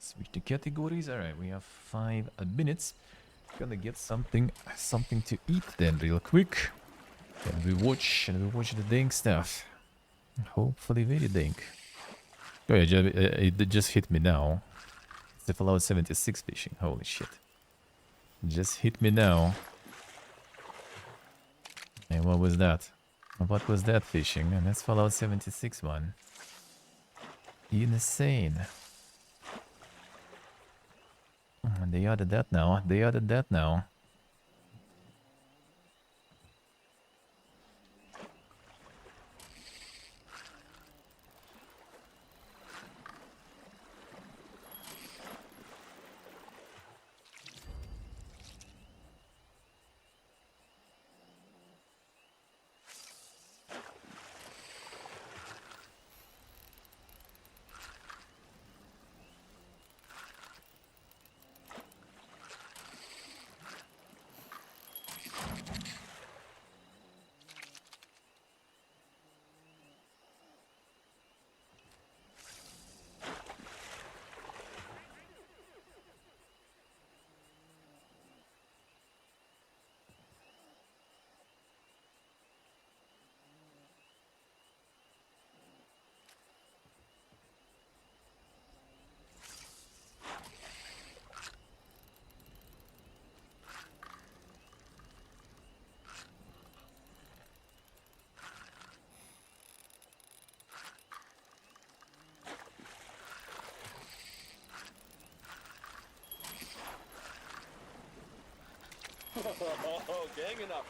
Switch the categories. Alright, we have 5 minutes. Gonna get something to eat then real quick. And we watch the dang stuff. Hopefully very dang. Oh yeah, it just hit me now. It's the Fallout 76 fishing. Holy shit. Just hit me now. And what was that? What was that fishing? And that's Fallout 76 one. Insane. They added that now. They added that now. Oh, ganging up.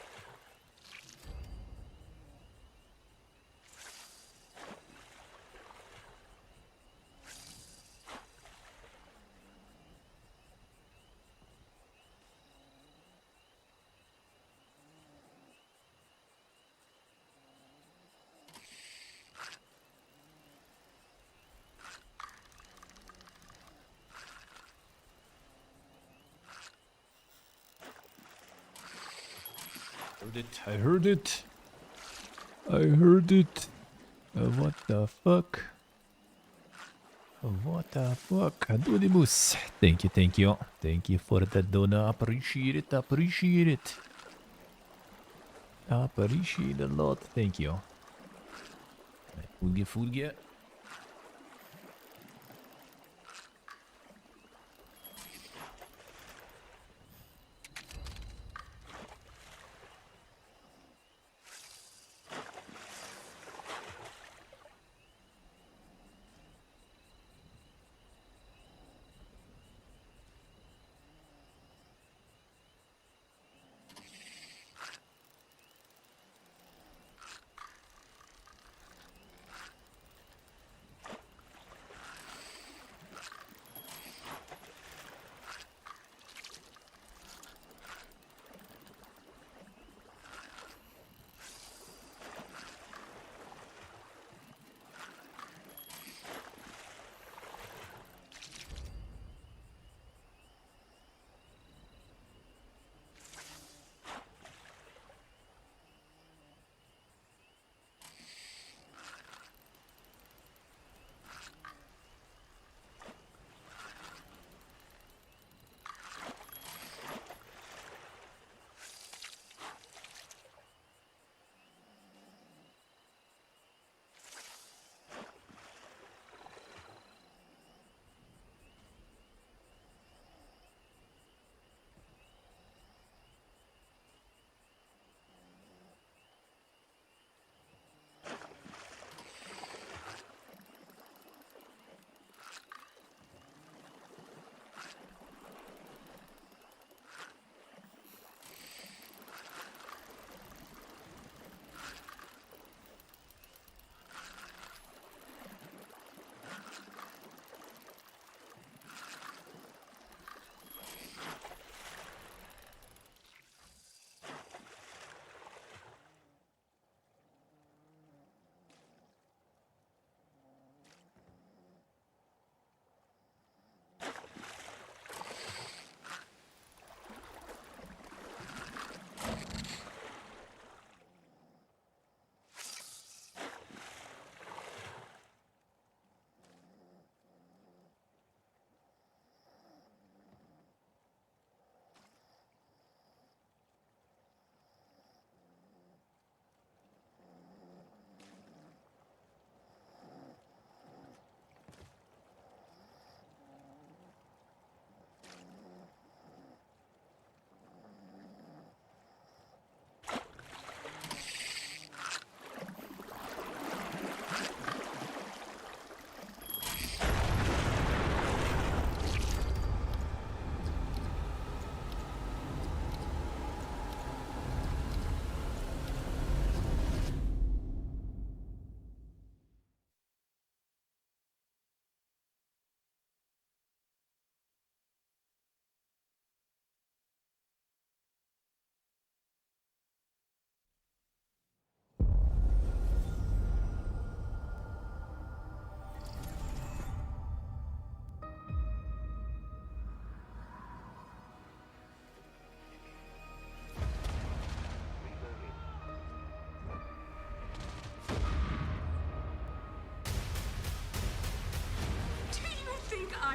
Heard it. I heard it. I heard it. What the fuck? What the fuck? Anonymous. Thank you, thank you. Thank you for the donor. Appreciate it, appreciate it. Appreciate a lot. Thank you. Fulge, fulge.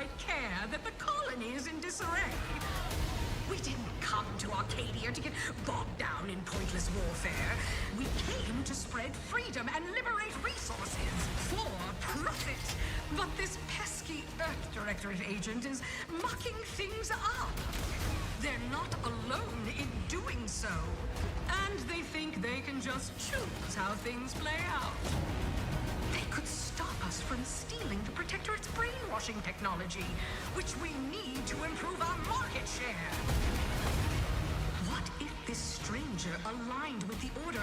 right care that the colony is in disarray. We didn't come to Arcadia to get bogged down in pointless warfare. We came to spread freedom and liberate resources for profit. But this pesky Earth Directorate agent is mucking things up. They're not alone in doing so. And they think they can just choose how things play out. They could stop us from stealing the Protectorate's brainwashing technology, which we need to improve our market share. What if this stranger aligned with the Order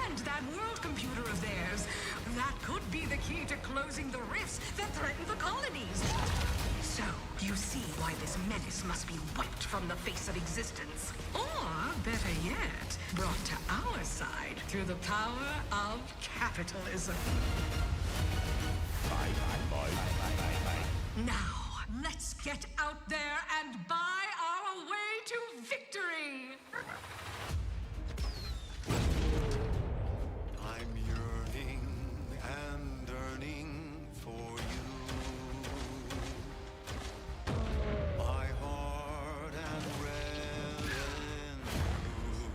and that world computer of theirs? That could be the key to closing the rifts that threaten the colonies. So, you see why this menace must be wiped from the face of existence. Or, better yet, brought to our side through the power of capitalism. Now, let's get out there and buy our way to victory! I'm yearning and yearning for you. My heart and revel in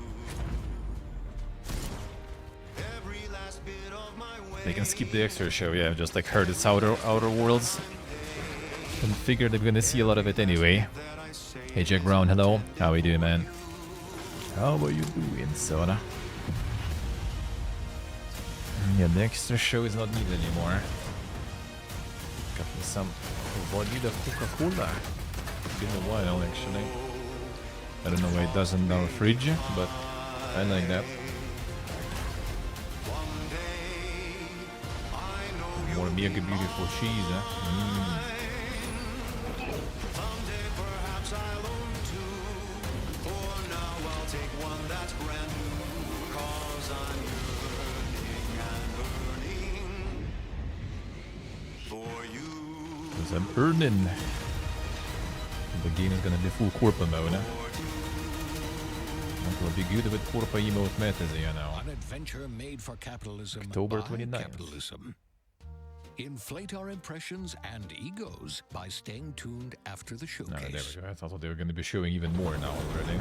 you. Every last bit of my way. They can skip the extra show, yeah, just like heard its outer worlds. And figured they're gonna see a lot of it anyway. Hey Jack Brown, hello. How are you doing, man? How are you doing, Sona? Yeah, the extra show is not needed anymore. Got me some vodka Coca-Cola. Been a while, actually. I don't know why it doesn't in our fridge, but I like that. More mega beautiful cheese, huh? Because I'm earning. The game is gonna be full Corpa mode, huh? It will be good with Corpa emote metas, you know. An adventure made for capitalism October by 29th. capitalism. Inflate our impressions and egos by staying tuned after the No, there showcase. we go. I thought they were gonna be showing even more now already.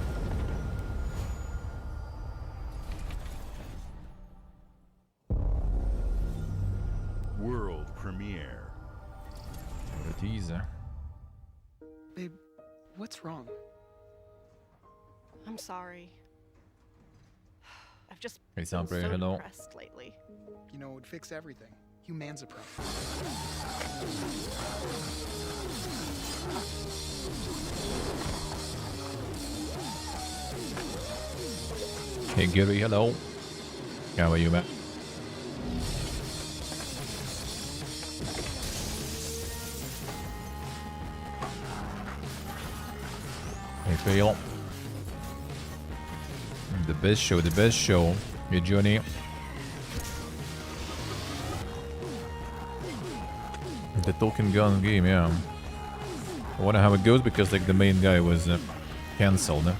World premiere. What a teaser. Babe, what's wrong? I'm sorry. I've just Hey, been Soundbreaker, so hello. depressed lately. You know, it would fix everything. Humanzapro. Hey, Gary, hello. How are you, man? Hey, Phil. The best show, the best show. Hey, Johnny. The Token Gun game, yeah. I wonder how it goes because like the main guy was cancelled,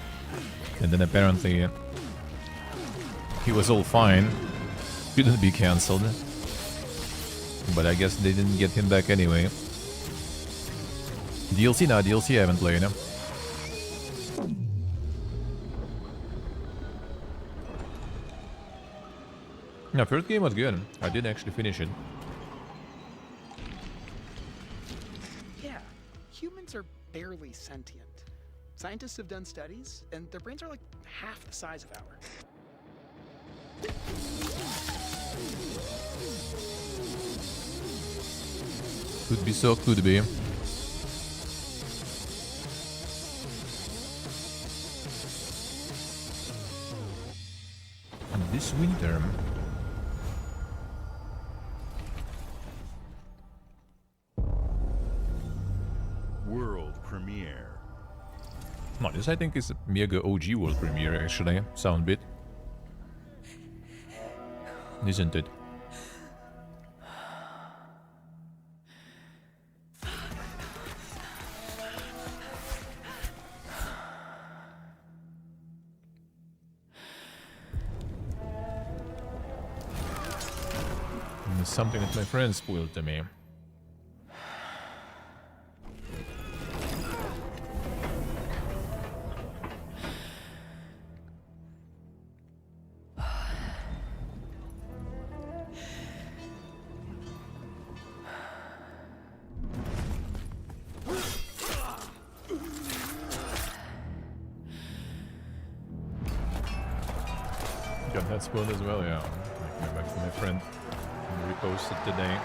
and then apparently he was all fine. Couldn't be cancelled, but I guess they didn't get him back anyway. DLC now, DLC I haven't played. No, first game was good. I did actually finish it. Yeah, humans are barely sentient. Scientists have done studies, and their brains are like half the size of ours. Could be so, could be. And this winter. World premiere. No, this I think is a mega OG world premiere actually. Sound bit. Isn't it? It's something that my friend spoiled to me. That's spoiled as well, yeah. I came back from my friend and reposted today.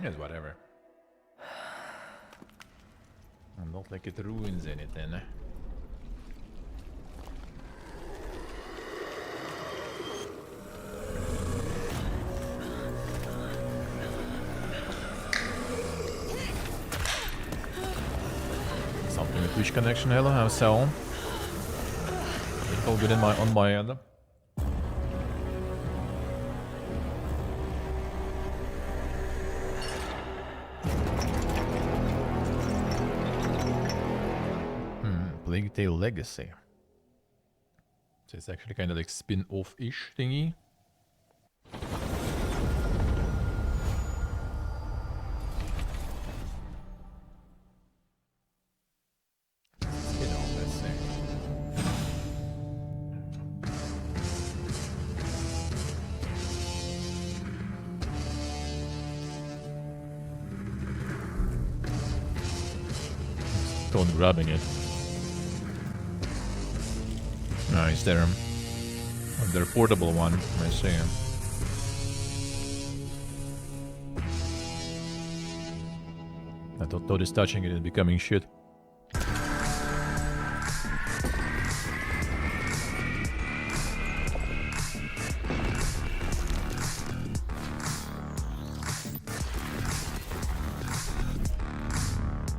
Yes, whatever. Not like it ruins anything. Something with Twitch connection, hello, how so? It's all good on my end. Plague Tale Legacy. So it's actually kind of like spin-off-ish thingy. Spin-off, let's see. Stone grabbing it. Nice, they're their portable one, I see. I thought Todd is touching it and becoming shit.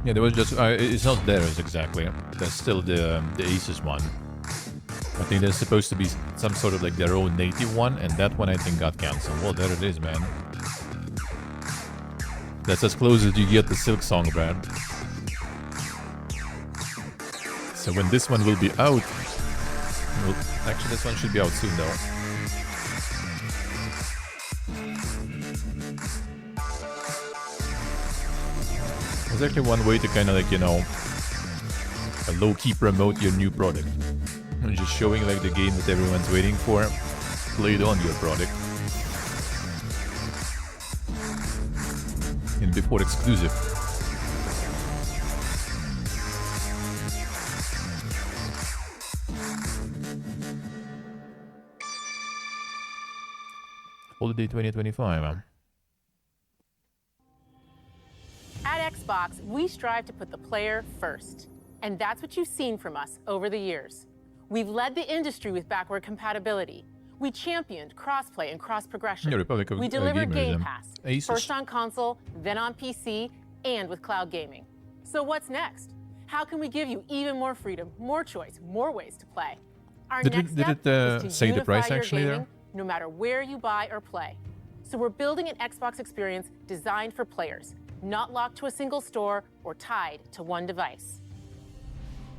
Yeah, there was just it's not theirs exactly. That's still the Asus one. I think there's supposed to be some sort of like their own native one, and that one I think got cancelled. Well, there it is, man. That's as close as you get to Silk Song, Brad. So when this one will be out... Well, actually, this one should be out soon, though. There's actually one way to kind of like, you know, low-key promote your new product. And just showing like the game that everyone's waiting for, played on your product. And before exclusive. Holiday 2025. At Xbox, we strive to put the player first. And that's what you've seen from us over the years. We've led the industry with backward compatibility. We championed crossplay and cross-progression. We delivered Game Pass, first on console, then on PC, and with cloud gaming. So what's next? How can we give you even more freedom, more choice, more ways to play? Our next step is to say the price your actually gaming, there? no matter where you buy or play. So we're building an Xbox experience designed for players, not locked to a single store or tied to one device.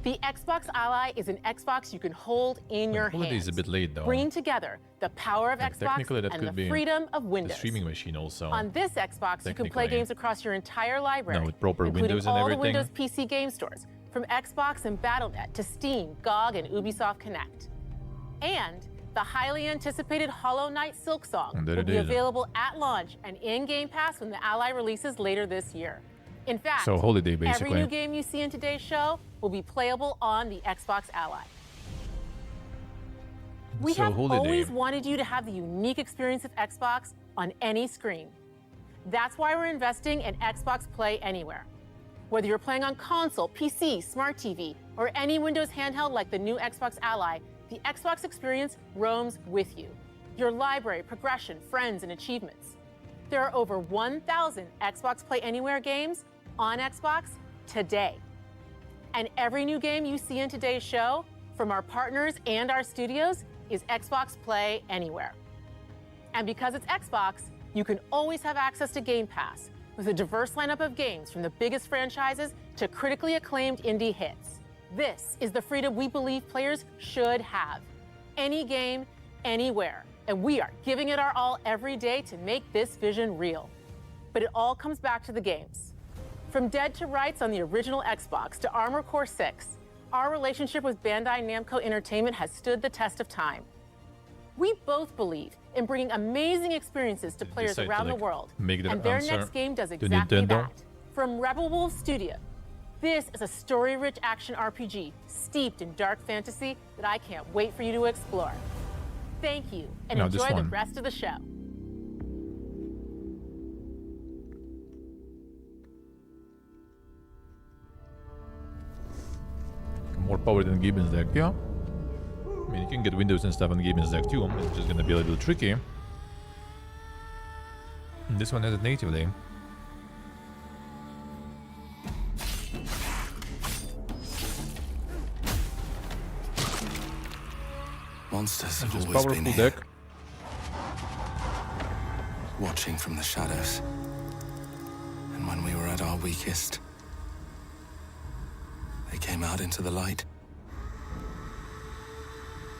The Xbox Ally is an Xbox you can hold in your hands. Holiday is a bit late though. Bringing together the power of Xbox and the freedom of Windows. The streaming machine also. On this Xbox, you can play games across your entire library, with proper including Windows and all everything. the Windows PC game stores, from Xbox and Battle.net to Steam, GOG, and Ubisoft Connect. And the highly anticipated Hollow Knight Silk Song will be available at launch and in Game Pass when the Ally releases later this year. In fact, so Holiday basically. Every new game you see in today's show will be playable on the Xbox Ally. We have always wanted you to have the unique experience of Xbox on any screen. That's why we're investing in Xbox Play Anywhere. Whether you're playing on console, PC, smart TV, or any Windows handheld like the new Xbox Ally, the Xbox experience roams with you. Your library, progression, friends, and achievements. There are over 1,000 Xbox Play Anywhere games on Xbox today. And every new game you see in today's show, from our partners and our studios, is Xbox Play Anywhere. And because it's Xbox, you can always have access to Game Pass with a diverse lineup of games from the biggest franchises to critically acclaimed indie hits. This is the freedom we believe players should have. Any game, anywhere. And we are giving it our all every day to make this vision real. But it all comes back to the games. From Dead to Rights on the original Xbox to Armored Core 6, our relationship with Bandai Namco Entertainment has stood the test of time. We both believe in bringing amazing experiences to players around the world, and their next game does exactly that. From Rebel Wolf Studio, This is a story-rich action RPG steeped in dark fantasy that I can't wait for you to explore. Thank you, and Now this enjoy the one. rest of the show. More power than Gibbon's deck, yeah. I mean, you can get windows and stuff on Gibbon's deck too. It's just gonna be a little tricky. And this one has it natively. Monsters have Just always powerful been here, deck. watching from the shadows. And when we were at our weakest, they came out into the light.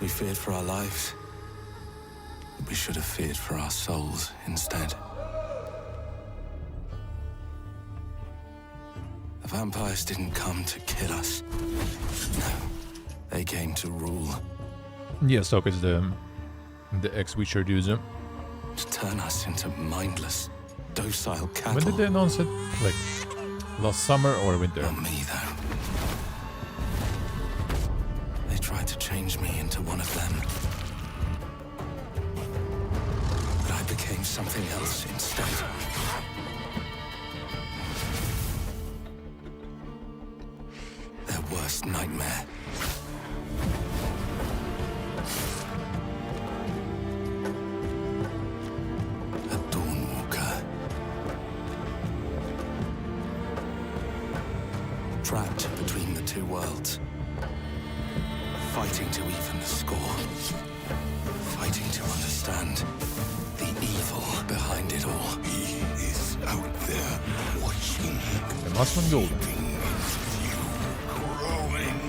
We feared for our lives, but we should have feared for our souls instead. The vampires didn't come to kill us. No, they came to rule, Yeah, Sok is the ex-Witcher user. to turn us into mindless, docile cattle. When did they announce it? Like last summer or winter? Not me, though. They tried to change me into one of them. But I became something else instead. Their worst nightmare. A Dawnwalker. Trapped between the two worlds. Fighting to even the score. Fighting to understand the evil behind it all. He is out there watching. The last one golden. Growing.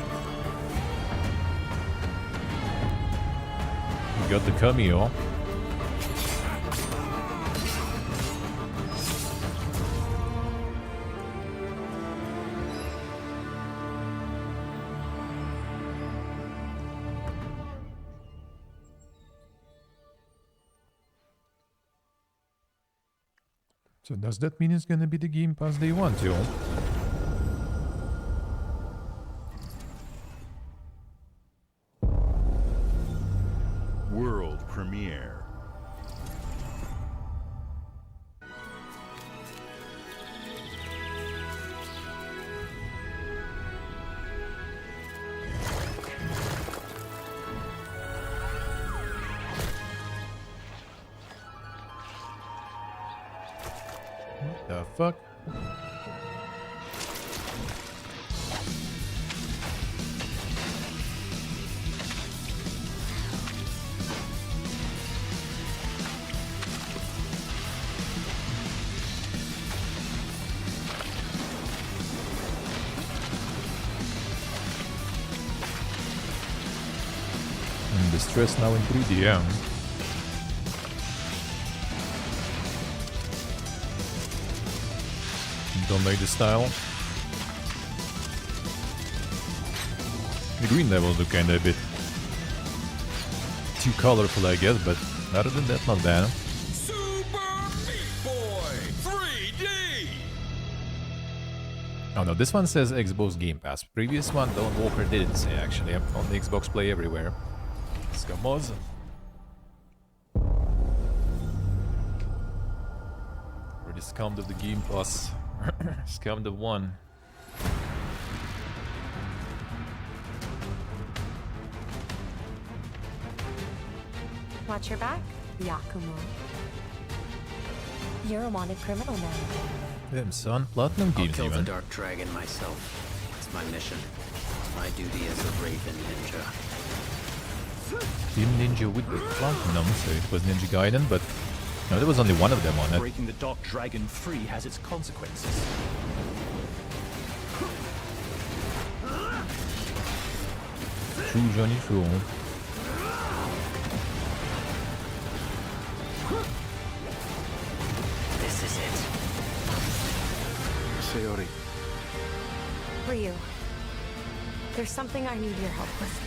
We got the cameo. So does that mean it's gonna be the Game Pass day one too? World premiere. What the fuck? And Distress now in 3D, yeah. Don't like the style. The green levels look kinda a bit too colorful, I guess, but other than that, not bad. Super Meat Boy 3D! Oh no, this one says Xbox Game Pass. Previous one, Dawn Walker didn't say actually. On the Xbox Play Everywhere. Scamoz. Already scammed of the Game Pass. Scammed of one. Watch your back, Yakumo. You're a wanted criminal now. Damn son, Platinum I'll Games kill the even. Dark Dragon myself. It's my mission. My duty as a Raven Ninja. Team Ninja with the Platinum, so it was Ninja Gaiden, but no, there was only one of them on it. Breaking the Dark Dragon free has its consequences. True Johnny True. This is it. Sayori. Ryu, there's something I need your help with.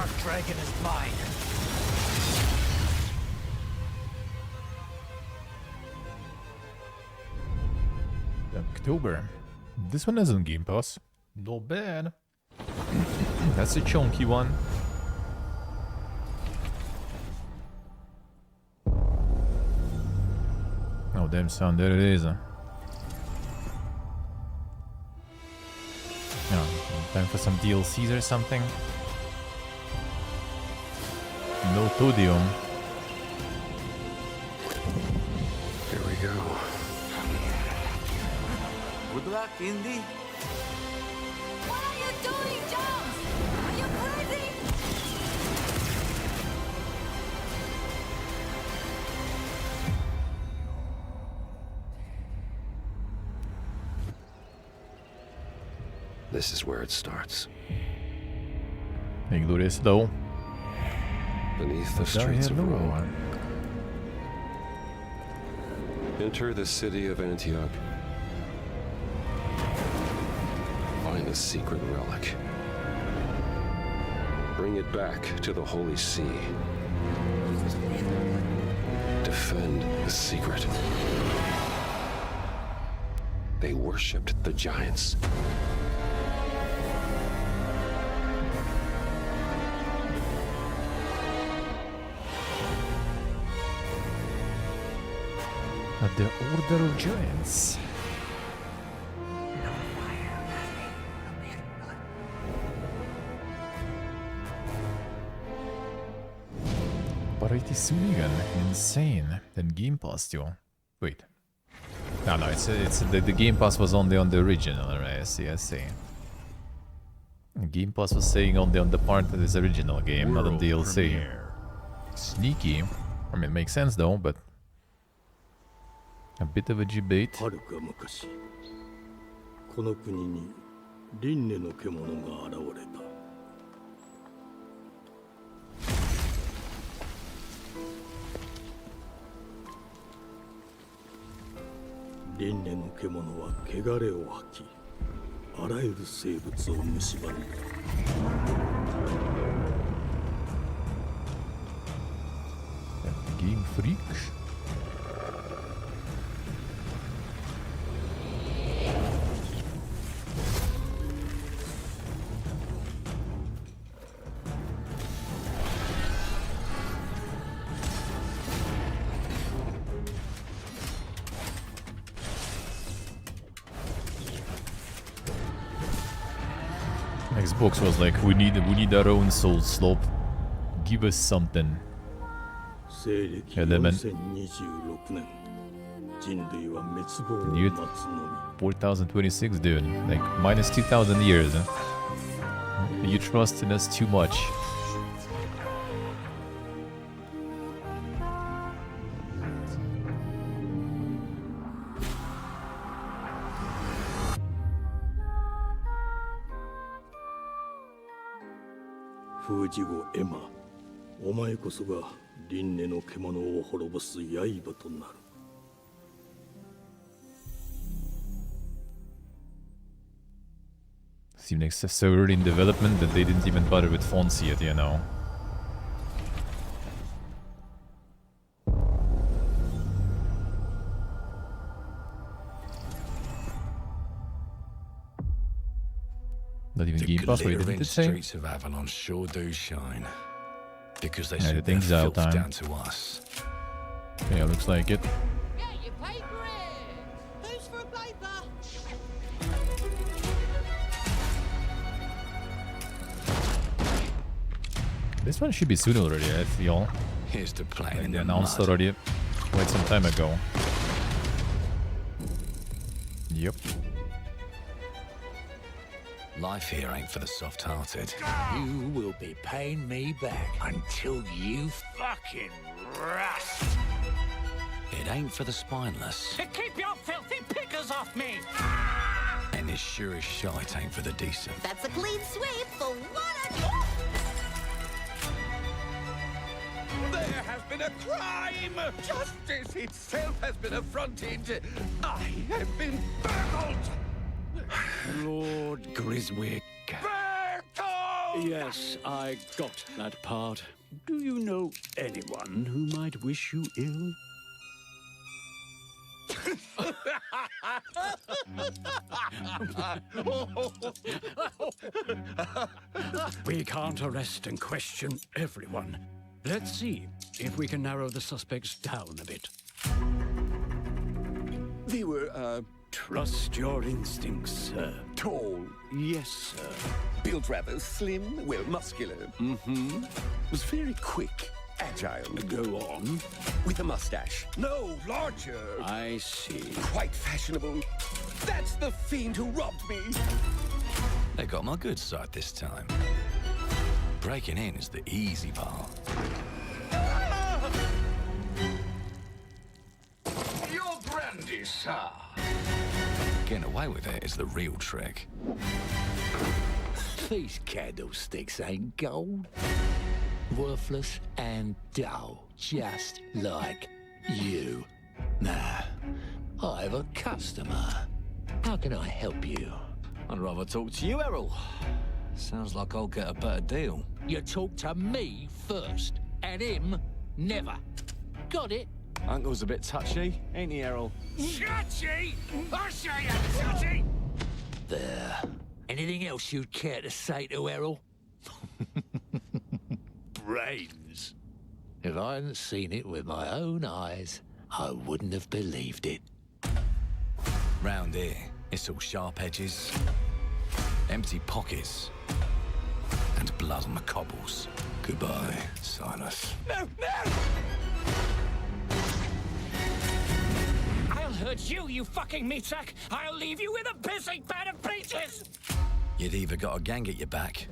Dark Dragon is mine. October. This one is on Game Pass. Not bad. That's a chunky one. Oh damn son, there it is. Now, time for some DLCs or something. No Todium. Here we go. Good luck, Indy. What are you doing, Jones? Are you crazy? This is where it starts. Ignore this though. Beneath the streets of Rome. Enter the city of Antioch. Find the secret relic. Bring it back to the Holy See. Defend the secret. They worshipped the giants. The Order of Giants. Pretty Suligan, insane. Then Game Pass too. Wait. No, it's the Game Pass was only on the original, right? I see. Game Pass was saying only on the part that is original game, not on DLC. Premiere. Sneaky. I mean, it makes sense though, but a bit of a debate. はるか昔、この国に輪廻の獣が現れた。輪廻の獣は汚れを吐き、あらゆる生物を蝕んだ。Game Freak. Xbox was like, we need our own soul slope. Give us something. 西暦 Yeah, they meant 2026年、人類は滅亡を Dude, 待つのみ。 4026, dude. Like, minus 2000 years. Huh? You trust in us too much. Fujigo Emma、お前こそが輪廻の獣を滅ぼす刃となる。Seemed like so early in development that they didn't even bother with fonts yet, you know. Not even Game Pass, wait, did it say? Streets of Avalon sure do shine. Because they Yeah, sent the their thing's out filth time. down to us. Yeah, looks like it. Get your paper in! Who's for a paper? This one should be soon already, I feel. Here's the plan in They the announced mud. already quite some time ago. Yep. Life here ain't for the soft-hearted. You will be paying me back until you fucking rust. It ain't for the spineless. To keep your filthy pickers off me! And it sure as shite ain't for the decent. That's a clean sweep for one. There has been a crime! Justice itself has been affronted! I have been burgled! Lord Griswick. Bertolt! Yes, I got that part. Do you know anyone who might wish you ill? We can't arrest and question everyone. Let's see if we can narrow the suspects down a bit. They were, Trust your instincts, sir. tall. Yes, sir. Built rather slim, well, muscular. Mm-hmm. Was very quick, agile. Go on. With a mustache. No, larger. I see. Quite fashionable. That's the fiend who robbed me. They got my good side this time. Breaking in is the easy part. Your brandy, sir. Getting away with it is the real trick. These candlesticks ain't gold. Worthless and dull, just like you. Nah, I have a customer. How can I help you? I'd rather talk to you, Errol. Sounds like I'll get a better deal. You talk to me first, and him never. Got it? Uncle's a bit touchy, ain't he, Errol? Touchy? I say I'm touchy! There. Anything else you'd care to say to Errol? Brains. If I hadn't seen it with my own eyes, I wouldn't have believed it. Round here, it's all sharp edges, empty pockets, and blood on the cobbles. Goodbye, Silas. No, no! I'll hurt you, you fucking meatsack! I'll leave you with a pissing pan of peaches! You'd either got a gang at your back,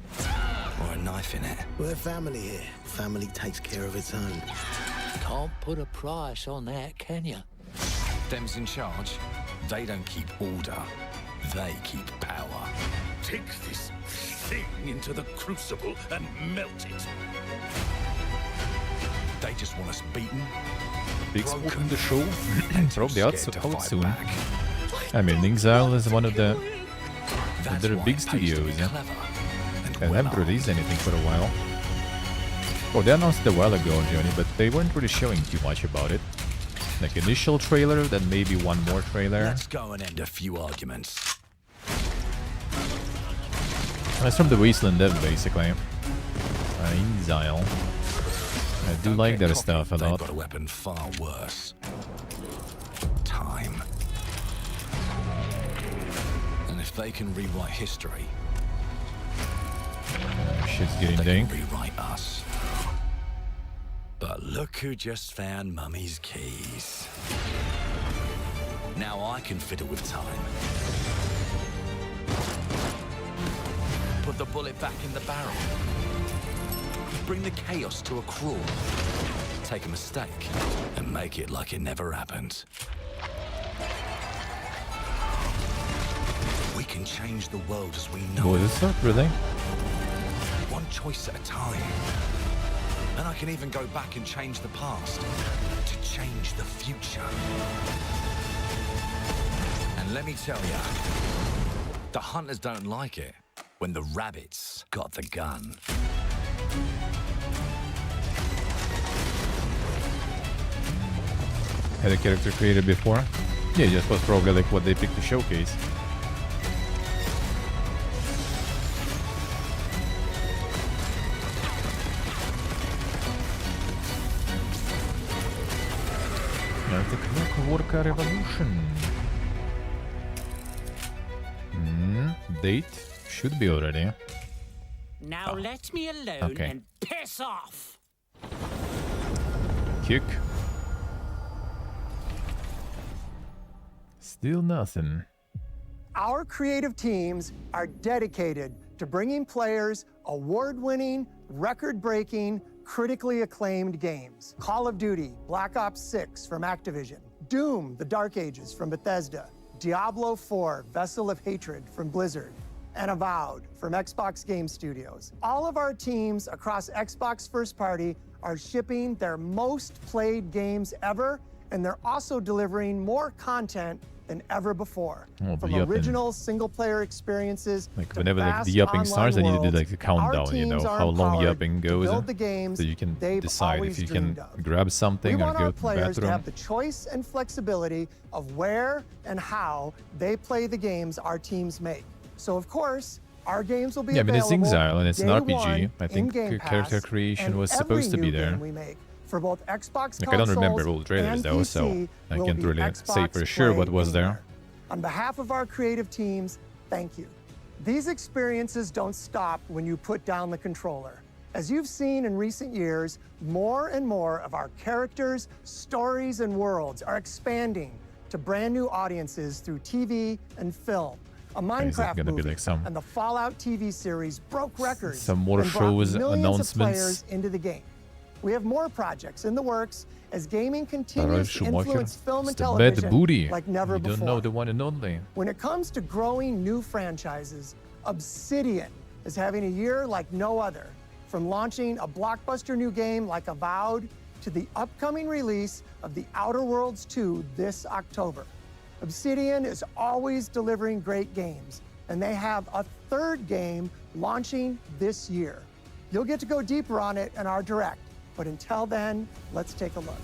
or a knife in it. We're family here. Family takes care of its own. Can't put a price on that, can you? Them's in charge. They don't keep order. They keep power. Take this thing into the crucible and melt it. They just want us beaten. Big spot in the show. Probably out soon. I mean, Exile is one of their big studios, yeah. They haven't released anything for a while. Well, they announced it a while ago, Johnny, but they weren't really showing too much about it. Like initial trailer, then maybe one more trailer. Let's go and end a few arguments. That's from the Wasteland dev, basically. Exile. I do like their stuff a They've lot. got a weapon far worse. Time. And if they can rewrite history, Shit's getting they dank. can rewrite us. But look who just found Mummy's keys. Now I can fiddle with time. Put the bullet back in the barrel. Bring the chaos to a crawl. Take a mistake and make it like it never happened. We can change the world as we know Was it. it so? Really? One choice at a time. And I can even go back and change the past to change the future. And let me tell ya, the hunters don't like it when the rabbits got the gun. Had a character created before? Yeah, just was probably like what they picked to showcase. The Clockwork Revolution. Date should be already. Now let me alone Okay. and piss off! Kick. Still nothing. Our creative teams are dedicated to bringing players award-winning, record-breaking, critically acclaimed games. Call of Duty, Black Ops 6 from Activision, Doom, The Dark Ages from Bethesda, Diablo 4, Vessel of Hatred from Blizzard, and Avowed from Xbox Game Studios. All of our teams across Xbox First Party are shipping their most played games ever, and they're also delivering more content than ever before. Oh, From the up-in. original single-player experiences Like to whenever like vast the upping online starts, I need to do worlds, like a countdown, you know, our teams are how long the empowered upping to goes, build the games so you can they've decide if always you can dreamed of. grab We something or want go our to the players to bathroom. have the choice and flexibility of where and how they play the games our teams make. So of course, our games will be Yeah, I mean, it's available Exile and it's an day RPG. one I in think Game character Pass, creation and was every supposed to be new there. game we make for both Xbox Like, I don't remember consoles all the trailers and though, so PC I will can't be really say Xbox for sure what Play was there. Anywhere. On behalf of our creative teams, thank you. These experiences don't stop when you put down the controller. As you've seen in recent years, more and more of our characters, stories, and worlds are expanding to brand new audiences through TV and film. A Is it Minecraft gonna be movie like some- and the Fallout TV series broke records some more and brought shows, millions announcements? of players into the game. We have more projects in the works as gaming Ralf continues to Schumacher. influence film and It's the bad television booty. like never You before. don't know the one and only. When it comes to growing new franchises, Obsidian is having a year like no other. From launching a blockbuster new game like Avowed to the upcoming release of The Outer Worlds 2 this October. Obsidian is always delivering great games, and they have a third game launching this year. You'll get to go deeper on it in our Direct, but until then, let's take a look.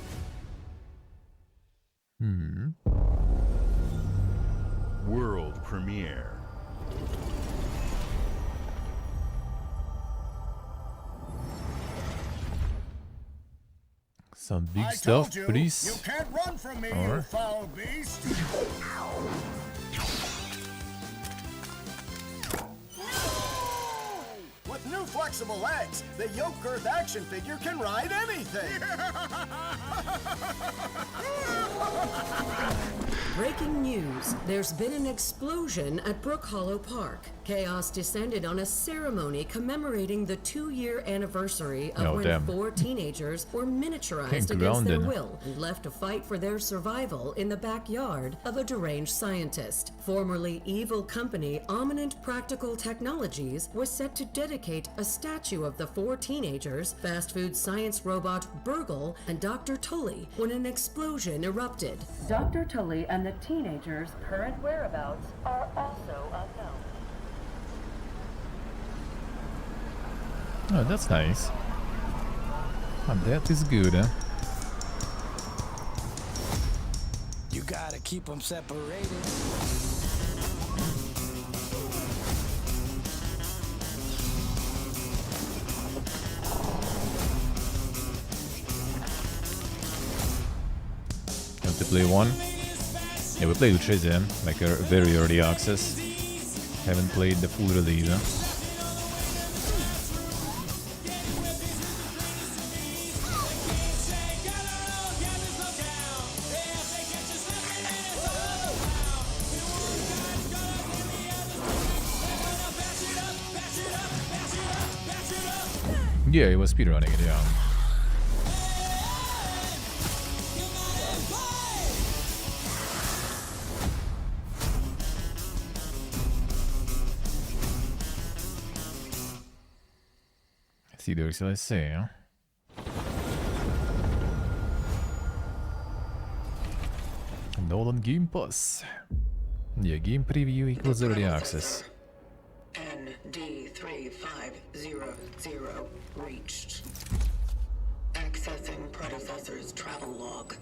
World premiere. Some big stuff, please. You can't run from me, Or- you foul beast. With new flexible legs, the Yoke Girth action figure can ride anything. Breaking news. There's been an explosion at Brook Hollow Park. Chaos descended on a ceremony commemorating the 2-year anniversary of Oh, when damn. 4 teenagers were miniaturized Getting against their grounded. will and left to fight for their survival in the backyard of a deranged scientist. Formerly evil company Ominent Practical Technologies was set to dedicate a statue of the 4 teenagers, fast food science robot Burgle, and Dr. Tully when an explosion erupted. Dr. Tully and the teenagers' current whereabouts are also unknown. Oh, that's nice. Oh, that is good, huh? You gotta keep them separated. Have to play one. Yeah, we played with Shazam, like a very early access. Haven't played the full release. Huh? Yeah, it was speedrunning it, yeah. See, there's let's say, huh? Nolan Game Pass. Yeah, game preview equals early access. ND3500 reached. Accessing predecessor's travel log.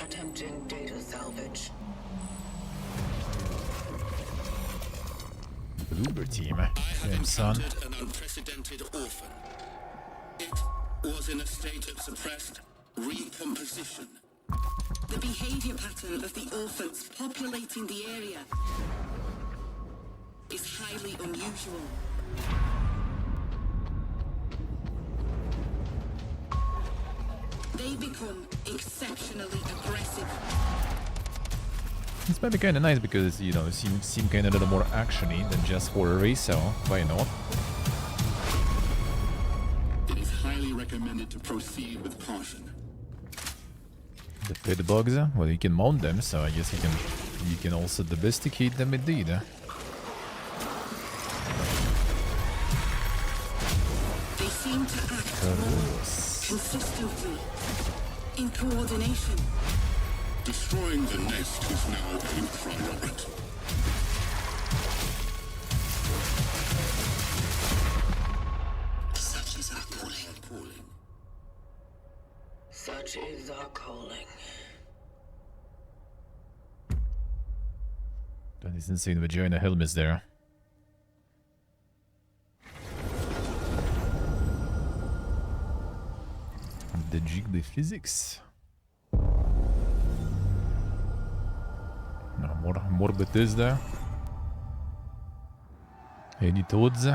Attempting data salvage. Bloober team. Damn son. An unprecedented orphan. It was in a state of suppressed recomposition. The behavior pattern of the orphans populating the area is highly unusual. They become exceptionally aggressive. This might be kind of nice because, you know, it seem kind of a little more actiony than just horror-y, so why not? It is highly recommended to proceed with caution. The pit bugs, well, you can mount them, so I guess you can also domesticate them indeed. They seem to act more consistently, in coordination. Destroying the nest is now a priority. Such is our calling. Such is our calling. That is insane vagina helmets there. The jiggly physics. No, more Bethesda. Any toads?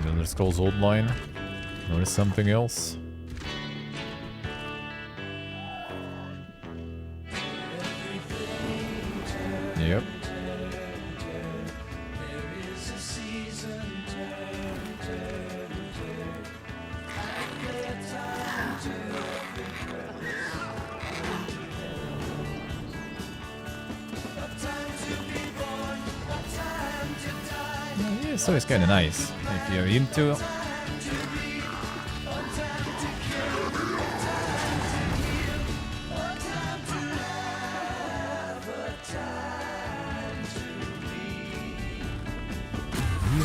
Elder Scrolls Online. Or something else. Yep. Yeah, so it's kind of nice if you're into.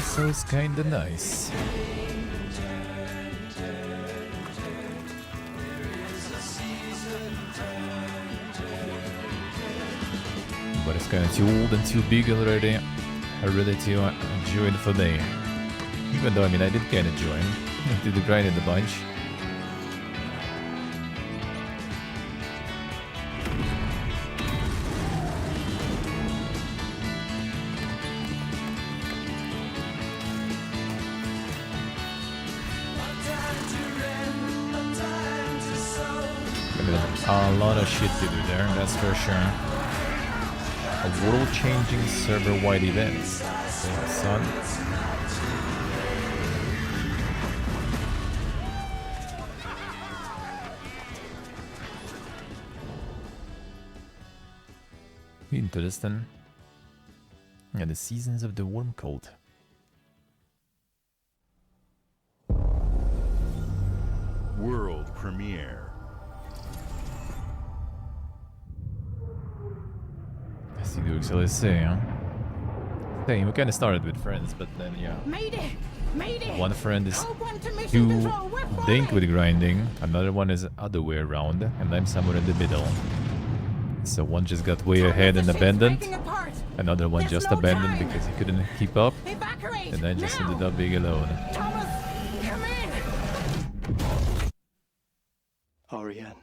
So it's kinda nice. But it's kinda too old and too big already. Really too enjoying for me. Even though, I mean, I did kinda join. I did the grind in the bunch. A lot of shit to do there, that's for sure. A world-changing server-wide event. Son. Interesting. Yeah, the Seasons of the Worm Cult. World premiere. So let's see, huh? Hey, we kind of started with friends, but then, yeah. One friend is too dink with grinding, another one is other way around, and I'm somewhere in the middle. So one just got way ahead and abandoned, another one just abandoned because he couldn't keep up, and I just ended up being alone. Ariane,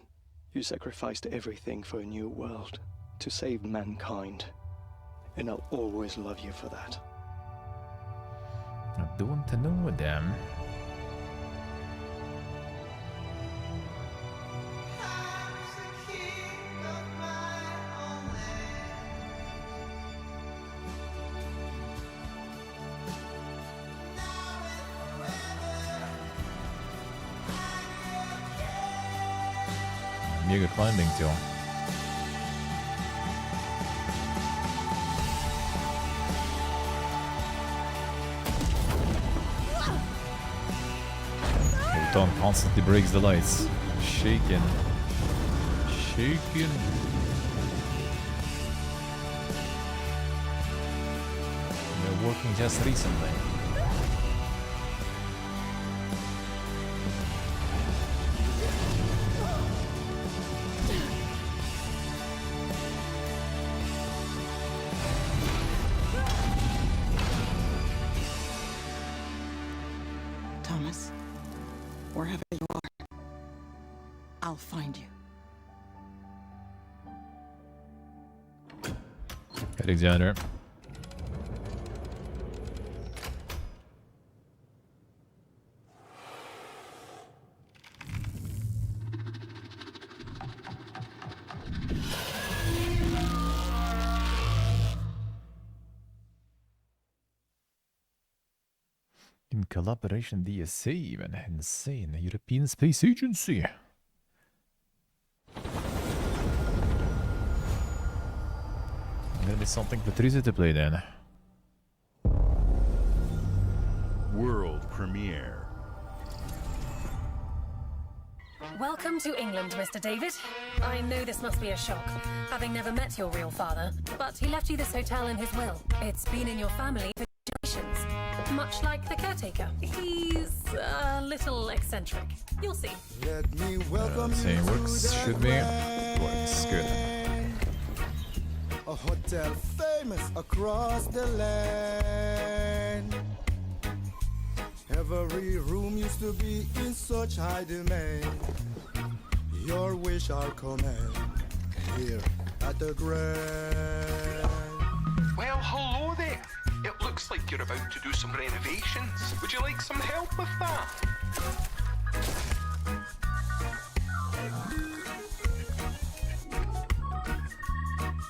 you sacrificed everything for a new world, to save mankind. And I'll always love you for that. I don't know them. Mega climbing too. Tom constantly breaks the lights. Shaking. Shaking. They're working just recently. Thomas, wherever you are, I'll find you. Alexander. In collaboration, DSA even insane European Space Agency. Gonna be something for Teresa to play then. World premiere. Welcome to England, Mr. David. I know this must be a shock, having never met your real father, but he left you this hotel in his will. It's been in your family for generations, much like the caretaker. He's a little eccentric. You'll see. Let me welcome see, you works, to should the be. land. Works, good. A hotel famous across the land. Every room used to be in such high demand. Your wish I'll command here at the Grand. Well, hello there. It looks like you're about to do some renovations. Would you like some help with that?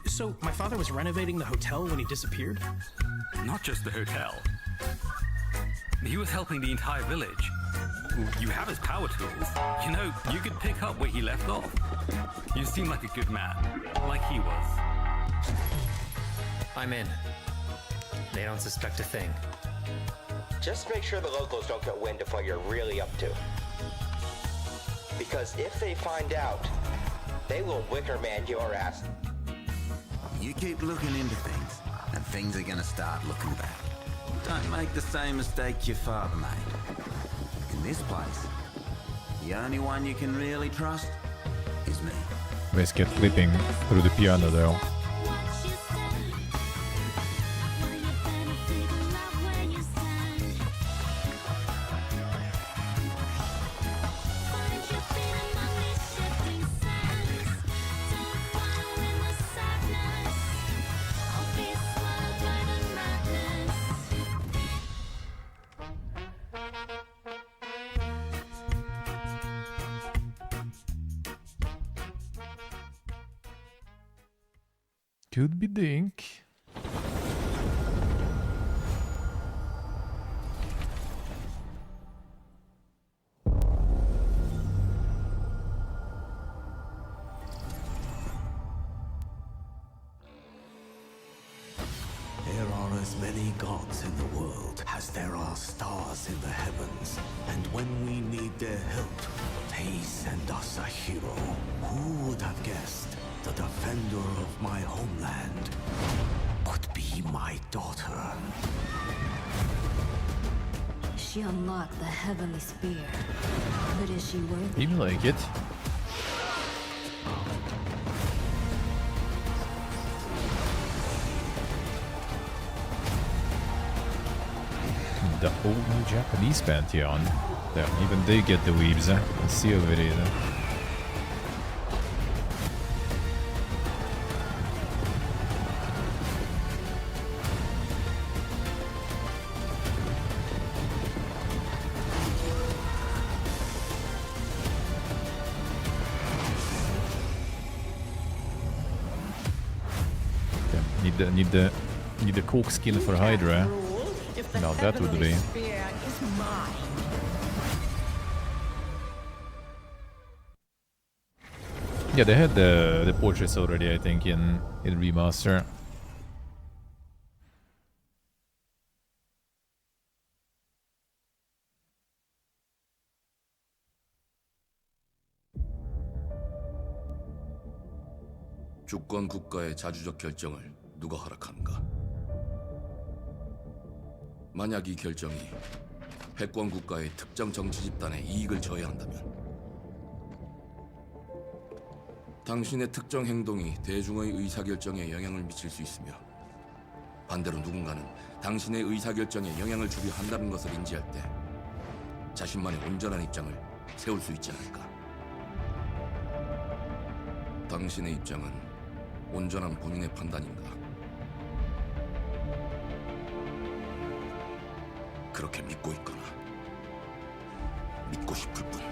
So, my father was renovating the hotel when he disappeared? Not just the hotel. He was helping the entire village. You have his power tools. You know, you could pick up where he left off. You seem like a good man, like he was. I'm in. They don't suspect a thing. Just make sure the locals don't get wind of what you're really up to. Because if they find out, they will Wickerman your ass. You keep looking into things, and things are gonna start looking back. Don't make the same mistake your father made. In this place, the only one you can really trust is me. Let's get flipping through the piano though. Could be Dink. There are as many gods in the world as there are stars in the heavens. And when we need their help, they send us a hero. Who would have guessed the defender of my homeland would be my daughter? She unlocked the heavenly spear. But is she worthy? Seems like it. The old new Japanese pantheon. Yeah, even they get the weebs. Let's see over here. Need the cork skin for Hydra. Now that would be. Yeah, they had the portraits already, I think, in remaster. 주권 국가의 자주적 결정을 누가 허락하는가? 만약 이 결정이 패권 국가의 특정 정치 집단의 이익을 저해한다면 당신의 특정 행동이 대중의 의사결정에 영향을 미칠 수 있으며 반대로 누군가는 당신의 의사결정에 영향을 주려 한다는 것을 인지할 때 자신만의 온전한 입장을 세울 수 있지 않을까? 당신의 입장은 온전한 본인의 판단인가? 그렇게 믿고 있거나 믿고 싶을 뿐.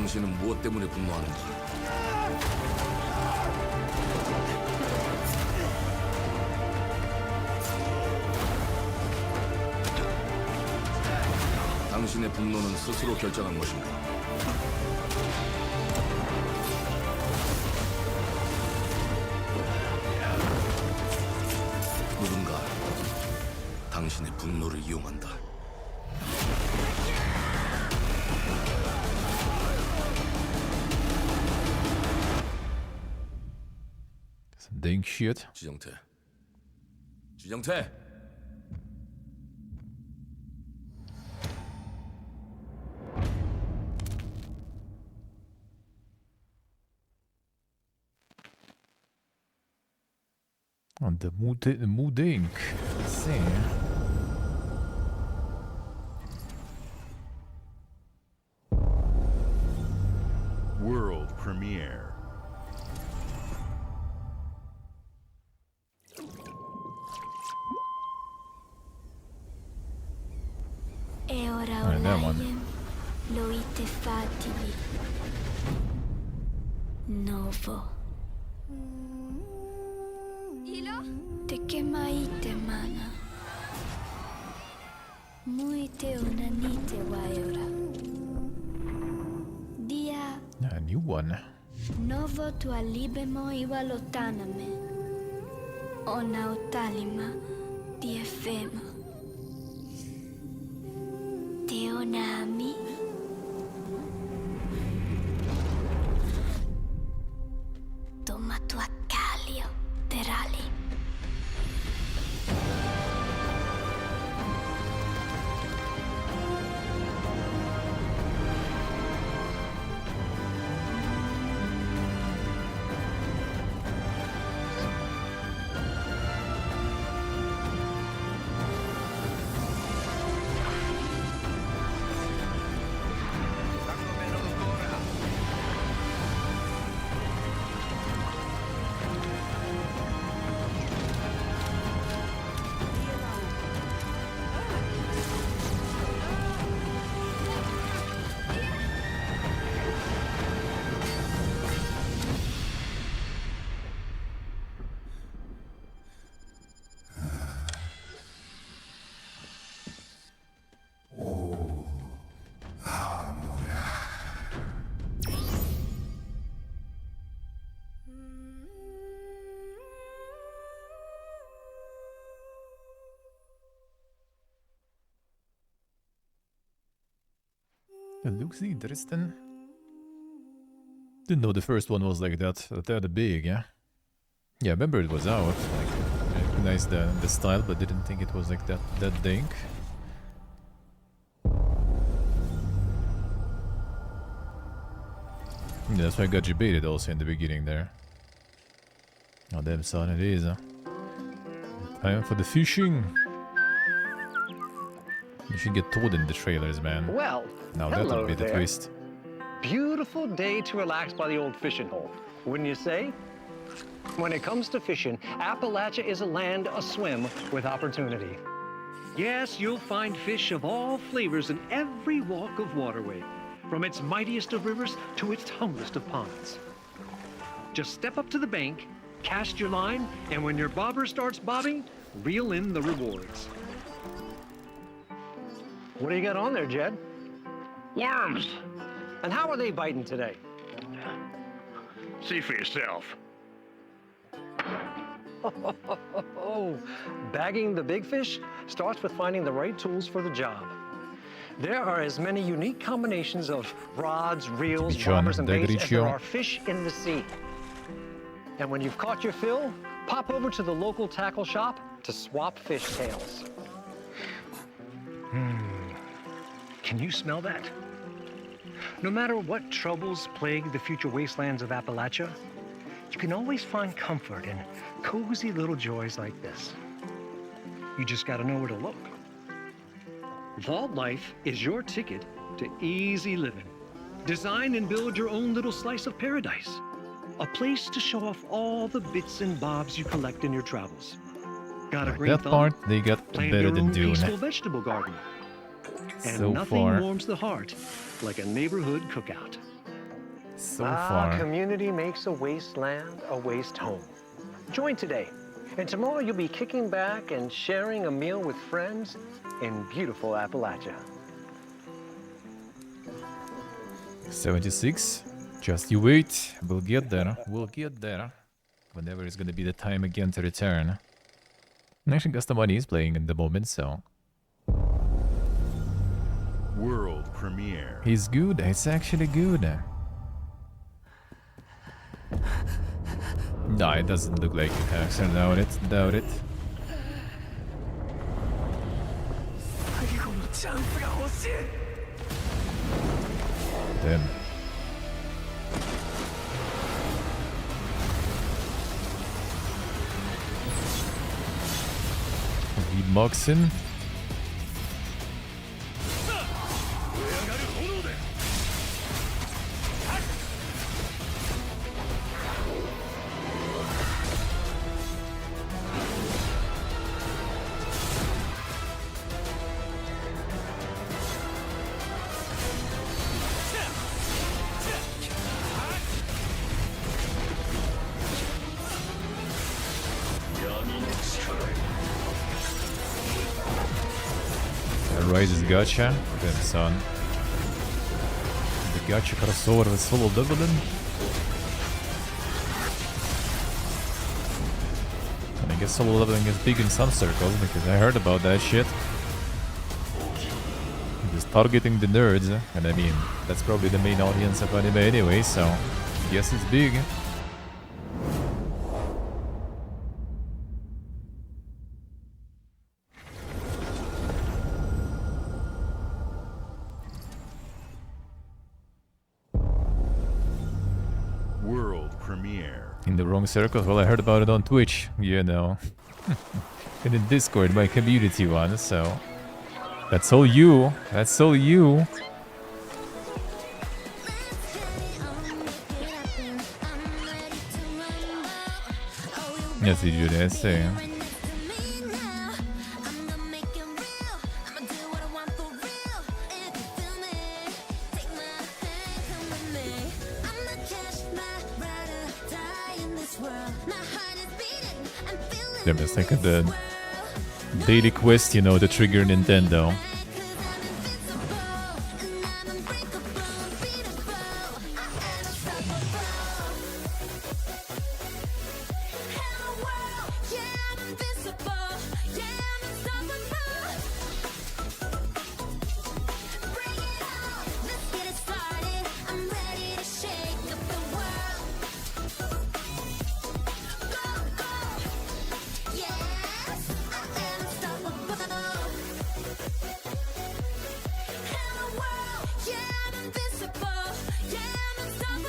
당신은 무엇 때문에 분노하는지. 당신의 분노는 스스로 결정한 것인가? 누군가 당신의 분노를 이용한다. Dang shit. 지정태. 지정태. On the mood ink. Let's see. World premiere. E ora that one. Olaien loite fativi. Novo. Te kemaite mana. Muite unanite waiora. Dia A new one. novo tualibemo iwalotaname. Ona utalima diefema. Teonami. Toma tua calio, terali. It looks interesting. Didn't know the first one was like that big, yeah? Yeah, I remember it was out. Like, I recognized the style, but didn't think it was like that big. Yeah, that's why I got debated also in the beginning there. Oh, damn son, it is, huh? Time for the fishing. You should get told in the trailers, man. Well, Now that hello would be the there. twist. Beautiful day to relax by the old fishing hole, wouldn't you say? When it comes to fishing, Appalachia is a land aswim with opportunity. Yes, you'll find fish of all flavors in every walk of waterway, from its mightiest of rivers to its humblest of ponds. Just step up to the bank, cast your line, and when your bobber starts bobbing, reel in the rewards. What do you got on there, Jed? Worms. And how are they biting today? See for yourself. Bagging the big fish starts with finding the right tools for the job. There are as many unique combinations of rods, reels, bobbers, and baits as there are fish in the sea. And when you've caught your fill, pop over to the local tackle shop to swap fish tails. Can you smell that? No matter what troubles plague the future wastelands of Appalachia, you can always find comfort in cozy little joys like this. You just gotta know where to look. Vault Life is your ticket to easy living. Design and build your own little slice of paradise. A place to show off all the bits and bobs you collect in your travels. Got a green That thumb? part they got Plant better your than own Dune. peaceful vegetable garden. And So nothing far. warms the heart like a neighborhood cookout. So far. Community makes a wasteland a waste home. Join today, and tomorrow you'll be kicking back and sharing a meal with friends in beautiful Appalachia. 76. Just you wait. We'll get there. We'll get there. Whenever it's gonna be the time again to return. And actually, Gastamani is playing at the moment, so. World premiere. He's good. It's actually good. No, it doesn't look like it, Haxer. Doubt it. Doubt it. Damn. He mocks him. Rises Gacha, depends on the Gacha crossover with Solo Leveling. And I guess Solo Leveling is big in some circles because I heard about that shit. Just targeting the nerds, and I mean, that's probably the main audience of anime anyway, so I guess it's big. In the wrong circles? Well, I heard about it on Twitch, you know. And in Discord, my community one, so... That's all you. That's all you. Yes, you do, I say. Damn, it's like the daily quest, you know, to trigger Nintendo.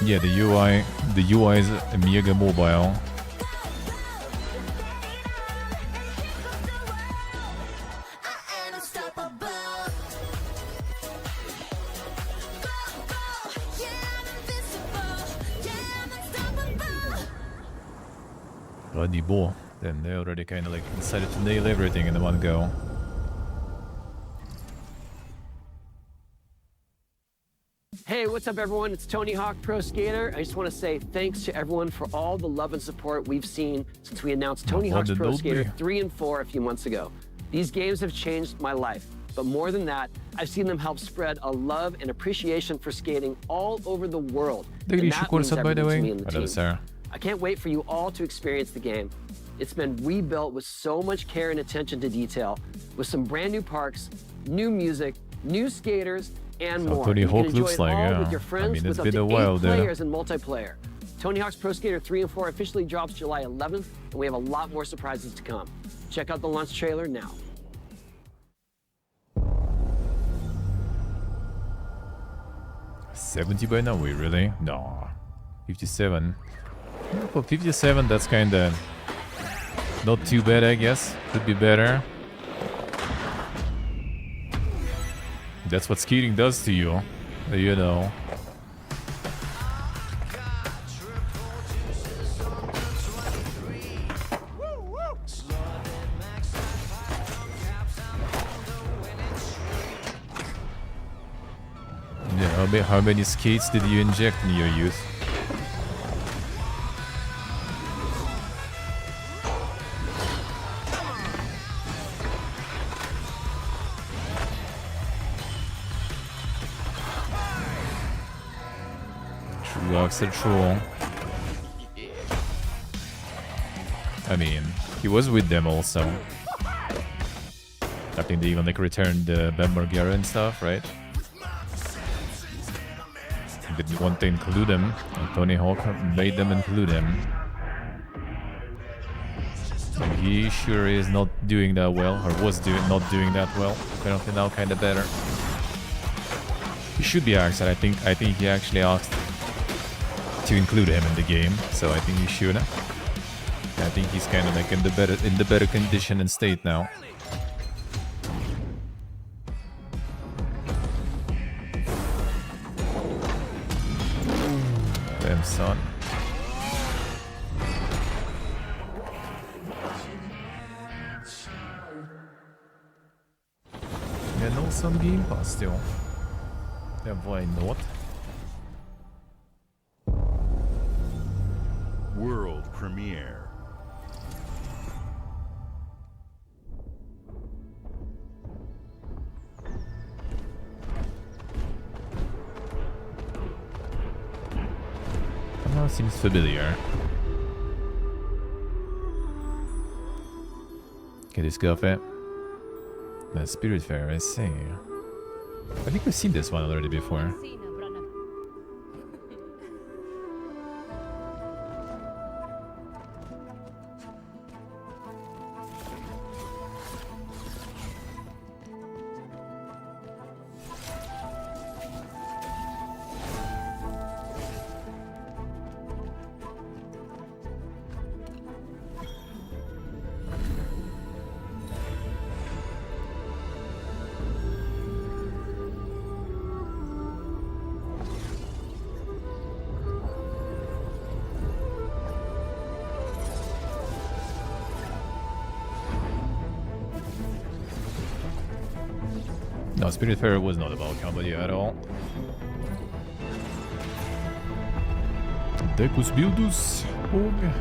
Yeah, the UI is mega mobile. Bloody ball. Then they already kind of like decided to nail everything in one go. Hey, what's up everyone? It's Tony Hawk Pro Skater. I just want to say thanks to everyone for all the love and support we've seen since we announced Tony Hawk's Pro Skater 3 and 4 a few months ago. These games have changed my life, but more than that, I've seen them help spread a love and appreciation for skating all over the world. And that means everything to me and the team. I can't wait for you all to experience the game. It's been rebuilt with so much care and attention to detail, with some brand new parks, new music, new skaters, and more. Tony Hawk you can looks enjoy like, it all yeah. with your friends, I mean, it's with up been to a while 8 there. players in multiplayer. Tony Hawk's Pro Skater 3 and 4 officially drops July 11th, and we have a lot more surprises to come. Check out the launch trailer now. $70 by now? Wait, really? No. 57. For 57, that's kinda not too bad, I guess. Could be better. That's what skating does to you. You know. Yeah, How many skates did you inject in your youth? True, Axel, true. I mean, he was with them also. I think they even like returned Ben Margera and stuff, right? They didn't want to include him, and Tony Hawk made them include him. And he sure is not doing that well, or was not doing that well. Apparently now kind of better. He should be asked, I think he actually asked to include him in the game, so I think he should. I think he's kind of like in the better condition and state now. Damn son. And also some Game Pass still. Yeah, why not? World premiere. Somehow seems familiar. Okay, this cafe. The Spiritfarer, I see. I think we've seen this one already before. No, Spiritfarer was not about comedy at all. Decus Bildus, og...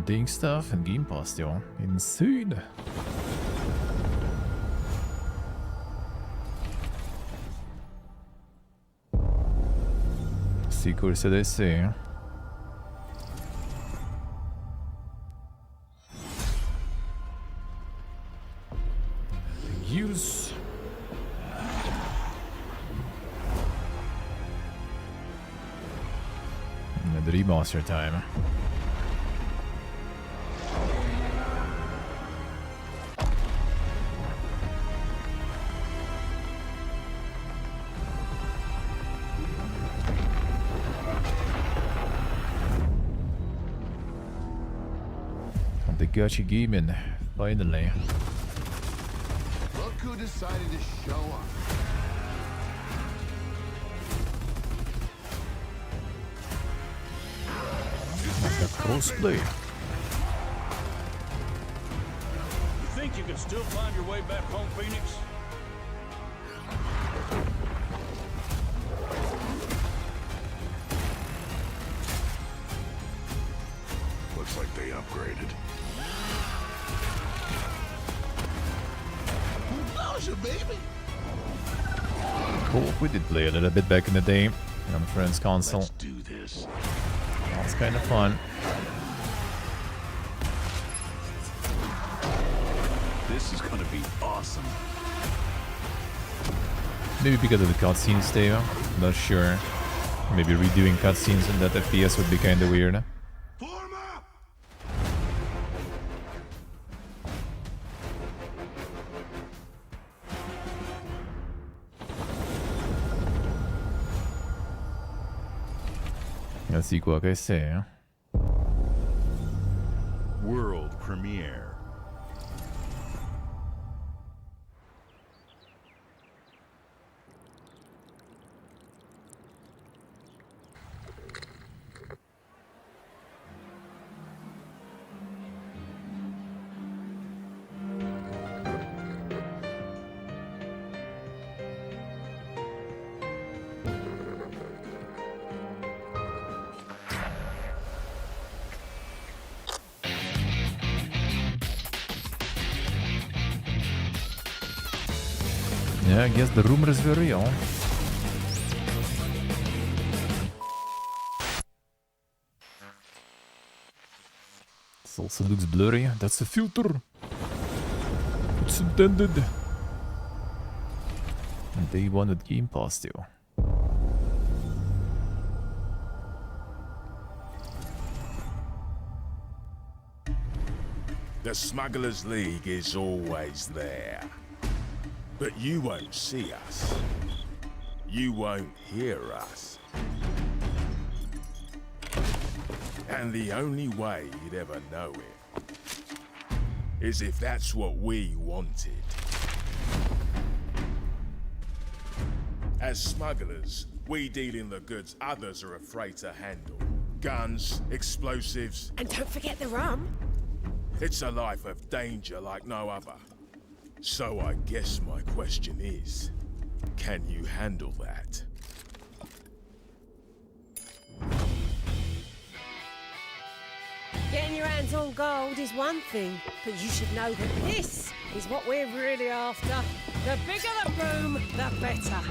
Doing stuff and Game Pass still. Insane. Sicuro se deve ser. Use. The remaster time. The gacha gaming, finally. Look who decided to show up. The crossplay. You think you can still find your way back home, Phoenix? Looks like they upgraded. Baby. Cool, we did play a little bit back in the day on Friends console. Let's do this. That's kind of fun. This is gonna be awesome. Maybe because of the cutscenes there, I'm not sure. Maybe redoing cutscenes in that FPS would be kind of weird. Let's see quoi que c'est. Hein? World premiere. Yeah, I guess the rumor is very real. This also looks blurry. That's a filter. It's intended. And they wanted Game Pass too. The Smugglers League is always there. But you won't see us. You won't hear us. And the only way you'd ever know it is if that's what we wanted. As smugglers, we deal in the goods others are afraid to handle. Guns, explosives. And don't forget the rum. It's a life of danger like no other. So I guess my question is, can you handle that? Getting your hands on gold is one thing, but you should know that this is what we're really after. The bigger the boom, the better.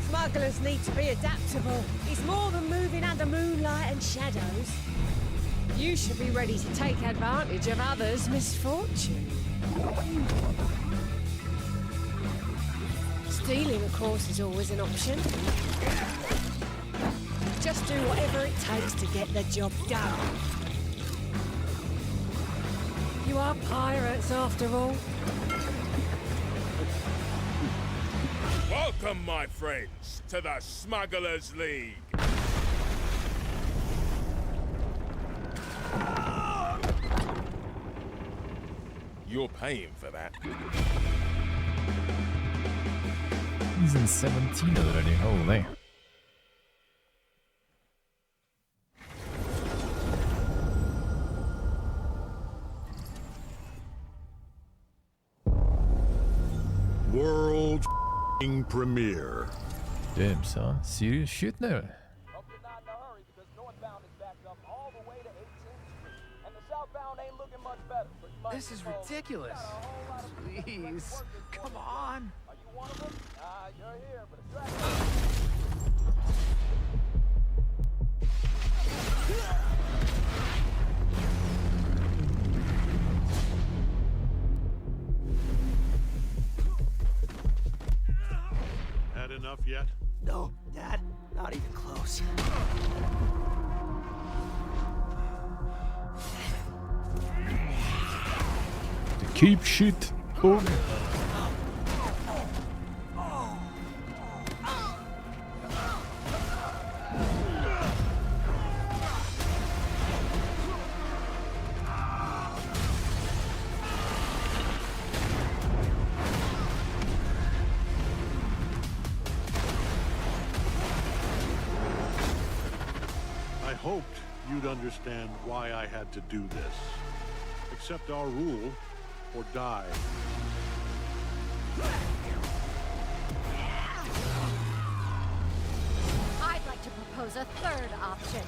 Smugglers need to be adaptable. It's more than moving under moonlight and shadows. You should be ready to take advantage of others' misfortune. Stealing, of course, is always an option. Just do whatever it takes to get the job done. You are pirates, after all. Welcome, my friends, to the Smugglers League. You're paying for that. He's in 17 already, holy. World premiere. Damn, son. Serious shit now. This is ridiculous. Please, come on. Had enough yet? No, Dad, not even close. Keep shit. Oh. I hoped you'd understand why I had to do this. Accept our rule or die. I'd like to propose a third option.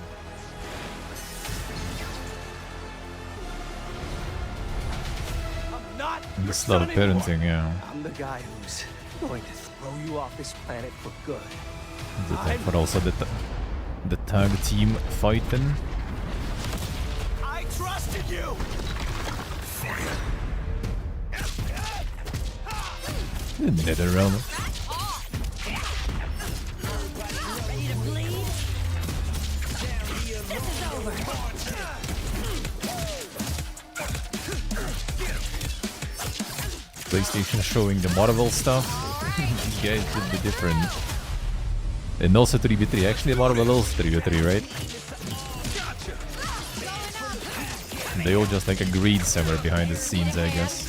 I'm not The slow parenting, yeah. I'm the guy who's going to throw you off this planet for good. But also the tag team fighting. I trusted you! The nether realm. PlayStation showing the Marvel stuff. These guys would be different. And also 3v3. Actually, Marvel also 3v3, right? They all just like agreed somewhere behind the scenes, I guess.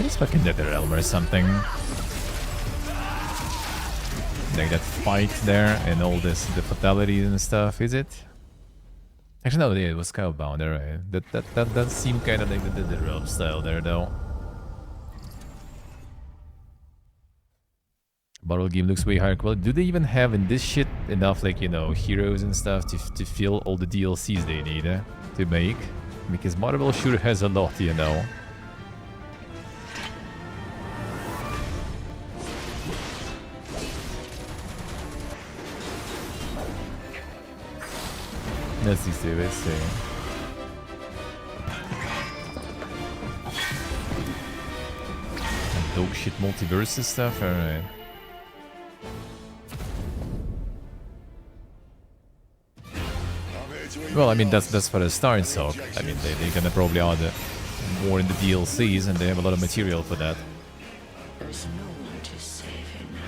It's fucking NetherRealm or something. Like that fight there and all this, the fatalities and stuff, is it? Actually no, yeah, it was Skybound, right? That seemed kinda like the NetherRealm style there though. Battle game looks way higher quality. Do they even have in this shit enough, like, you know, heroes and stuff to fill all the DLCs they need to make? Because Marvel sure has a lot, you know. Let's see, let's see. Dog shit multiverse stuff, alright. Well, I mean, that's for the start, so I mean, they're gonna probably add more in the DLCs, and they have a lot of material for that. There's no one to save him now.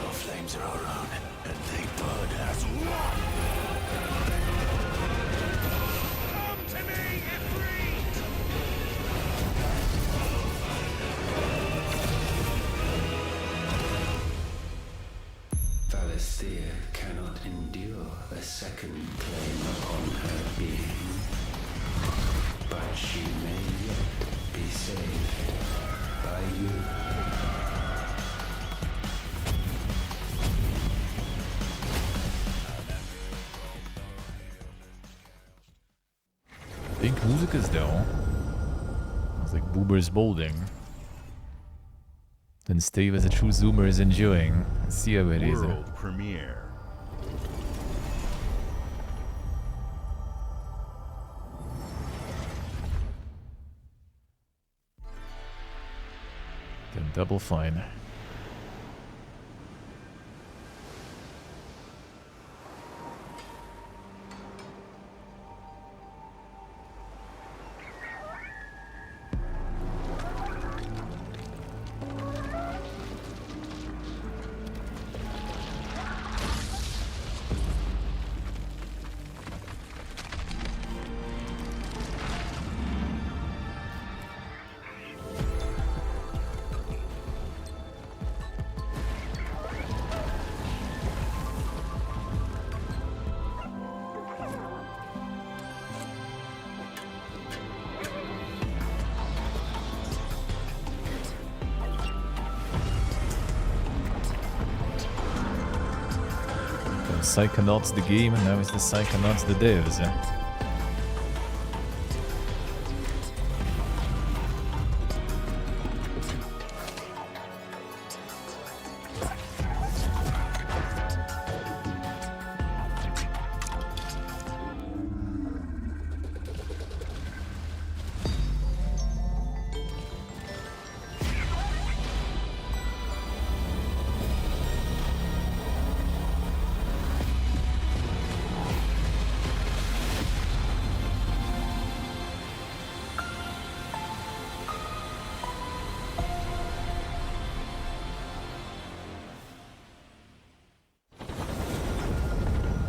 The flames are our own, and they burn as one. Come to me, Ifrit! Valisthea cannot endure a second claim upon her being, but she may yet be saved by you. Pink Musicas though. It's like Boober's bolding. Then Stave as a true zoomer is enjoying. Let's see how it is. World premiere. Then Double Fine. Psychonauts the game, and now it's the Psychonauts the devs.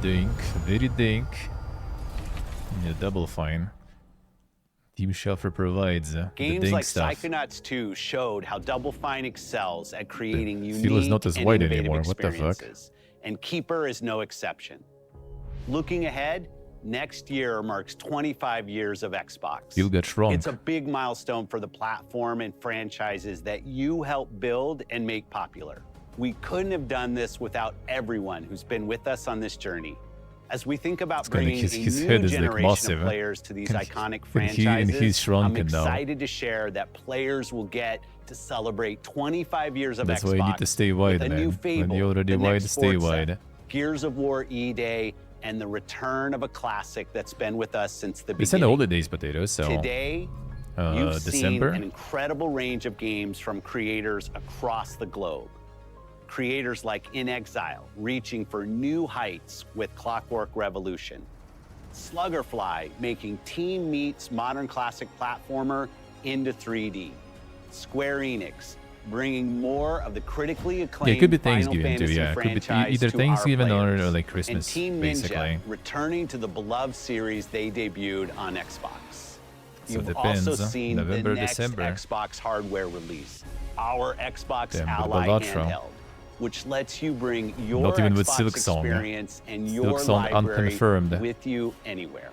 Dink, very dink. Yeah, Double Fine. Team Shuffler provides the Games dink like stuff. Psychonauts 2 showed how Double Fine excels at creating Feel unique is not as and wide innovative anymore. What the fuck? experiences. And Keeper is no exception. Looking ahead, next year marks 25 years of Xbox. Feel got shrunk. It's a big milestone for the platform and franchises that you helped build and make popular. We couldn't have done this without everyone who's been with us on this journey. As we think about bringing his a head new is, like, generation massive, of huh? players to these iconic and franchises, he's shrunken I'm now. excited to share that players will get to celebrate 25 years of That's Xbox why you need to stay wide, with a man. new When Fable, you're already the wide, next stay Forza, wide. Gears of War E-Day, and the return of a classic that's been with us since the It's an beginning. holidays potato, so Today, you've December. seen an incredible range of games from creators across the globe. Creators like In Exile, reaching for new heights with Clockwork Revolution. Sluggerfly, making Team Meat's modern classic platformer into 3D. Square Enix, bringing more of the critically acclaimed Yeah, it could be Final Thanksgiving too. Fantasy Yeah, it could be franchise either to our Thanksgiving or players. like Christmas, and Team basically. Ninja, returning to the beloved series they debuted on Xbox. So You've depends, also huh? seen November, the next December. Xbox hardware release, our Xbox Damn, what Ally about Ultra? handheld, which lets you bring your Not even Xbox with Silksong, yeah. experience and your Silksong library unconfirmed. with you anywhere.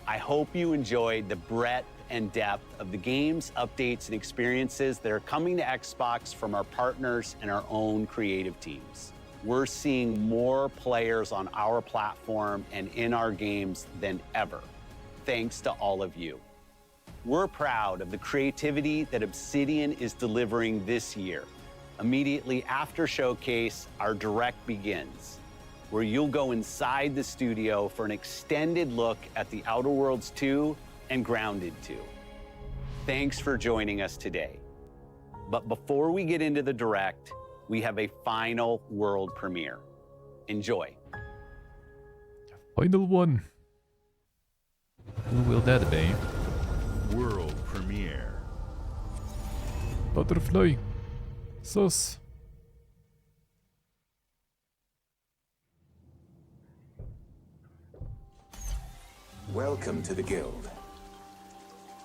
I hope you enjoyed the breadth and depth of the games, updates, and experiences that are coming to Xbox from our partners and our own creative teams. We're seeing more players on our platform and in our games than ever, thanks to all of you. We're proud of the creativity that Obsidian is delivering this year. Immediately after Showcase, our Direct begins, where you'll go inside the studio for an extended look at The Outer Worlds 2 and Grounded 2. Thanks for joining us today. But before we get into the Direct, we have a final world premiere. Enjoy. Final one. Who will that be? World premiere. Butterfly. Sus. Welcome to the Guild.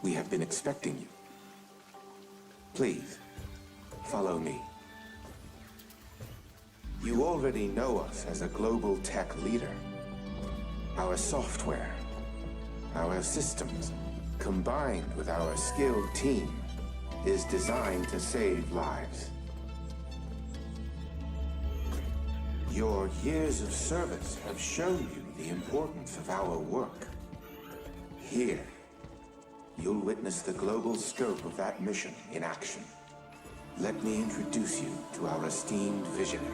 We have been expecting you. Please, follow me. You already know us as a global tech leader. Our software, our systems, combined with our skilled team, is designed to save lives. Your years of service have shown you the importance of our work. Here, you'll witness the global scope of that mission in action. Let me introduce you to our esteemed visionary.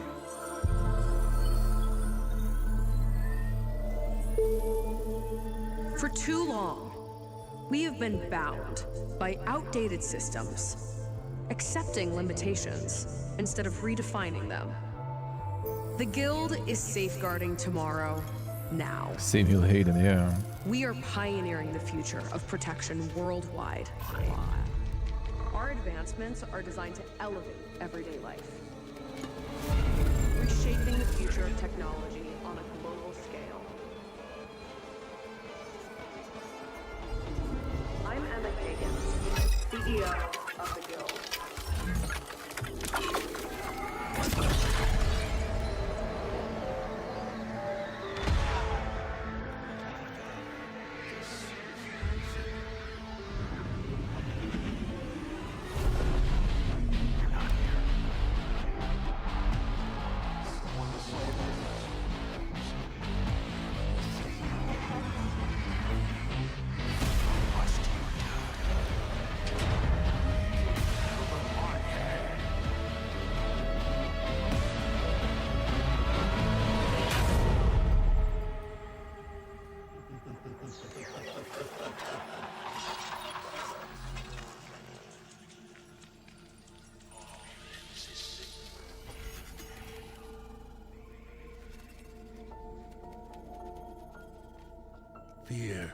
For too long, we have been bound by outdated systems, accepting limitations instead of redefining them. The Guild is safeguarding tomorrow, now. Samuel Hayden, yeah. We are pioneering the future of protection worldwide. Our advancements are designed to elevate everyday life, reshaping the future of technology on a global scale. I'm Emma Kagan, CEO of the Guild. Fear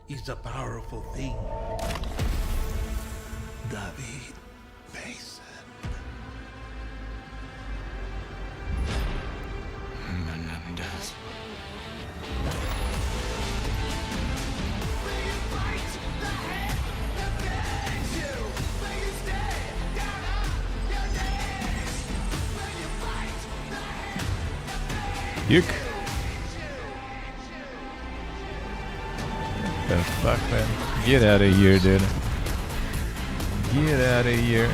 is a powerful thing. David Mason. Menendez. Yuck. The fuck, man? Get out of here, dude. Get out of here.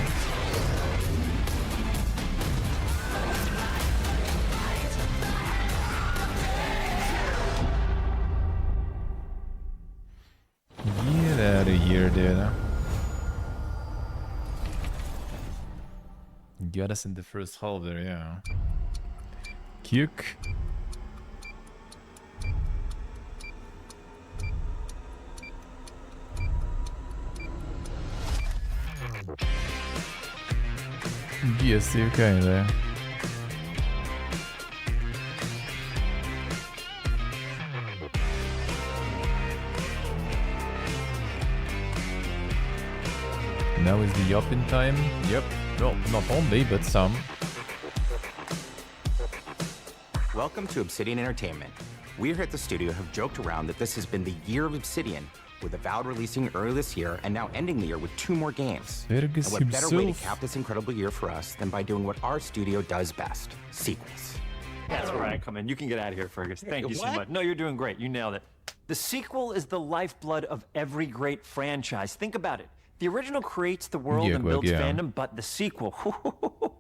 Get out of here, dude. Got us in the first half there, yeah. Kick. BSC, okay there. Now is the up in time. Yep. Well, not only, but some. Welcome to Obsidian Entertainment. We here at the studio have joked around that this has been the year of Obsidian, with Avowed releasing early this year and now ending the year with 2 more games. Fergus And what better way to himself. cap this incredible year for us than by doing what our studio does best, sequels. That's where I come in. You can get out of here, Fergus. Thank you so What? much. No, you're doing great. You nailed it. The sequel is the lifeblood of every great franchise. Think about it. The original creates the world Yeah, and well, builds yeah. fandom, but the sequel,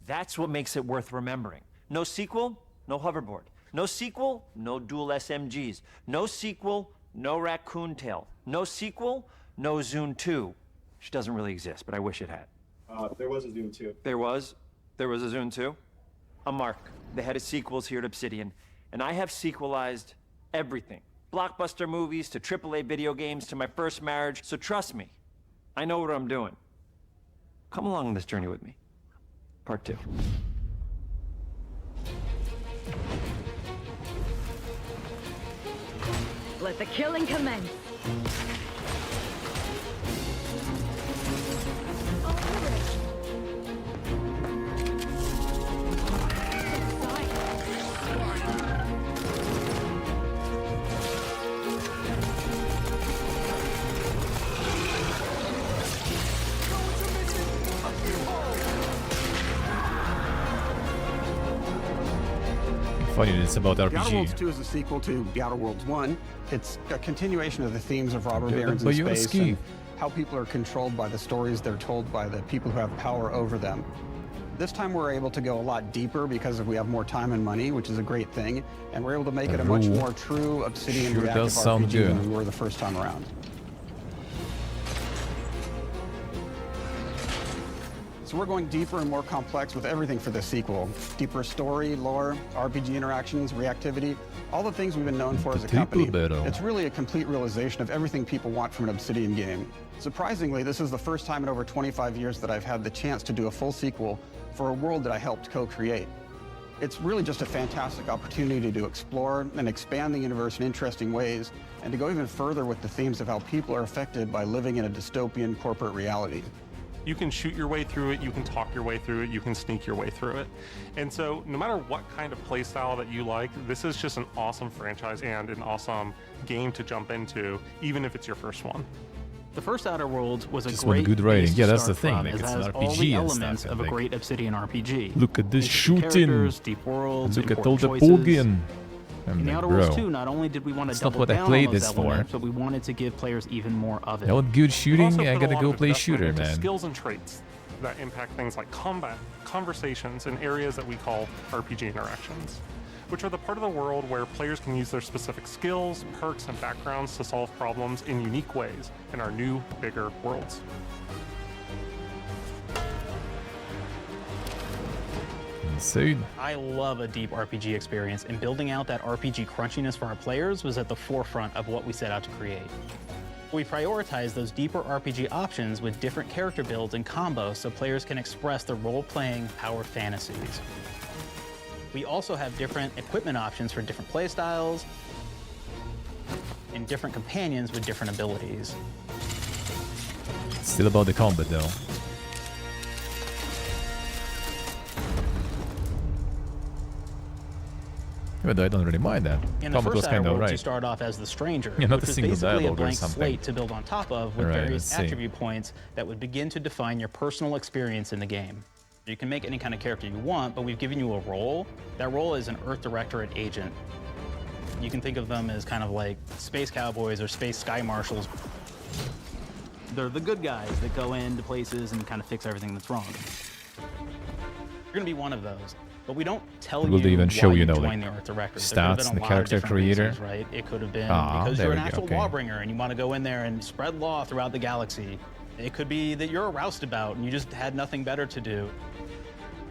that's what makes it worth remembering. No sequel, no hoverboard. No sequel, no dual SMGs. No sequel, no Raccoon Tail. No sequel, no Zune 2. Which doesn't really exist, but I wish it had. There was a Zoom 2. There was a Zune 2. I'm Mark, the head of sequels here at Obsidian, and I have sequelized everything. Blockbuster movies to AAA video games to my first marriage, so trust me, I know what I'm doing. Come along on this journey with me. Part 2. Let the killing commence. Funny, it's about The Outer Worlds RPG. 2 is a sequel to The Outer Worlds 1. It's a continuation of the themes of robber Yeah, barons but in you're space ski. and how people are controlled by the stories they're told by the people who have power over them. This time we're able to go a lot deeper because we have more time and money, which is a great thing, and we're able to make it a much Ooh. more true Obsidian Sure reactive does sound RPG good. than we were the first time around. So we're going deeper and more complex with everything for this sequel. Deeper story, lore, RPG interactions, reactivity, all the things we've been known for as a company. battle. It's really a complete realization of everything people want from an Obsidian game. Surprisingly, this is the first time in over 25 years that I've had the chance to do a full sequel for a world that I helped co-create. It's really just a fantastic opportunity to explore and expand the universe in interesting ways, and to go even further with the themes of how people are affected by living in a dystopian corporate reality. You can shoot your way through it, you can talk your way through it, you can sneak your way through it. And so no matter what kind of playstyle that you like, this is just an awesome franchise and an awesome game to jump into, even if it's your first one. The first Outer Worlds was a Just want great good writing. base to Yeah, that's the start thing. from, Like, as it's it an has RPG all the and elements stuff, of a like, great Obsidian RPG. Look at this Interesting shooting. characters, deep worlds, Look at all important the choices. boogie. In the Outer Worlds 2, not only did we want to That's not double what I down played on those this for. elements, but we wanted to give players even more of it. I want good shooting. Also I put a gotta lot go of play investment shooter, into man. skills and traits that impact things like combat, conversations, and areas that we call RPG interactions, which are the part of the world where players can use their specific skills, perks, and backgrounds to solve problems in unique ways in our new, bigger worlds. Insane. I love a deep RPG experience, and building out that RPG crunchiness for our players was at the forefront of what we set out to create. We prioritize those deeper RPG options with different character builds and combos so players can express their role-playing power fantasies. We also have different equipment options for different playstyles and different companions with different abilities. Still about the combat though. But I don't really mind that. In the Combat was first Outer kind of Worlds, you right. start off as the Stranger, Yeah, not which a was single basically a dialogue or blank something. slate to build on top of with Right, various let's see. attribute points that would begin to define your personal experience in the game. You can make any kind of character you want, but we've given you a role. That role is an Earth Directorate agent. You can think of them as kind of like space cowboys or space sky marshals. They're the good guys that go into places and kind of fix everything that's wrong. You're gonna be one of those. But we don't tell Will you they even why show you know, joined like, the Earth Directorate. There could have stats been and a the lot of character different creator? reasons, right? It could have been Ah, because there you're an we go, actual okay. lawbringer and you want to go in there and spread law throughout the galaxy. It could be that you're a roustabout and you just had nothing better to do.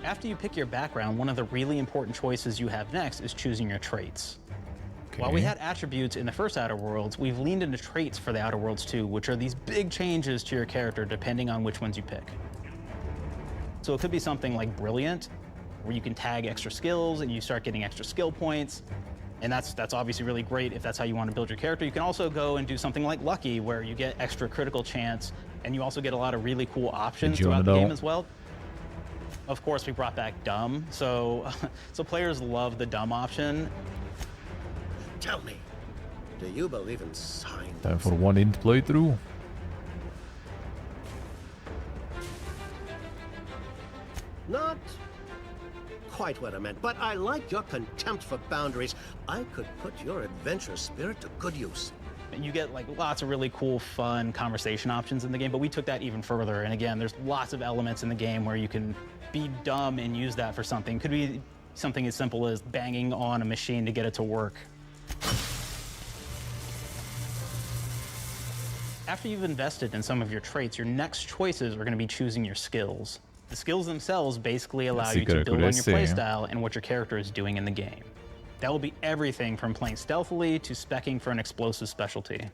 After you pick your background, one of the really important choices you have next is choosing your traits. While we had attributes in the first Outer Worlds, we've leaned into traits for the Outer Worlds too, which are these big changes to your character depending on which ones you pick. So it could be something like Brilliant, where you can tag extra skills and you start getting extra skill points. And that's obviously really great if that's how you want to build your character. You can also go and do something like Lucky, where you get extra critical chance, and you also get a lot of really cool options throughout the game as well. Of course, we brought back Dumb, so players love the Dumb option. Tell me, do you believe in signs? Time for one int playthrough. Not quite what I meant, but I like your contempt for boundaries. I could put your adventure spirit to good use. You get like lots of really cool, fun conversation options in the game, but we took that even further. And again, there's lots of elements in the game where you can be dumb and use that for something. Could be something as simple as banging on a machine to get it to work. After you've invested in some of your traits, your next choices are going to be choosing your skills. The skills themselves basically allow you to build on your playstyle and what your character is doing in the game. That will be everything from playing stealthily to speccing for an explosive specialty.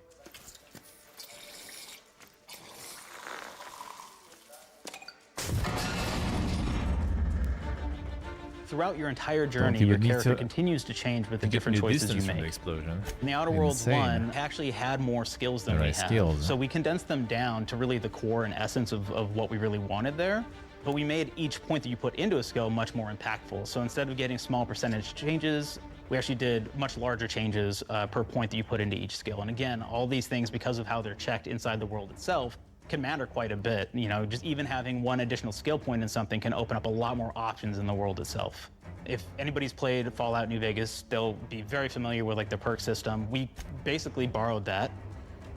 Throughout your entire journey, your character continues to change with the different choices you make. In the Outer Worlds 1 actually had more skills than we had. So we condensed them down to really the core and essence of what we really wanted there. But we made each point that you put into a skill much more impactful. So instead of getting small percentage changes, we actually did much larger changes per point that you put into each skill. And again, all these things, because of how they're checked inside the world itself, can matter quite a bit. You know, just even having one additional skill point in something can open up a lot more options in the world itself. If anybody's played Fallout New Vegas, they'll be very familiar with like the perk system. We basically borrowed that,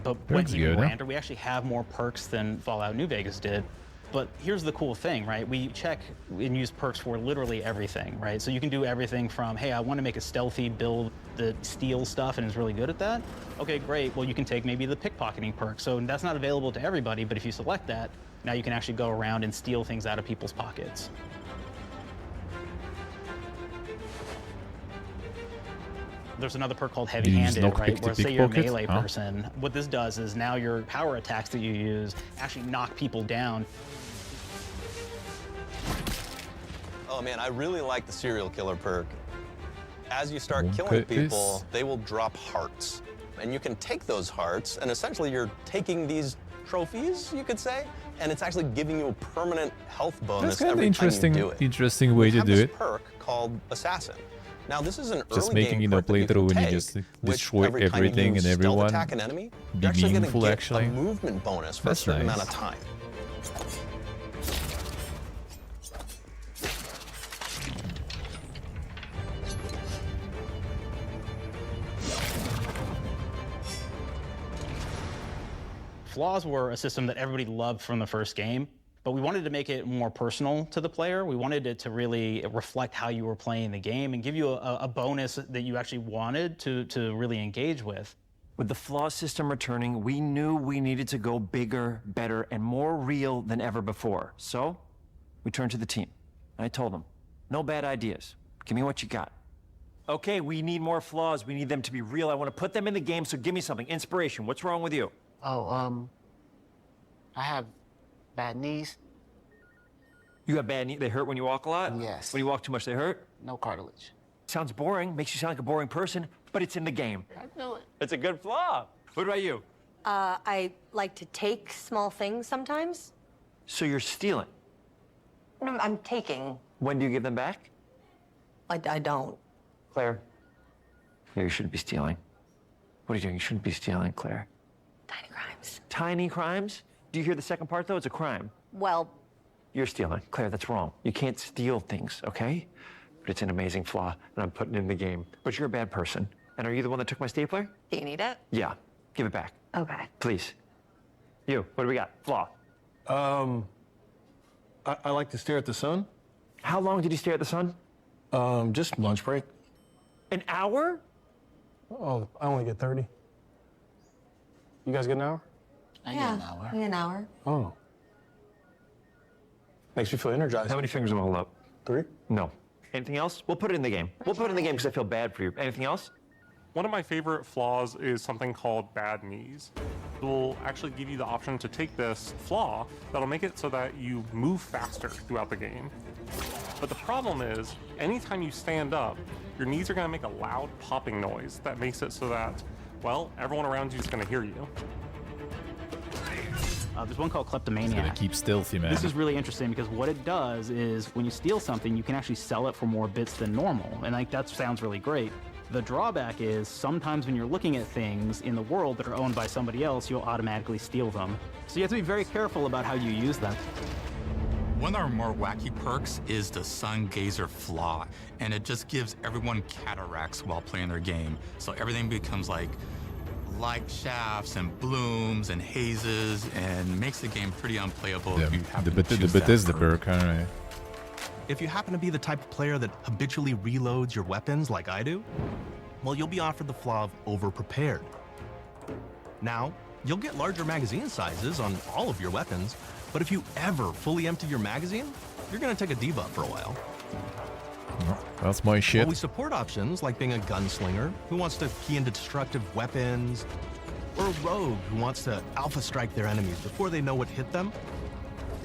but went even grander. We actually have more perks than Fallout New Vegas did. But here's the cool thing, right? We check and use perks for literally everything, right? So you can do everything from, hey, I want to make a stealthy build that steals stuff and is really good at that. Okay, great. Well, you can take maybe the pickpocketing perk. So that's not available to everybody, but if you select that, now you can actually go around and steal things out of people's pockets. There's another perk called Heavy Handed, right? Where say you're a melee person, what this does is now your power attacks that you use actually knock people down. Oh man, I really like the serial killer perk. As you start killing people, they will drop hearts. And you can take those hearts, and essentially you're taking these trophies, you could say, and it's actually giving you a permanent health bonus every time you do it. Interesting way to do it. Perk called Assassin. Now this is an just making you know playthrough when you just destroy everything and everyone. Attack an enemy, be meaningful actually. A movement bonus for a certain amount of time. Flaws were a system that everybody loved from the first game, but we wanted to make it more personal to the player. We wanted it to really reflect how you were playing the game and give you a bonus that you actually wanted to really engage with. With the flaw system returning, we knew we needed to go bigger, better, and more real than ever before. So we turned to the team. And I told them, no bad ideas. Give me what you got. Okay, we need more flaws. We need them to be real. I want to put them in the game, so give me something. Inspiration. What's wrong with you? Oh, I have bad knees. You have bad knees? They hurt when you walk a lot? Yes. When you walk too much, they hurt? No cartilage. Sounds boring. Makes you sound like a boring person, but it's in the game. I know it. It's a good flaw. What about you? I like to take small things sometimes. So you're stealing? No, I'm taking. When do you give them back? I don't. Claire? Yeah, you shouldn't be stealing. What are you doing? You shouldn't be stealing, Claire. Tiny crimes. Tiny crimes? Do you hear the second part, though? It's a crime. Well... You're stealing. Claire, that's wrong. You can't steal things, okay? But it's an amazing flaw, and I'm putting it in the game. But you're a bad person. And are you the one that took my stapler? Do you need it? Yeah. Give it back. Okay. Please. You, what do we got? Flaw. I like to stare at the sun. How long did you stare at the sun? Just lunch break. An hour? Oh, I only get 30. You guys get an hour? I get an hour. I get an hour. Oh. Makes me feel energized. How many fingers am I holding up? 3. No. Anything else? We'll put it in the game. We'll put it in the game because I feel bad for you. Anything else? One of my favorite flaws is something called bad knees. It will actually give you the option to take this flaw that'll make it so that you move faster throughout the game. But the problem is, anytime you stand up, your knees are going to make a loud popping noise that makes it so that, well, everyone around you is going to hear you. There's one called Kleptomania. It's gonna keep stealthy, man. This is really interesting because what it does is when you steal something, you can actually sell it for more bits than normal. And like that sounds really great. The drawback is sometimes when you're looking at things in the world that are owned by somebody else, you'll automatically steal them. So you have to be very careful about how you use them. One of our more wacky perks is the Sun Gazer Flaw, and it just gives everyone cataracts while playing their game. So everything becomes like light shafts and blooms and hazes, and makes the game pretty unplayable if you happen to choose The that Bethesda perk. perk, alright. If you happen to be the type of player that habitually reloads your weapons like I do, well, you'll be offered the flaw of over-prepared. Now, you'll get larger magazine sizes on all of your weapons, but if you ever fully empty your magazine, you're gonna take a debuff for a while. That's my shit. Well, we support options like being a gunslinger who wants to key into destructive weapons, or a rogue who wants to alpha strike their enemies before they know what hit them.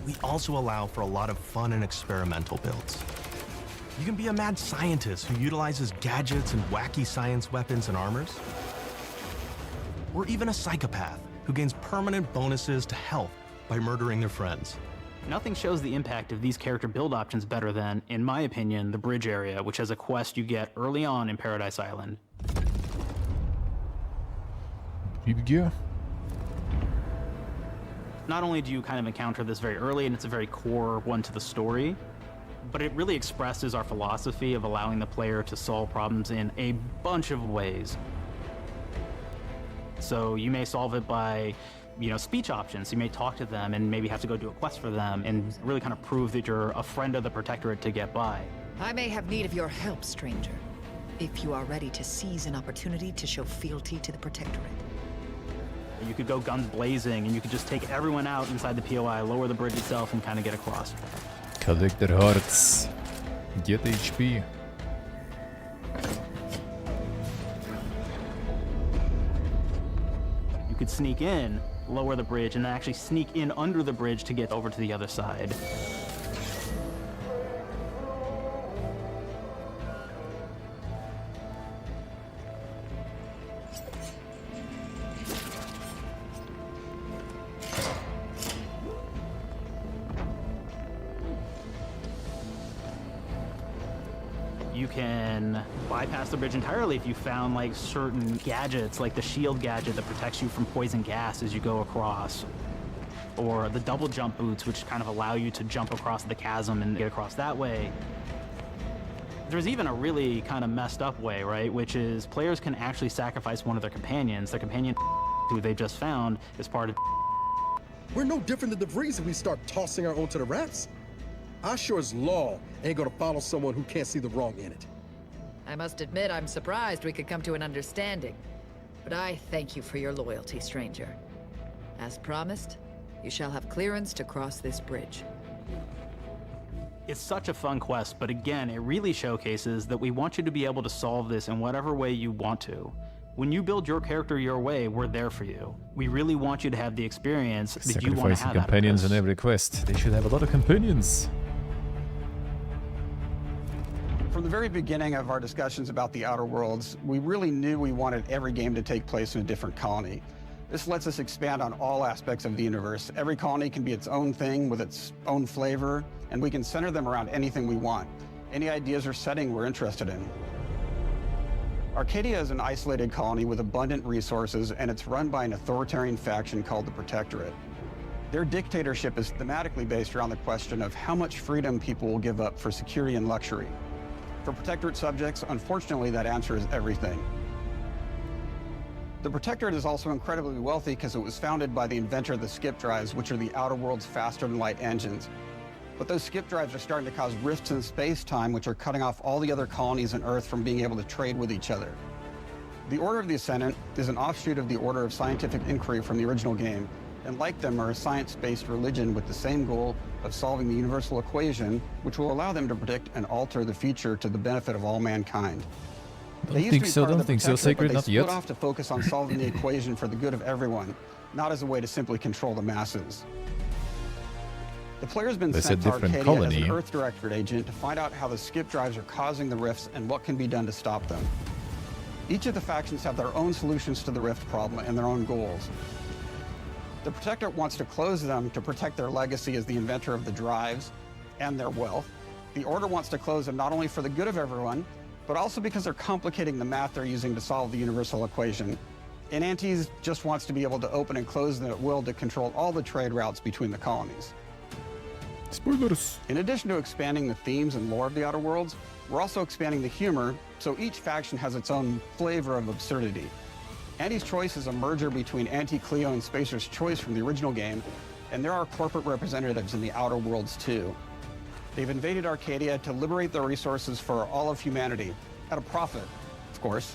We also allow for a lot of fun and experimental builds. You can be a mad scientist who utilizes gadgets and wacky science weapons and armors, or even a psychopath who gains permanent bonuses to health by murdering their friends. Nothing shows the impact of these character build options better than, in my opinion, the bridge area, which has a quest you get early on in Paradise Island. Yeah. Not only do you kind of encounter this very early, and it's a very core one to the story, but it really expresses our philosophy of allowing the player to solve problems in a bunch of ways. So you may solve it by, speech options. You may talk to them and maybe have to go do a quest for them and really kind of prove that you're a friend of the Protectorate to get by. I may have need of your help, stranger, if you are ready to seize an opportunity to show fealty to the Protectorate. You could go guns blazing and you could just take everyone out inside the POI, lower the bridge itself, and kind of get across. Collect their hearts. Get HP. You could sneak in, lower the bridge, and then actually sneak in under the bridge to get over to the other side. You can bypass the bridge entirely if you found like certain gadgets, like the shield gadget that protects you from poison gas as you go across, or the double jump boots, which kind of allow you to jump across the chasm and get across that way. There's even a really kind of messed up way, right? Which is players can actually sacrifice one of their companions. Their companion who they just found is part of. We're no different than the Vries if we start tossing our own to the rats. I sure as law ain't gonna follow someone who can't see the wrong in it. I must admit I'm surprised we could come to an understanding. But I thank you for your loyalty, stranger. As promised, you shall have clearance to cross this bridge. It's such a fun quest, but again, it really showcases that we want you to be able to solve this in whatever way you want to. When you build your character your way, we're there for you. We really want you to have the experience that you want to have. Sacrificing companions in every quest. They should have a lot of companions. From the very beginning of our discussions about the Outer Worlds, we really knew we wanted every game to take place in a different colony. This lets us expand on all aspects of the universe. Every colony can be its own thing with its own flavor, and we can center them around anything we want. Any ideas or setting we're interested in. Arcadia is an isolated colony with abundant resources, and it's run by an authoritarian faction called the Protectorate. Their dictatorship is thematically based around the question of how much freedom people will give up for security and luxury. For Protectorate subjects, unfortunately, that answer is everything. The Protectorate is also incredibly wealthy because it was founded by the inventor of the skip drives, which are the Outer World's faster-than-light engines. But those skip drives are starting to cause rifts in space-time, which are cutting off all the other colonies on Earth from being able to trade with each other. The Order of the Ascendant is an offshoot of the Order of Scientific Inquiry from the original game, and like them are a science-based religion with the same goal of solving the universal equation, which will allow them to predict and alter the future to the benefit of all mankind. They used to be part of the Protectorate, Sacred, but not they yet. split off to focus on solving the equation for the good of everyone, not as a way to simply control the masses. The player's been They sent said to different Arcadia as colony. an Earth Directorate agent to find out how the skip drives are causing the rifts and what can be done to stop them. Each of the factions have their own solutions to the rift problem and their own goals. The Protectorate wants to close them to protect their legacy as the inventor of the drives and their wealth. The Order wants to close them not only for the good of everyone, but also because they're complicating the math they're using to solve the universal equation. And Antes just wants to be able to open and close them at will to control all the trade routes between the colonies. Spoilers. In addition to expanding the themes and lore of the Outer Worlds, we're also expanding the humor, so each faction has its own flavor of absurdity. Anti's Choice is a merger between Anti-Cleo and Spacer's Choice from the original game, and there are corporate representatives in the Outer Worlds too. They've invaded Arcadia to liberate their resources for all of humanity, at a profit, of course.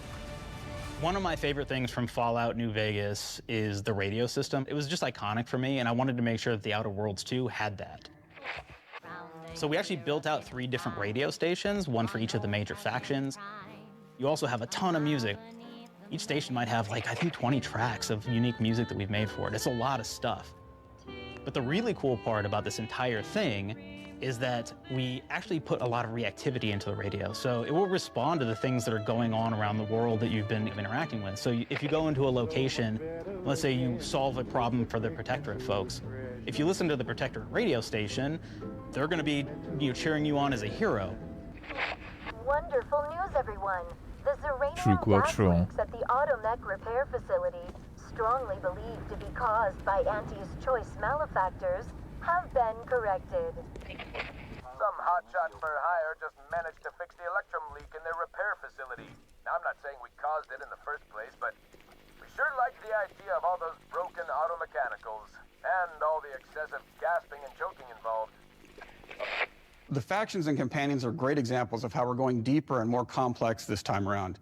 One of my favorite things from Fallout New Vegas is the radio system. It was just iconic for me, and I wanted to make sure that the Outer Worlds 2 had that. So we actually built out 3 different radio stations, one for each of the major factions. You also have a ton of music. Each station might have, like, I think 20 tracks of unique music that we've made for it. It's a lot of stuff. But the really cool part about this entire thing is that we actually put a lot of reactivity into the radio. So it will respond to the things that are going on around the world that you've been interacting with. So if you go into a location, let's say you solve a problem for the Protectorate folks, if you listen to the Protectorate radio station, they're going to be cheering you on as a hero. Wonderful news, everyone. The True Zeranium quote, gas true. leaks at the Automech repair facility, strongly believed to be caused by Anti's Choice malefactors, have been corrected. Some hotshot for hire just managed to fix the electrum leak in their repair facility. Now, I'm not saying we caused it in the first place, but we sure like the idea of all those broken automechanicals and all the excessive gasping and choking involved. The factions and companions are great examples of how we're going deeper and more complex this time around.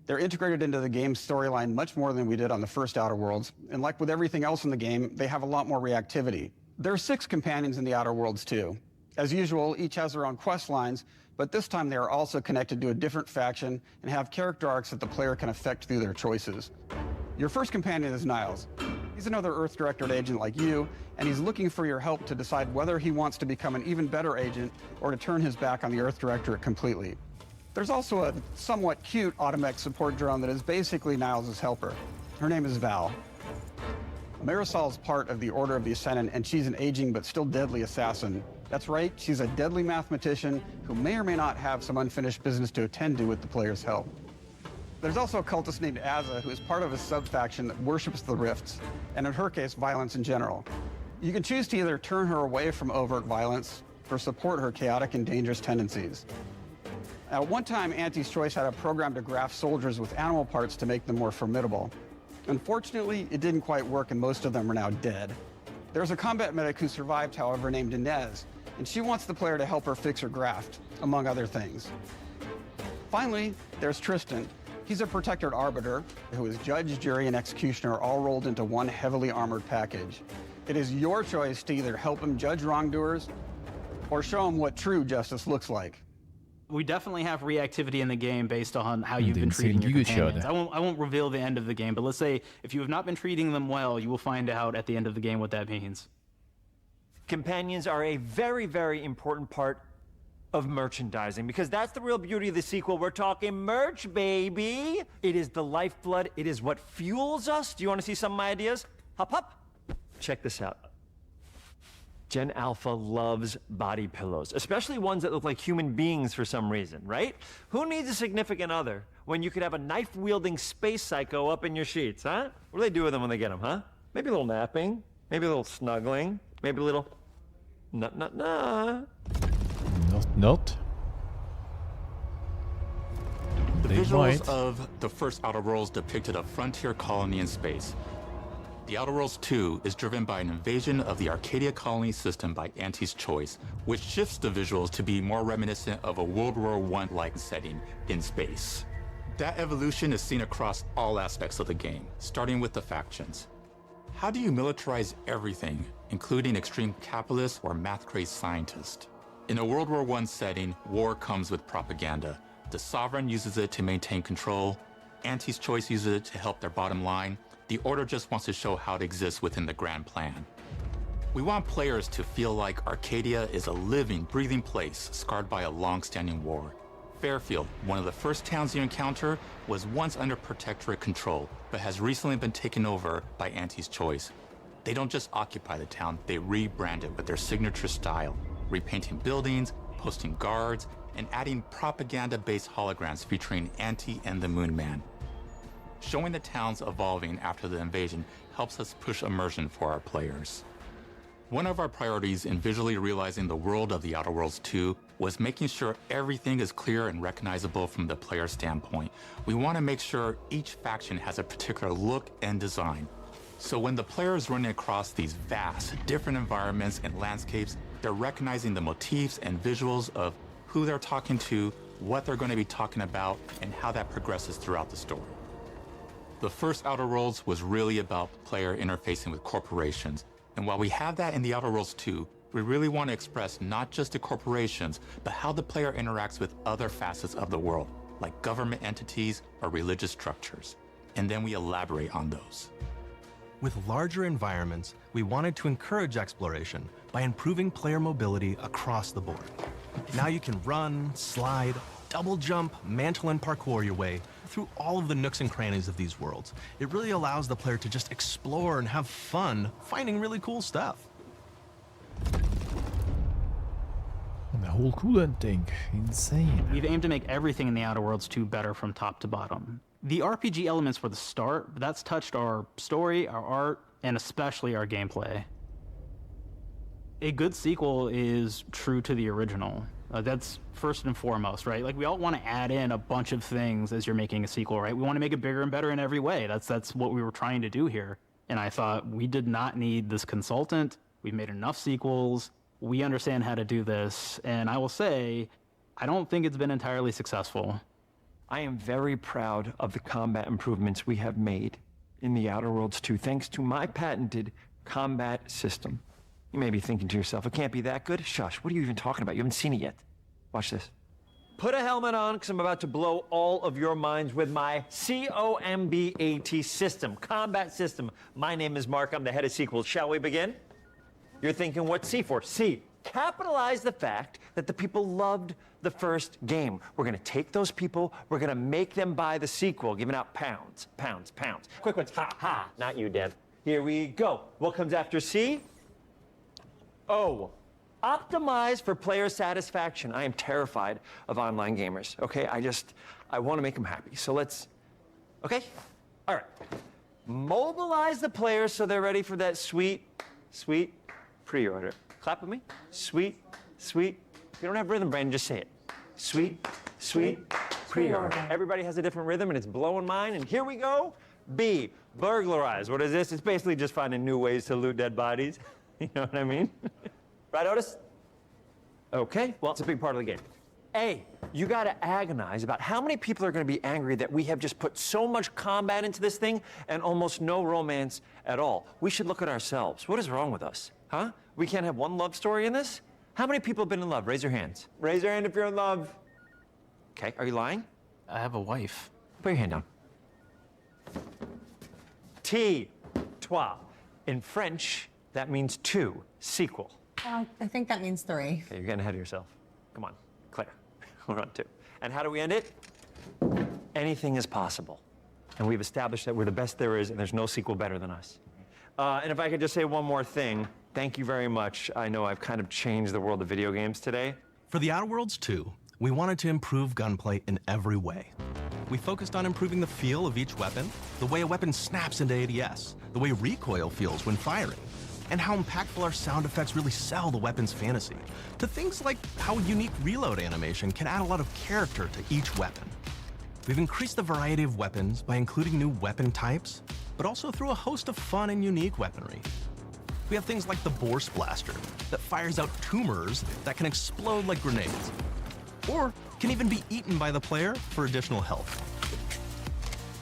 They're integrated into the game's storyline much more than we did on the first Outer Worlds, and like with everything else in the game, they have a lot more reactivity. There are 6 companions in the Outer Worlds too. As usual, each has their own quest lines, but this time they are also connected to a different faction and have character arcs that the player can affect through their choices. Your first companion is Niles. He's another Earth Directorate agent like you, and he's looking for your help to decide whether he wants to become an even better agent or to turn his back on the Earth Directorate completely. There's also a somewhat cute Automech support drone that is basically Niles' helper. Her name is Val. Marisol is part of the Order of the Ascendant, and she's an aging but still deadly assassin. That's right, she's a deadly mathematician who may or may not have some unfinished business to attend to with the player's help. There's also a cultist named Azza, who is part of a sub-faction that worships the rifts, and in her case, violence in general. You can choose to either turn her away from overt violence or support her chaotic and dangerous tendencies. At one time, Anti's Choice had a program to graft soldiers with animal parts to make them more formidable. Unfortunately, it didn't quite work, and most of them are now dead. There's a combat medic who survived, however, named Inez, and she wants the player to help her fix her graft, among other things. Finally, there's Tristan. He's a Protectorate arbiter who is judge, jury, and executioner all rolled into one heavily armored package. It is your choice to either help him judge wrongdoers or show him what true justice looks like. We definitely have reactivity in the game based on how you've The been treating your insane companions. Giga I won't reveal the end of the game, but let's say if you have not been treating them well, you will find out at the end of the game what that means. Companions are a very, very important part of merchandising, because that's the real beauty of the sequel. We're talking merch, baby. It is the lifeblood. It is what fuels us. Do you want to see some of my ideas? Hop, hop. Check this out. Gen Alpha loves body pillows, especially ones that look like human beings for some reason, right? Who needs a significant other when you could have a knife-wielding space psycho up in your sheets, huh? What do they do with them when they get them, huh? Maybe a little napping, maybe a little snuggling, maybe a little nut. Not. The They visuals might. of the first Outer Worlds depicted a frontier colony in space. The Outer Worlds 2 is driven by an invasion of the Arcadia colony system by Anti's Choice, which shifts the visuals to be more reminiscent of a World War I-like setting in space. That evolution is seen across all aspects of the game, starting with the factions. How do you militarize everything, including extreme capitalists or math-crazed scientists? In a World War I setting, war comes with propaganda. The Sovereign uses it to maintain control. Auntie's Choice uses it to help their bottom line. The Order just wants to show how it exists within the grand plan. We want players to feel like Arcadia is a living, breathing place scarred by a long-standing war. Fairfield, one of the first towns you encounter, was once under Protectorate control, but has recently been taken over by Auntie's Choice. They don't just occupy the town, they rebrand it with their signature style, repainting buildings, posting guards, and adding propaganda-based holograms featuring Auntie and the Moon Man. Showing the towns evolving after the invasion helps us push immersion for our players. One of our priorities in visually realizing the world of The Outer Worlds 2 was making sure everything is clear and recognizable from the player standpoint. We want to make sure each faction has a particular look and design. So when the player is running across these vast, different environments and landscapes, they're recognizing the motifs and visuals of who they're talking to, what they're going to be talking about, and how that progresses throughout the story. The first Outer Worlds was really about player interfacing with corporations. And while we have that in The Outer Worlds 2, we really want to express not just the corporations, but how the player interacts with other facets of the world, like government entities or religious structures. And then we elaborate on those. With larger environments, we wanted to encourage exploration by improving player mobility across the board. Now you can run, slide, double jump, mantle, and parkour your way through all of the nooks and crannies of these worlds. It really allows the player to just explore and have fun finding really cool stuff. And the whole coolant thing, insane. We've aimed to make everything in The Outer Worlds 2 better from top to bottom. The RPG elements were the start, but that's touched our story, our art, and especially our gameplay. A good sequel is true to the original. That's first and foremost, right? Like, we all want to add in a bunch of things as you're making a sequel, right? We want to make it bigger and better in every way. That's what we were trying to do here. And I thought, we did not need this consultant. We've made enough sequels. We understand how to do this. And I will say, I don't think it's been entirely successful. I am very proud of the combat improvements we have made in The Outer Worlds 2, thanks to my patented combat system. You may be thinking to yourself, it can't be that good? Shush, what are you even talking about? You haven't seen it yet. Watch this. Put a helmet on, because I'm about to blow all of your minds with my COMBAT system, combat system. My name is Mark, I'm the head of sequels. Shall we begin? You're thinking, what's C for? C, capitalize the fact that the people loved the first game. We're gonna take those people, we're gonna make them buy the sequel, giving out pounds, pounds, pounds. Quick ones, ha, ha, not you, Dev. Here we go. What comes after C? O. Optimize for player satisfaction. I am terrified of online gamers, okay? I want to make them happy. So let's, okay? All right. Mobilize the players so they're ready for that sweet pre-order. Clap with me. Sweet. If you don't have rhythm, Brandon, just say it. Sweet pre-order. Everybody has a different rhythm, and it's blowing mine. And here we go. B, burglarize. What is this? It's basically just finding new ways to loot dead bodies. You know what I mean? Right, Otis? Okay, well, it's a big part of the game. A, you gotta agonize about how many people are gonna be angry that we have just put so much combat into this thing and almost no romance at all. We should look at ourselves. What is wrong with us, huh? We can't have one love story in this? How many people have been in love? Raise your hands. Raise your hand if you're in love. Okay, are you lying? I have a wife. Put your hand down. T, trois. In French, that means two, sequel. I think that means 3. Okay, you're getting ahead of yourself. Come on, Claire, we're on 2. And how do we end it? Anything is possible. And we've established that we're the best there is, and there's no sequel better than us. And if I could just say one more thing, thank you very much. I know I've kind of changed the world of video games today. For The Outer Worlds 2, we wanted to improve gunplay in every way. We focused on improving the feel of each weapon, the way a weapon snaps into ADS, the way recoil feels when firing, and how impactful our sound effects really sell the weapon's fantasy, to things like how a unique reload animation can add a lot of character to each weapon. We've increased the variety of weapons by including new weapon types, but also through a host of fun and unique weaponry. We have things like the Bourse Blaster that fires out tumors that can explode like grenades, or can even be eaten by the player for additional health.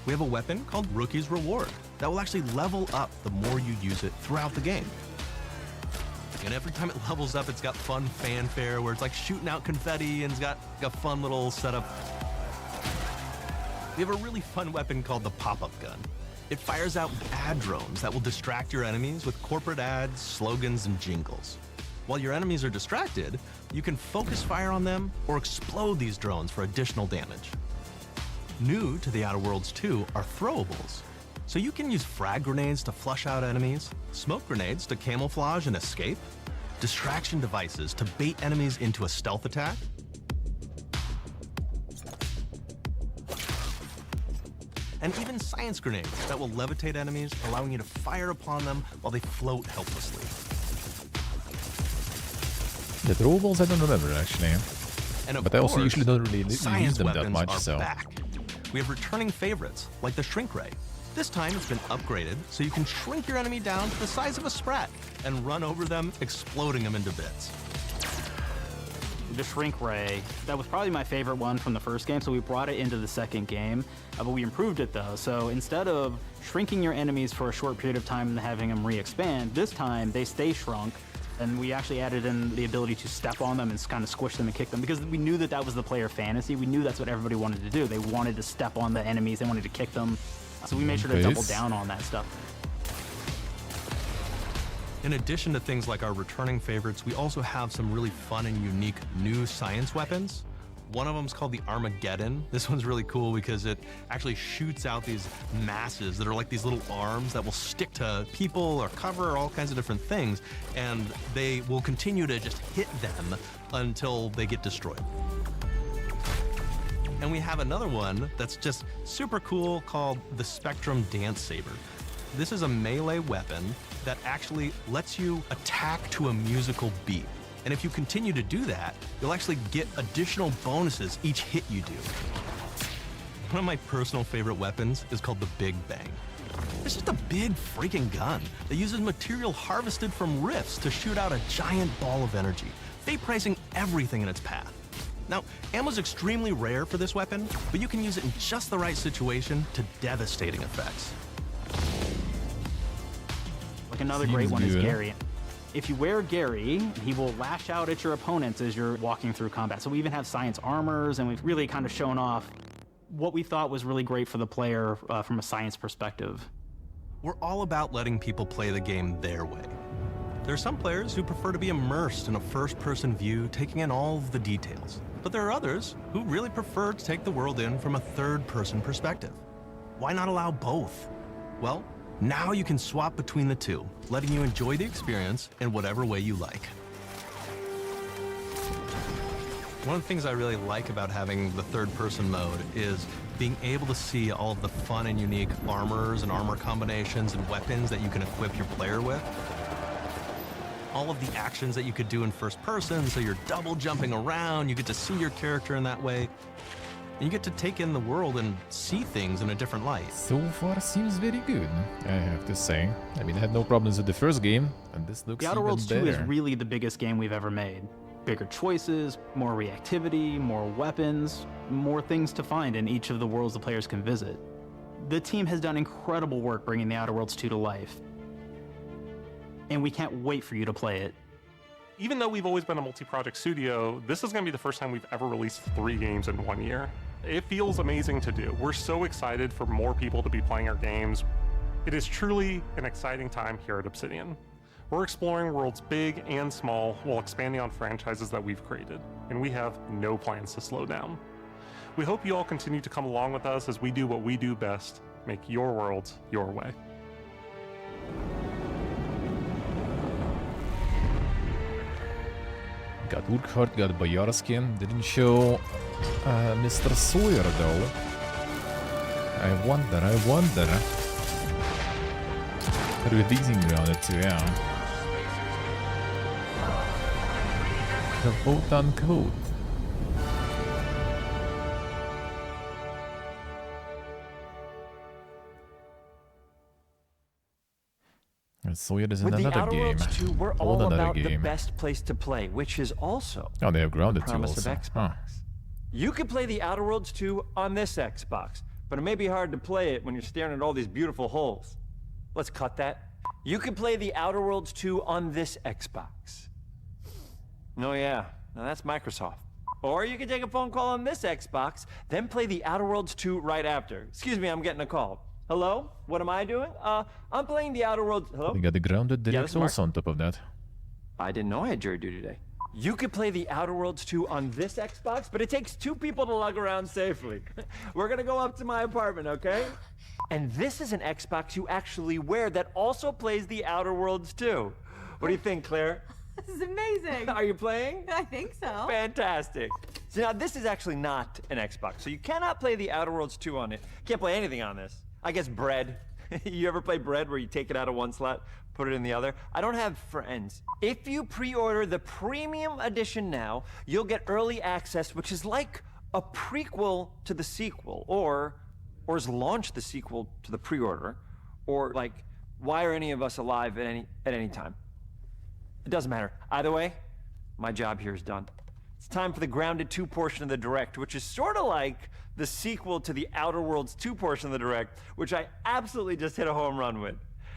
We have a weapon called Rookie's Reward that will actually level up the more you use it throughout the game. And every time it levels up, it's got fun fanfare where it's like shooting out confetti and it's got a fun little setup. We have a really fun weapon called the pop-up gun. It fires out ad drones that will distract your enemies with corporate ads, slogans, and jingles. While your enemies are distracted, you can focus fire on them or explode these drones for additional damage. New to the Outer Worlds 2 are throwables. So you can use frag grenades to flush out enemies, smoke grenades to camouflage and escape, distraction devices to bait enemies into a stealth attack, and even science grenades that will levitate enemies, allowing you to fire upon them while they float helplessly. The throwables I don't remember actually. And of but I also course, usually don't really use science them that weapons much, are so... back. We have returning favorites, like the Shrink Ray. This time it's been upgraded so you can shrink your enemy down to the size of a sprat and run over them, exploding them into bits. The Shrink Ray, that was probably my favorite one from the first game, so we brought it into the second game, but we improved it though. So instead of shrinking your enemies for a short period of time and having them re-expand, this time they stay shrunk, and we actually added in the ability to step on them and kind of squish them and kick them, because we knew that that was the player fantasy. We knew that's what everybody wanted to do. They wanted to step on the enemies, they wanted to kick them. So we made sure to double down on that stuff. In addition to things like our returning favorites, we also have some really fun and unique new science weapons. One of them is called the Armageddon. This one's really cool because it actually shoots out these masses that are like these little arms that will stick to people or cover or all kinds of different things, and they will continue to just hit them until they get destroyed. And we have another one that's just super cool called the Spectrum Dance Saber. This is a melee weapon that actually lets you attack to a musical beat. And if you continue to do that, you'll actually get additional bonuses each hit you do. One of my personal favorite weapons is called the Big Bang. It's just a big freaking gun that uses material harvested from rifts to shoot out a giant ball of energy, vaporizing everything in its path. Now, ammo's extremely rare for this weapon, but you can use it in just the right situation to devastating effects. Like another great one is Gary. If you wear Gary, he will lash out at your opponents as you're walking through combat. So we even have science armors, and we've really kind of shown off what we thought was really great for the player from a science perspective. We're all about letting people play the game their way. There are some players who prefer to be immersed in a first-person view, taking in all of the details. But there are others who really prefer to take the world in from a third-person perspective. Why not allow both? Well, now you can swap between the two, letting you enjoy the experience in whatever way you like. One of the things I really like about having the third-person mode is being able to see all of the fun and unique armors and armor combinations and weapons that you can equip your player with. All of the actions that you could do in first person, so you're double jumping around, you get to see your character in that way. And you get to take in the world and see things in a different light. So far seems very good, I have to say. I mean, I had no problems with the first game, and this looks The Outer even Worlds 2 better. is really the biggest game we've ever made. Bigger choices, more reactivity, more weapons, more things to find in each of the worlds the players can visit. The team has done incredible work bringing the Outer Worlds 2 to life, and we can't wait for you to play it. Even though we've always been a multi-project studio, this is going to be the first time we've ever released 3 games in 1 year. It feels amazing to do. We're so excited for more people to be playing our games. It is truly an exciting time here at Obsidian. We're exploring worlds big and small while expanding on franchises that we've created, and we have no plans to slow down. We hope you all continue to come along with us as we do what we do best, make your worlds your way. Got Urquhart, got Boyarskin. Didn't show Mr. Sawyer though. I wonder. Releasing around it too, yeah. The Votan code. And Sawyer is in With the another Outer game. Worlds 2, we're All all another about the game. best place to play, which is also Oh, they have grounded the too promise also. of Xbox. Huh. You can play the Outer Worlds 2 on this Xbox, but it may be hard to play it when you're staring at all these beautiful holes. Let's cut that. You can play the Outer Worlds 2 on this Xbox. No, yeah. Now that's Microsoft. Or you can take a phone call on this Xbox, then play the Outer Worlds 2 right after. Excuse me, I'm getting a call. Hello? What am I doing? I'm playing the Outer Worlds. Hello? We got the Grounded Yeah, Direct this is Mark. also on top of that. I didn't know I had jury duty today. You could play the Outer Worlds 2 on this Xbox, but it takes 2 people to lug around safely. We're gonna go up to my apartment, okay? And this is an Xbox you actually wear that also plays the Outer Worlds 2. What do you think, Claire? This is amazing. Are you playing? I think so. Fantastic. So now this is actually not an Xbox, so you cannot play the Outer Worlds 2 on it. Can't play anything on this. I guess Bread. You ever play Bread where you take it out of one slot, put it in the other? I don't have friends. If you pre-order the premium edition now, you'll get early access, which is like a prequel to the sequel, or is launch the sequel to the pre-order, or like, why are any of us alive at any time? It doesn't matter. Either way, my job here is done. It's time for the Grounded 2 portion of the Direct, which is sort of like the sequel to the Outer Worlds 2 portion of the Direct, which I absolutely just hit a home run with.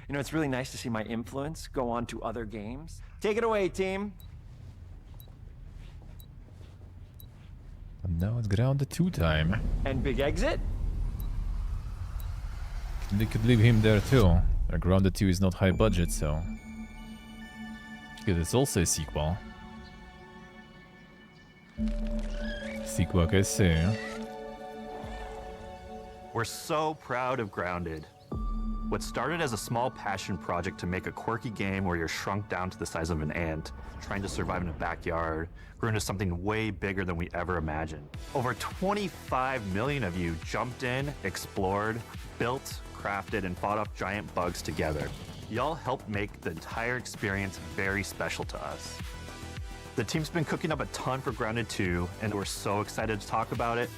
You know, it's really nice to see my influence go on to other games. Take it away, team. And now it's Grounded 2 time. And big exit? They could leave him there too. Grounded 2 is not high budget, so... Because it's also a sequel. Sequel, I see. We're so proud of Grounded. What started as a small passion project to make a quirky game where you're shrunk down to the size of an ant, trying to survive in a backyard, grew into something way bigger than we ever imagined. Over 25 million of you jumped in, explored, built, crafted, and fought off giant bugs together. Y'all helped make the entire experience very special to us. The team's been cooking up a ton for Grounded 2, and we're so excited to talk about it.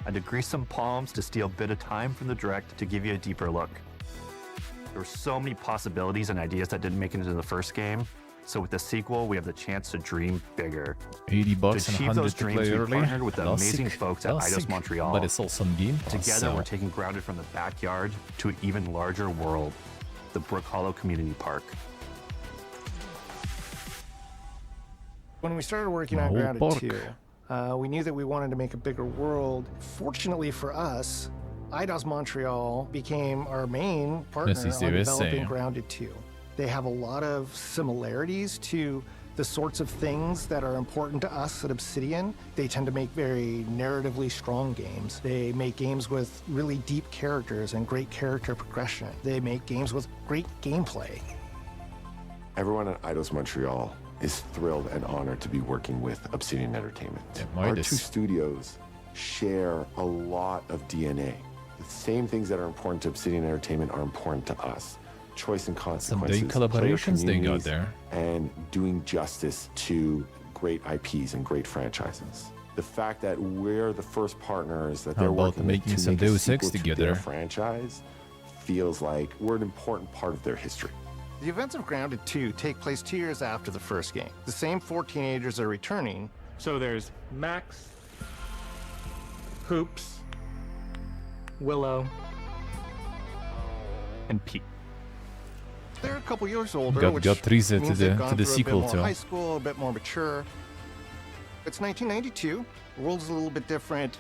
I had to grease some palms to steal a bit of time from the Direct to give you a deeper look. There were so many possibilities and ideas that didn't make it into the first game, so with the sequel, we have the chance to dream bigger. $80 to and achieve 100 those to dreams, play we early. partnered with the amazing folks at Classic, Eidos Montreal. but it's also game pass, Together, so- we're taking Grounded from the backyard to an even larger world, the Brook Hollow Community Park. When we started working on Oh, Grounded 2, we knew that we wanted to make a bigger world. Fortunately for us, Eidos Montreal became our main partner This is on the developing USA. Grounded 2. They have a lot of similarities to the sorts of things that are important to us at Obsidian. They tend to make very narratively strong games. They make games with really deep characters and great character progression. They make games with great gameplay. Everyone at Eidos Montreal is thrilled and honored to be working with Obsidian Entertainment. Our Midas. two studios share a lot of DNA. The same things that are important to Obsidian Entertainment are important to us. Choice and consequences, big player collaborations they got communities, there. and doing justice to great IPs and great franchises. The fact that we're the first partners that How they're about working making with to some make a Deus Ex sequel to together? their franchise feels like we're an important part of their history. The events of Grounded 2 take place 2 years after the first game. The same 4 teenagers are returning. So there's Max, Hoops, Willow, and Pete. They're a couple years older, Got- which got Teresa means to they've the- gone to the through sequel a bit too. more high school, a bit more mature. It's 1992. The world's a little bit different,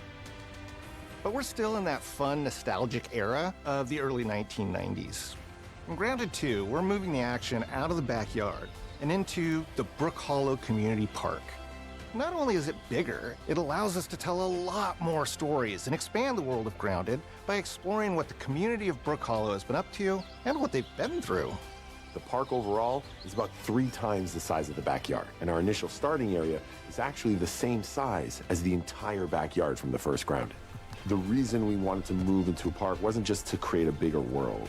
but we're still in that fun, nostalgic era of the early 1990s. In Grounded 2, we're moving the action out of the backyard and into the Brook Hollow Community Park. Not only is it bigger, it allows us to tell a lot more stories and expand the world of Grounded by exploring what the community of Brook Hollow has been up to and what they've been through. The park overall is about 3 times the size of the backyard, and our initial starting area is actually the same size as the entire backyard from the first Grounded. The reason we wanted to move into a park wasn't just to create a bigger world,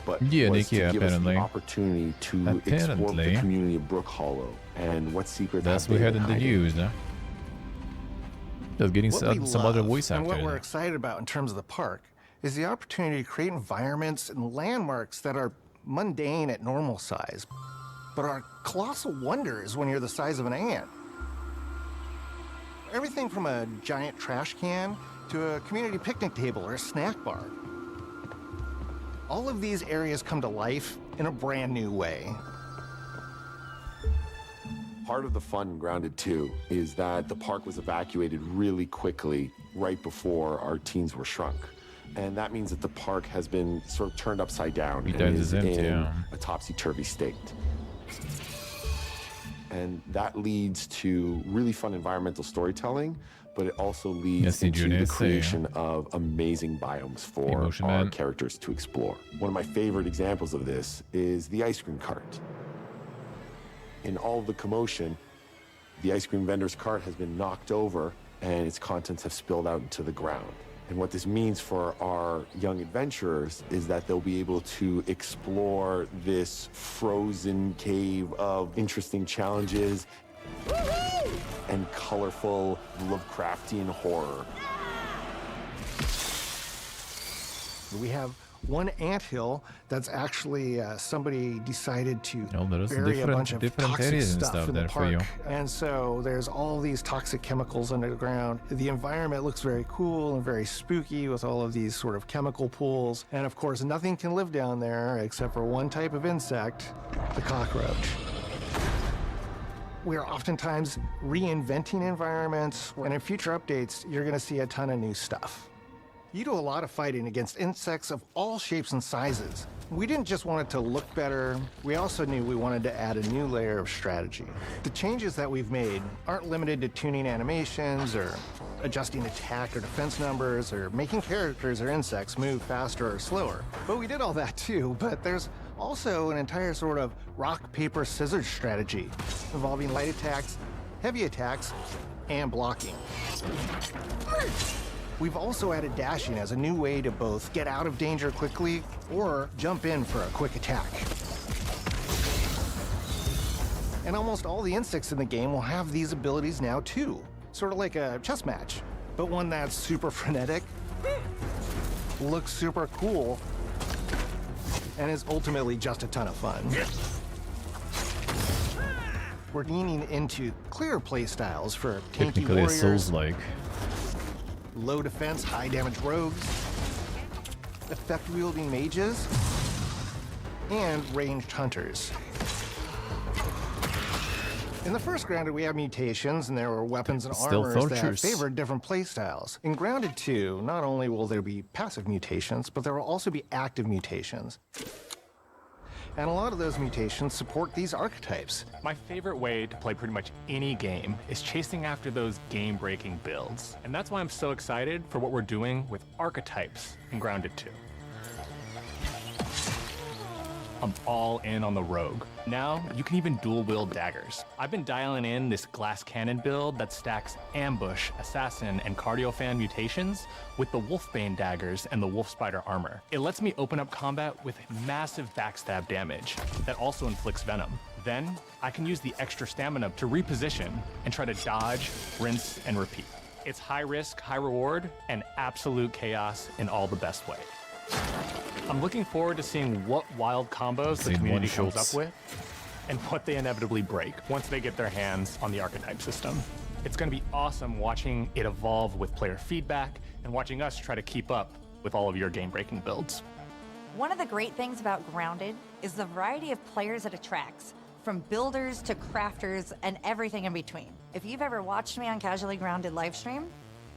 but Yeah, was Nick, to yeah, give us apparently. the opportunity to explore the Apparently. community of Brook Hollow and what secrets That's have we they had been in the hiding. news, no? Just getting What we some other love voice and what actors. we're excited about in terms of the park is the opportunity to create environments and landmarks that are mundane at normal size, but are colossal wonders when you're the size of an ant. Everything from a giant trash can to a community picnic table or a snack bar. All of these areas come to life in a brand new way. Part of the fun in Grounded 2 is that the park was evacuated really quickly right before our teens were shrunk. And that means that the park has been sort of turned upside down and is in a topsy-turvy state. And that leads to really fun environmental storytelling, but it also leads into the creation of amazing biomes for our characters to explore. One of my favorite examples of this is the ice cream cart. In all of the commotion, the ice cream vendor's cart has been knocked over and its contents have spilled out into the ground. And what this means for our young adventurers is that they'll be able to explore this frozen cave of interesting challenges and colorful Lovecraftian horror. We have one anthill that's actually somebody decided to bury a bunch of toxic stuff in the park. And so there's all these toxic chemicals under the ground. The environment looks very cool and very spooky with all of these sort of chemical pools. And of course, nothing can live down there except for one type of insect, the cockroach. We are oftentimes reinventing environments, and in future updates, you're going to see a ton of new stuff. You do a lot of fighting against insects of all shapes and sizes. We didn't just want it to look better, we also knew we wanted to add a new layer of strategy. The changes that we've made aren't limited to tuning animations or adjusting attack or defense numbers or making characters or insects move faster or slower. But we did all that too, but there's also an entire sort of rock, paper, scissors strategy involving light attacks, heavy attacks, and blocking. We've also added dashing as a new way to both get out of danger quickly or jump in for a quick attack. And almost all the insects in the game will have these abilities now too. Sort of like a chess match, but one that's super frenetic, looks super cool, and is ultimately just a ton of fun. We're leaning into clear play styles for tanky warriors, Souls-like. low defense, high damage rogues, effect-wielding mages, and ranged hunters. In the first Grounded, we have mutations, and there were weapons and armors that favored different playstyles. In Grounded 2, not only will there be passive mutations, but there will also be active mutations. And a lot of those mutations support these archetypes. My favorite way to play pretty much any game is chasing after those game-breaking builds. And that's why I'm so excited for what we're doing with archetypes in Grounded 2. I'm all in on the rogue. Now, you can even dual-wield daggers. I've been dialing in this glass cannon build that stacks ambush, assassin, and cardiofan mutations with the wolfbane daggers and the wolf spider armor. It lets me open up combat with massive backstab damage that also inflicts venom. Then, I can use the extra stamina to reposition and try to dodge, rinse, and repeat. It's high risk, high reward, and absolute chaos in all the best way. I'm looking forward to seeing what wild combos the community comes up with and what they inevitably break once they get their hands on the archetype system. It's going to be awesome watching it evolve with player feedback and watching us try to keep up with all of your game-breaking builds. One of the great things about Grounded is the variety of players it attracts, from builders to crafters and everything in between. If you've ever watched me on Casually Grounded livestream,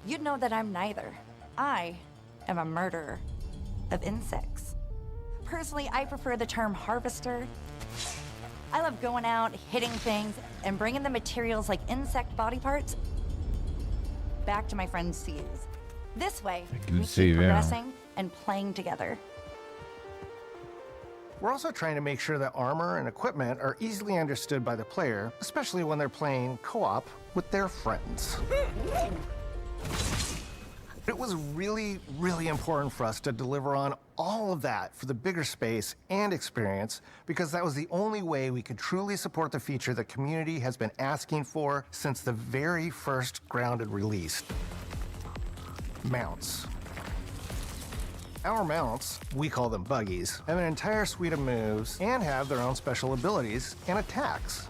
you'd know that I'm neither. I am a murderer of insects. Personally, I prefer the term harvester. I love going out, hitting things, and bringing the materials like insect body parts back to my friends to use. This way, we keep progressing and playing together. We're also trying to make sure that armor and equipment are easily understood by the player, especially when they're playing co-op with their friends. It was really, really important for us to deliver on all of that for the bigger space and experience, because that was the only way we could truly support the feature the community has been asking for since the very first Grounded release. Mounts. Our mounts, we call them buggies, have an entire suite of moves and have their own special abilities and attacks.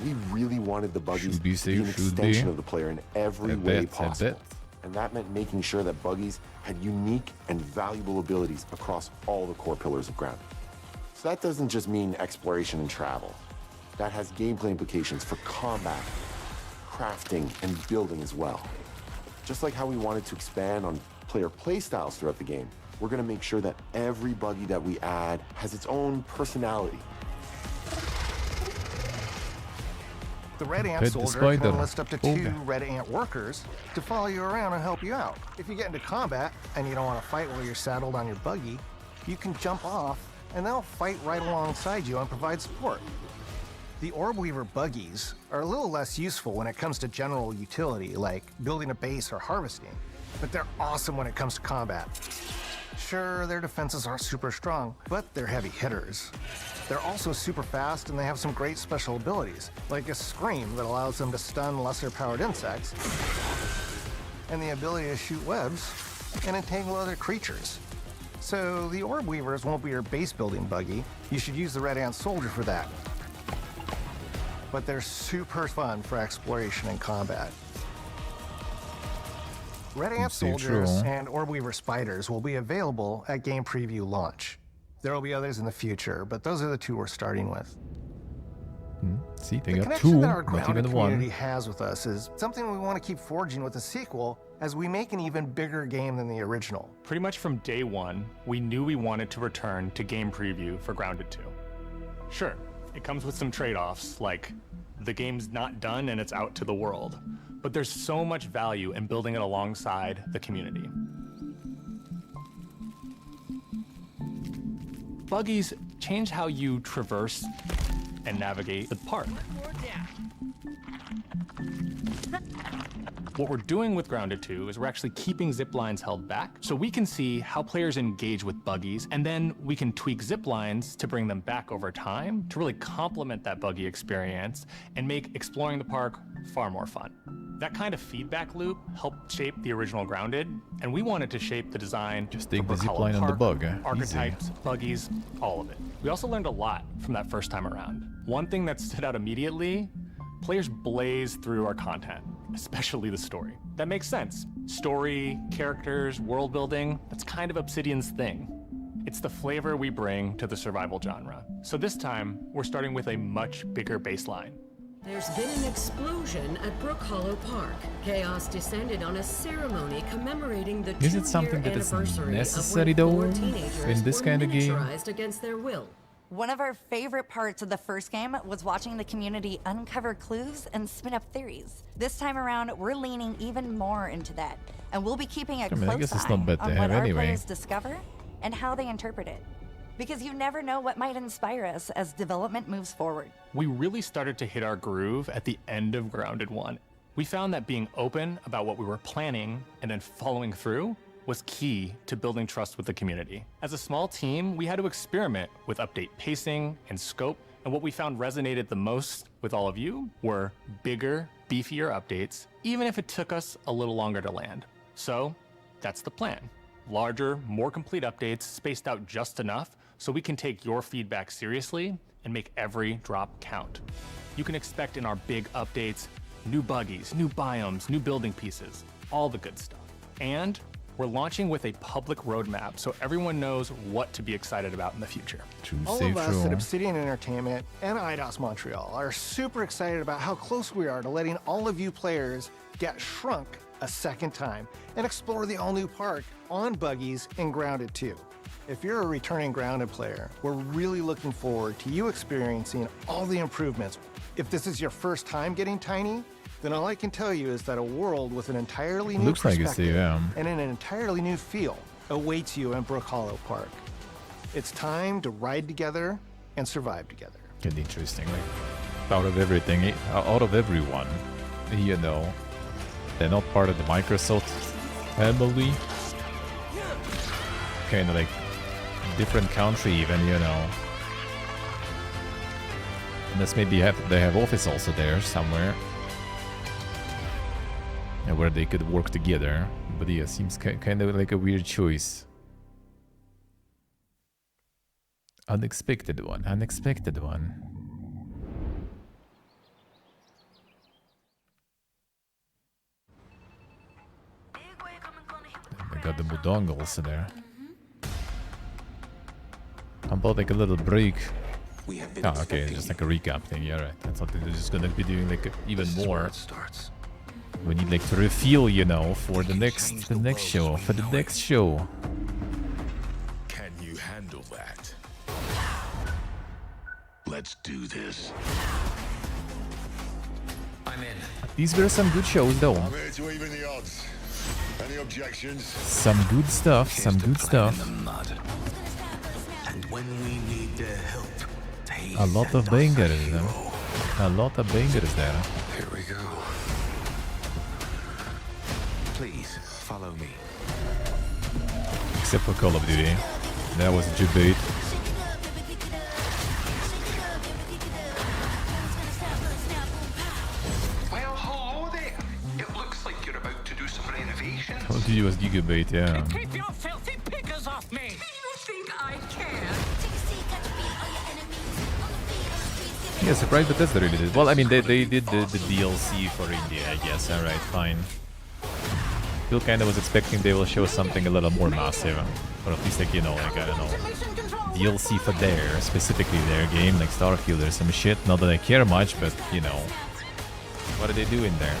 We really wanted the buggies to be an extension of the player in every way possible. And that meant making sure that buggies had unique and valuable abilities across all the core pillars of Grounded. So that doesn't just mean exploration and travel. that has gameplay implications for combat, crafting, and building as well. Just like how we wanted to expand on player playstyles throughout the game, we're going to make sure that every buggy that we add has its own personality. The Red Ant Pet the Soldier spider. can enlist up to 2 Okay. Red Ant workers to follow you around and help you out. If you get into combat and you don't want to fight while you're saddled on your buggy, you can jump off and they'll fight right alongside you and provide support. The Orb Weaver buggies are a little less useful when it comes to general utility, like building a base or harvesting, but they're awesome when it comes to combat. Sure, their defenses aren't super strong, but they're heavy hitters. They're also super fast and they have some great special abilities, like a scream that allows them to stun lesser-powered insects, and the ability to shoot webs and entangle other creatures. So the Orb Weavers won't be your base-building buggy. You should use the Red Ant Soldier for that. But they're super fun for exploration and combat. Red Ant Stay Soldiers true. and Orb Weaver Spiders will be available at Game Preview launch. There will be others in the future, but those are the 2 we're starting with. See, they The got connection 2, that our not Grounded even 1. community has with us is something we want to keep forging with the sequel as we make an even bigger game than the original. Pretty much from day one, we knew we wanted to return to game preview for Grounded 2. Sure, it comes with some trade-offs, like the game's not done and it's out to the world, but there's so much value in building it alongside the community. Buggies change how you traverse and navigate the park. What we're doing with Grounded 2 is we're actually keeping zip lines held back so we can see how players engage with buggies, and then we can tweak zip lines to bring them back over time to really complement that buggy experience and make exploring the park far more fun. That kind of feedback loop helped shape the original Grounded, and we wanted to shape the design Just take for the zip Brookhollow line on the Park, bug, eh? archetypes, buggies, all of it. We also learned a lot from that first time around. One thing that stood out immediately, players blaze through our content, especially the story. That makes sense. Story, characters, world building, that's kind of Obsidian's thing. It's the flavor we bring to the survival genre. So this time, we're starting with a much bigger baseline. There's been an explosion at Brookhollow Park. Chaos descended on a ceremony commemorating the Is it 2-year something that is anniversary necessary of though when 4 teenagers in this were kind of game? miniaturized against their will. One of our favorite parts of the first game was watching the community uncover clues and spin up theories. This time around, we're leaning even more into that, and we'll be keeping a I mean, I close guess it's eye not bad to on have what our anyway. players discover and how they interpret it. Because you never know what might inspire us as development moves forward. We really started to hit our groove at the end of Grounded 1. We found that being open about what we were planning and then following through was key to building trust with the community. As a small team, we had to experiment with update pacing and scope, and what we found resonated the most with all of you were bigger, beefier updates, even if it took us a little longer to land. So that's the plan. Larger, more complete updates spaced out just enough so we can take your feedback seriously and make every drop count. You can expect in our big updates, new buggies, new biomes, new building pieces, all the good stuff. And we're launching with a public roadmap so everyone knows what to be excited about in the future. All of us at Obsidian Entertainment and IDOS Montreal are super excited about how close we are to letting all of you players get shrunk a second time and explore the all-new park on buggies in Grounded 2. If you're a returning Grounded player, we're really looking forward to you experiencing all the improvements. If this is your first time getting Tiny, then all I can tell you is that a world with an entirely new Looks like it's perspective the, and an entirely new feel awaits you in Brookhollow Park. It's time to ride together and survive together. And interestingly, out of everything, out of everyone, you know, they're not part of the Microsoft family. Kind of like different country even, you know. Unless maybe they have office also there somewhere. And where they could work together. But yeah, seems kind of like a weird choice. Unexpected one, unexpected one. They got the Budongles there. How about like a little break Oh, okay, just like a recap thing. Yeah, right. I thought they were just gonna be doing like even more. We need like to reveal, you know, for the next show. For the next show. Can you handle that? Let's do this. I'm in. These were some good shows, though. I'm here to even the odds. Any objections? Some good stuff. Some good stuff. And when we need their help, A lot of bangers, a lot of bangers there. Here we go. Please follow me. Except for Call of Duty. That was a debate. Well, hello there. It looks like you're about to do some renovations. Call of Duty was gigabait, yeah. Keep your filthy pickers off me. You think I care? Yeah, surprised Bethesda really did. Well, I mean, they did the DLC for India, I guess. Alright, fine. Still kind of was expecting they will show something a little more massive. Or at least, like, you know, like, I don't know. DLC for specifically their game, like Starfield or some shit. Not that I care much, but, you know. What are they doing there?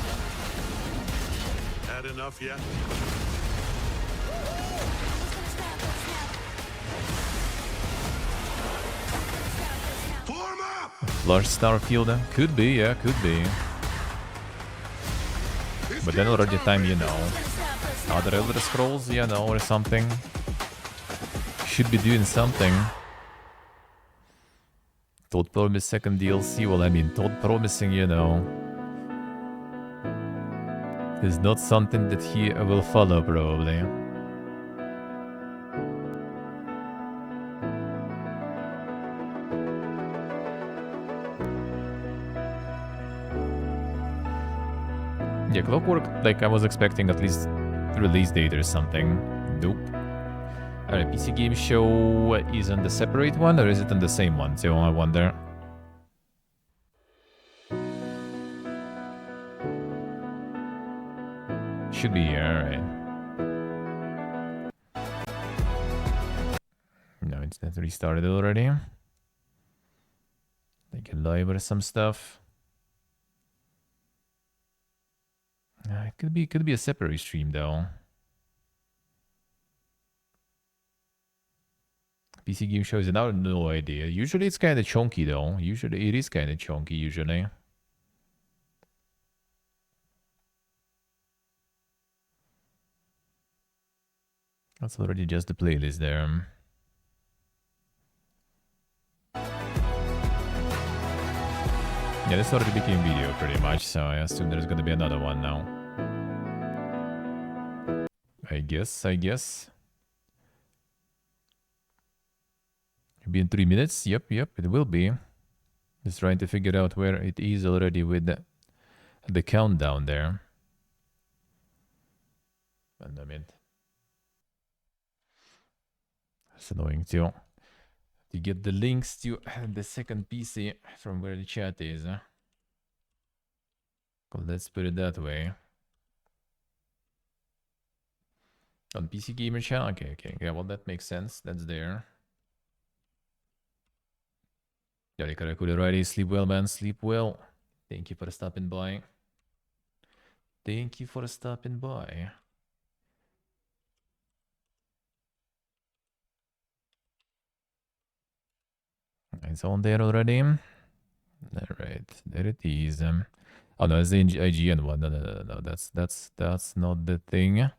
Had enough yet? Large Starfield? Could be, yeah, could be. But then already time, you know. Other Elder Scrolls, you know, or something. Should be doing something. Todd promised second DLC. Well, I mean, Todd promising, you know, is not something that he will follow, probably. Yeah, Clockwork, like I was expecting at least release date or something. Nope. Alright, PC Game Show is on the separate one or is it on the same one? So I wonder. Should be here, alright. No, it's not restarted already. Like a live or some stuff. It could be a separate stream though. PC Game Show is now no idea. Usually it's kind of chunky though. Usually it is kind of chunky usually. That's already just the playlist there. Yeah, this already became video pretty much, so I assume there's gonna be another one now. I guess. It'll be in 3 minutes. Yep, it will be. Just trying to figure out where it is already with the countdown there. And I mean, it's annoying too. To get the links to the second PC from where the chat is. Well, let's put it that way. On PC Gamer channel? Okay. Yeah, well, that makes sense. That's there. Yarikarakuri Righty, sleep well, man. Sleep well. Thank you for stopping by. It's on there already. Alright, there it is. Oh no, it's the IGN one. No. That's not the thing.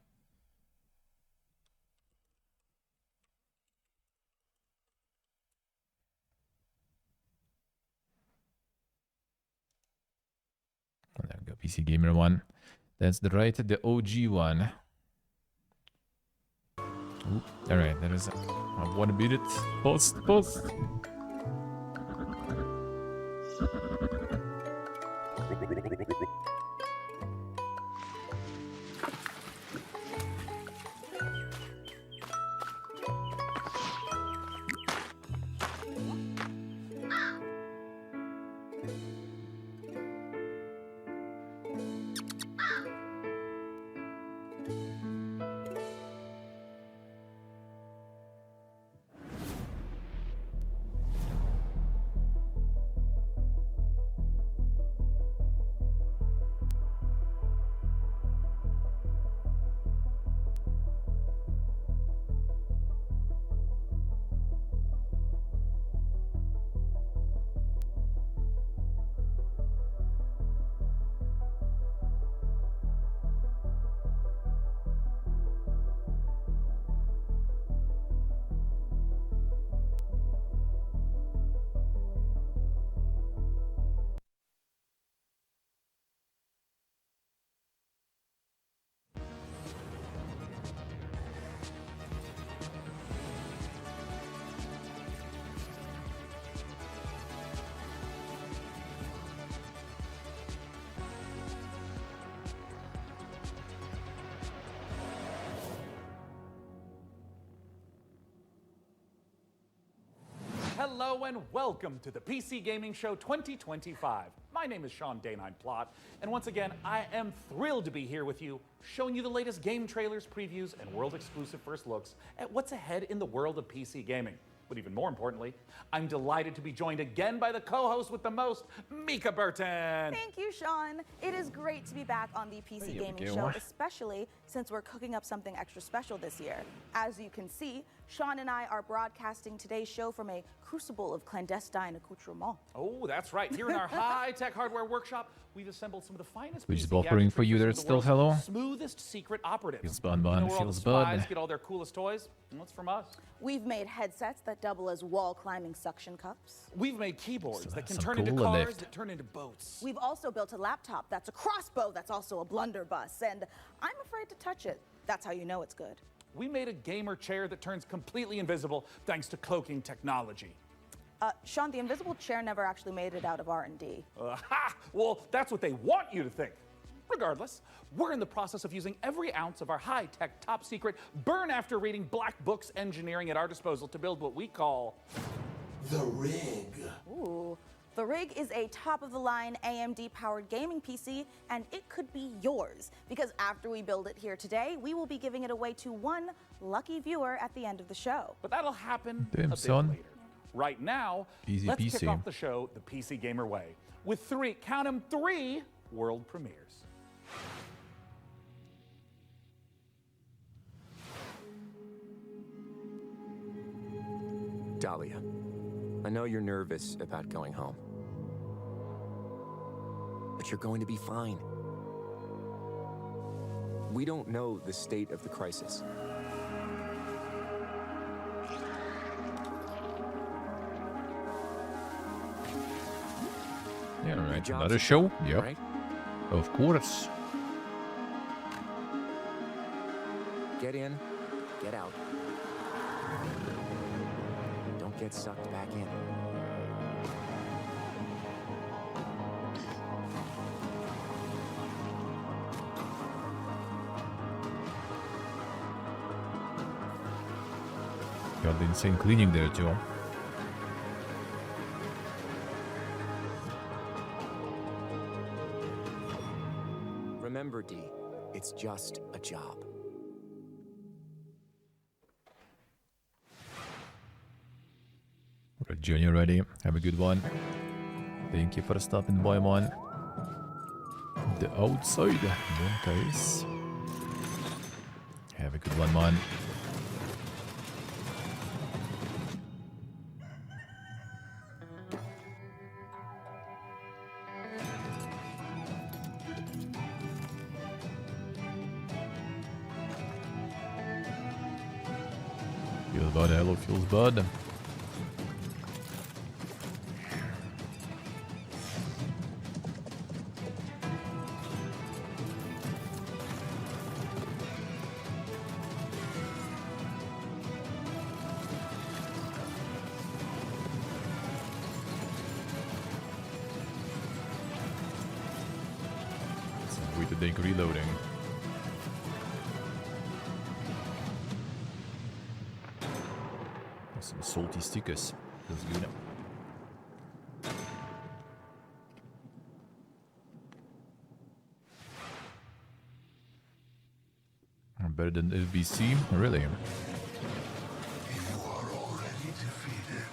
There we go, PC Gamer one. That's the OG one. Alright, there is a 1 minute post. Hello and welcome to the PC Gaming Show 2025. My name is Sean Day9 Plot, and once again, I am thrilled to be here with you, showing you the latest game trailers, previews, and world-exclusive first looks at what's ahead in the world of PC gaming. But even more importantly, I'm delighted to be joined again by the co-host with the most, Mika Burton. Thank you, Sean. It is great to be back on the PC Gaming Show, especially since we're cooking up something extra special this year. As you can see, Sean and I are broadcasting today's show from a crucible of clandestine accoutrement. Oh, that's right. Here in our high-tech hardware workshop, we've assembled some of the finest Which is PC buffering gadgets for you featuring there the still, world's hello? Smoothest secret operatives. Feels bad, man. You know where all Feels the spies bad. get all their coolest toys? And what's from us? We've made headsets that double as wall-climbing suction cups. We've made keyboards that can some turn into cooler cars left. that turn into boats. We've also built a laptop that's a crossbow that's also a blunderbuss, and I'm afraid to touch it. That's how you know it's good. We made a gamer chair that turns completely invisible thanks to cloaking technology. Sean, the invisible chair never actually made it out of R&D. Ha! Well, that's what they want you to think. Regardless, we're in the process of using every ounce of our high-tech, top-secret, burn-after-reading black books engineering at our disposal to build what we call The Rig. Ooh. The Rig is a top-of-the-line AMD-powered gaming PC, and it could be yours. Because after we build it here today, we will be giving it away to one lucky viewer at the end of the show. But that'll happen Damn, a bit son. later. Right now, Easy let's PC. kick off the show the PC Gamer way with count 'em, three world premieres. Dahlia, I know you're nervous about going home. But you're going to be fine. We don't know the state of the crisis. Yeah, right. job's Another a show? job, Yep. right? Of course. Get in, get out. Don't get sucked back in. Got the insane cleaning there, too. Remember, Dee, it's just a job. Right, Junior, ready. Have a good one. Thank you for stopping by, man. The outside, guys. Have a good one, man. Feels bad, hello, feels bad. With the dig reloading. Some salty stickers. Feels good. Better than LBC? Really? You are already defeated.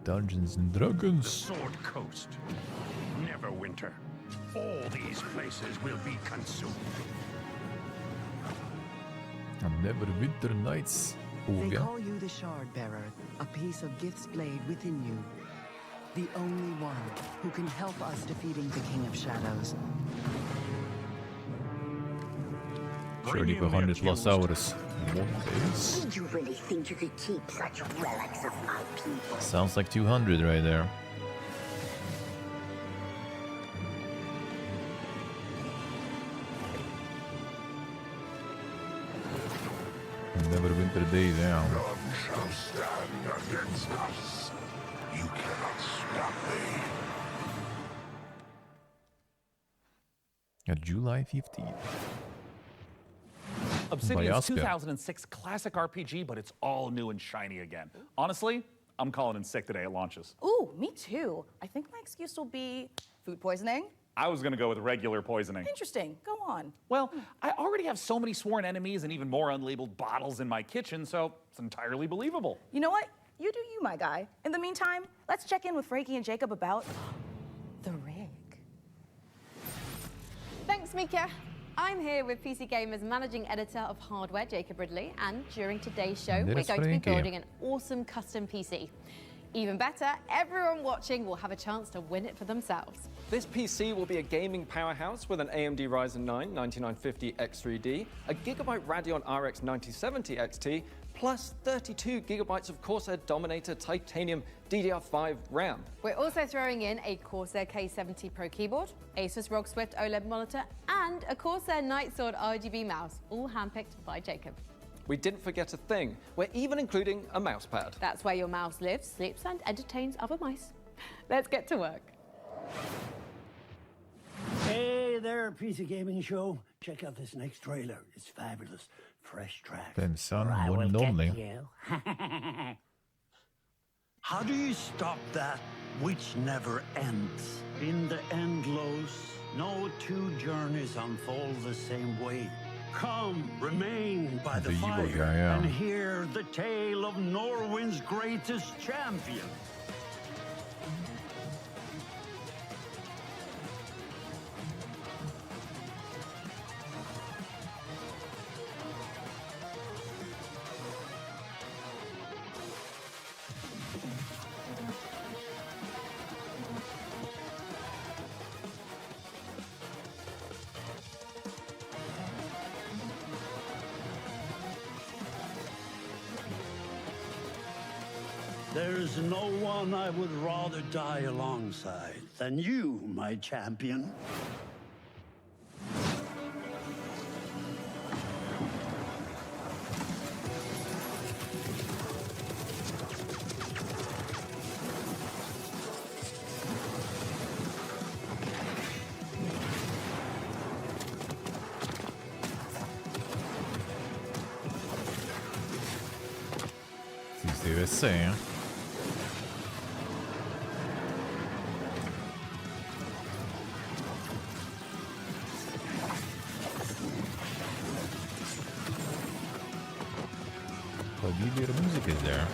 Dungeons and Dragons. Sword Coast. Neverwinter. All these places will be consumed. Neverwinter Nights. They call you the Shard Bearer, a piece of Gith's blade within you. The only one who can help us defeating the King of Shadows. Journey for 100 plus hours. More days. Did you really think you could keep such relics of my people? Sounds like 200 right there. Neverwinter Day down. None shall stand against us. You cannot stop me. July 15th. Obsidian's Biosphere. 2006 classic RPG, but it's all new and shiny again. Honestly, I'm calling in sick today at launches. Ooh, me too. I think my excuse will be food poisoning. I was gonna go with regular poisoning. Interesting. Go on. Well, I already have so many sworn enemies and even more unlabeled bottles in my kitchen, so it's entirely believable. You know what? You do you, my guy. In the meantime, let's check in with Frankie and Jacob about the rig. Thanks, Mika. I'm here with PC Gamer's managing editor of hardware, Jacob Ridley, and during today's show, we're There's going to be Frankie. building an awesome custom PC. Even better, everyone watching will have a chance to win it for themselves. This PC will be a gaming powerhouse with an AMD Ryzen 9 9950 X3D, a Gigabyte Radeon RX 9070 XT, plus 32 gigabytes of Corsair Dominator Titanium DDR5 RAM. We're also throwing in a Corsair K70 Pro keyboard, Asus ROG Swift OLED monitor, and a Corsair Nightsword RGB mouse, all handpicked by Jacob. We didn't forget a thing. We're even including a mouse pad. That's where your mouse lives, sleeps, and entertains other mice. Let's get to work. Hey there, PC Gaming Show. Check out this next trailer. It's fabulous. Fresh tracks. Then son, Or I one will and get only. you. How do you stop that which never ends? In the endless, no two journeys unfold the same way. Come, remain by the, The evil fire guy, yeah. and hear the tale of Norwind's greatest champion. There's no one I would rather die alongside than you, my champion. Sì, deve essere. Familiar music is there.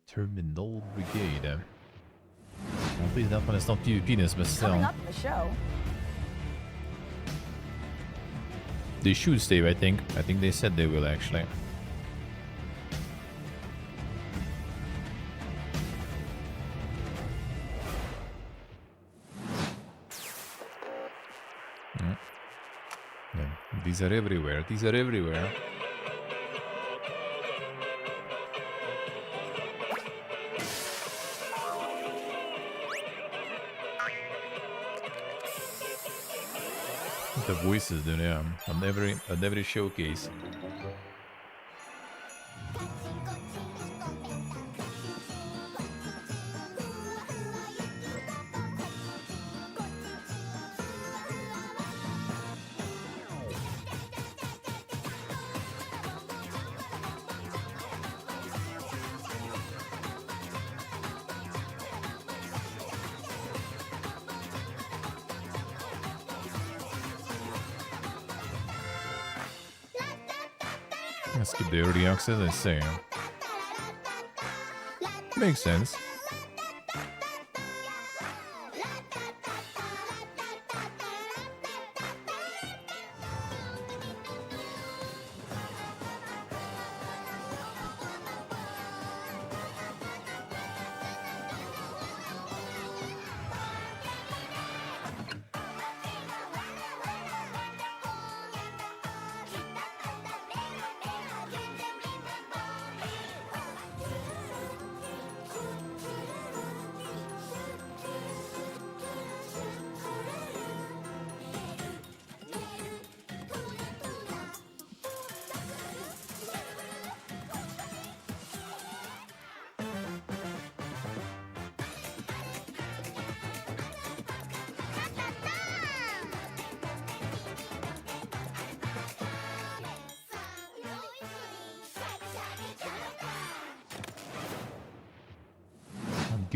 Terminal Brigade. Hopefully that one is not PvP-ness, but still. Coming up in the show. They should stay, I think. I think they said they will, actually. Yeah. These are everywhere. These are everywhere. The voices, dude, yeah. On every showcase. Let's skip the early access, I say. Makes sense.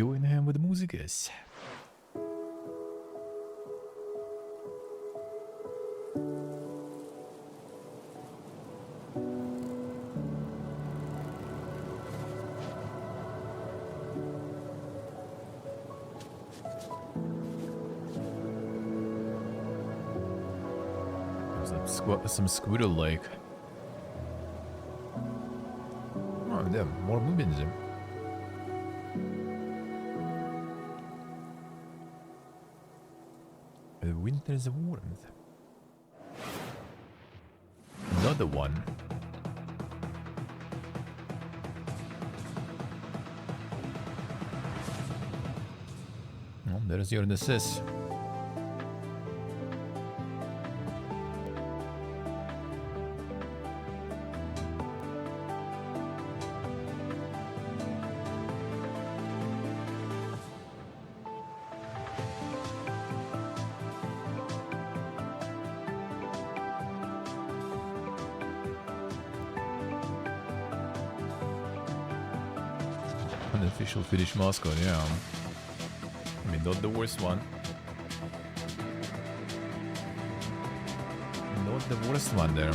going ham with the músicas. Some scooter like. Oh, there are more movements. The winter's warmth. Another one. Oh, there's your assist. Unofficial Finnish mascot, yeah. I mean, not the worst one. Not the worst one there.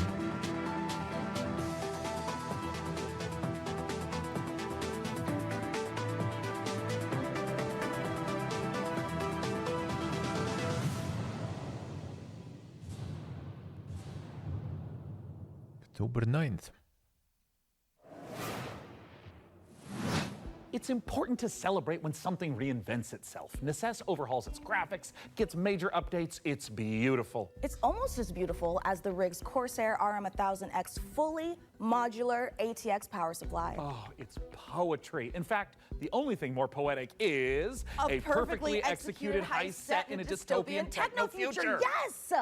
October 9th. It's important to celebrate when something reinvents itself. Necess overhauls its graphics, gets major updates. It's beautiful. It's almost as beautiful as the rig's Corsair RM1000X fully modular ATX power supply. Oh, it's poetry. In fact, the only thing more poetic is a perfectly executed heist set in a dystopian techno future. Yes!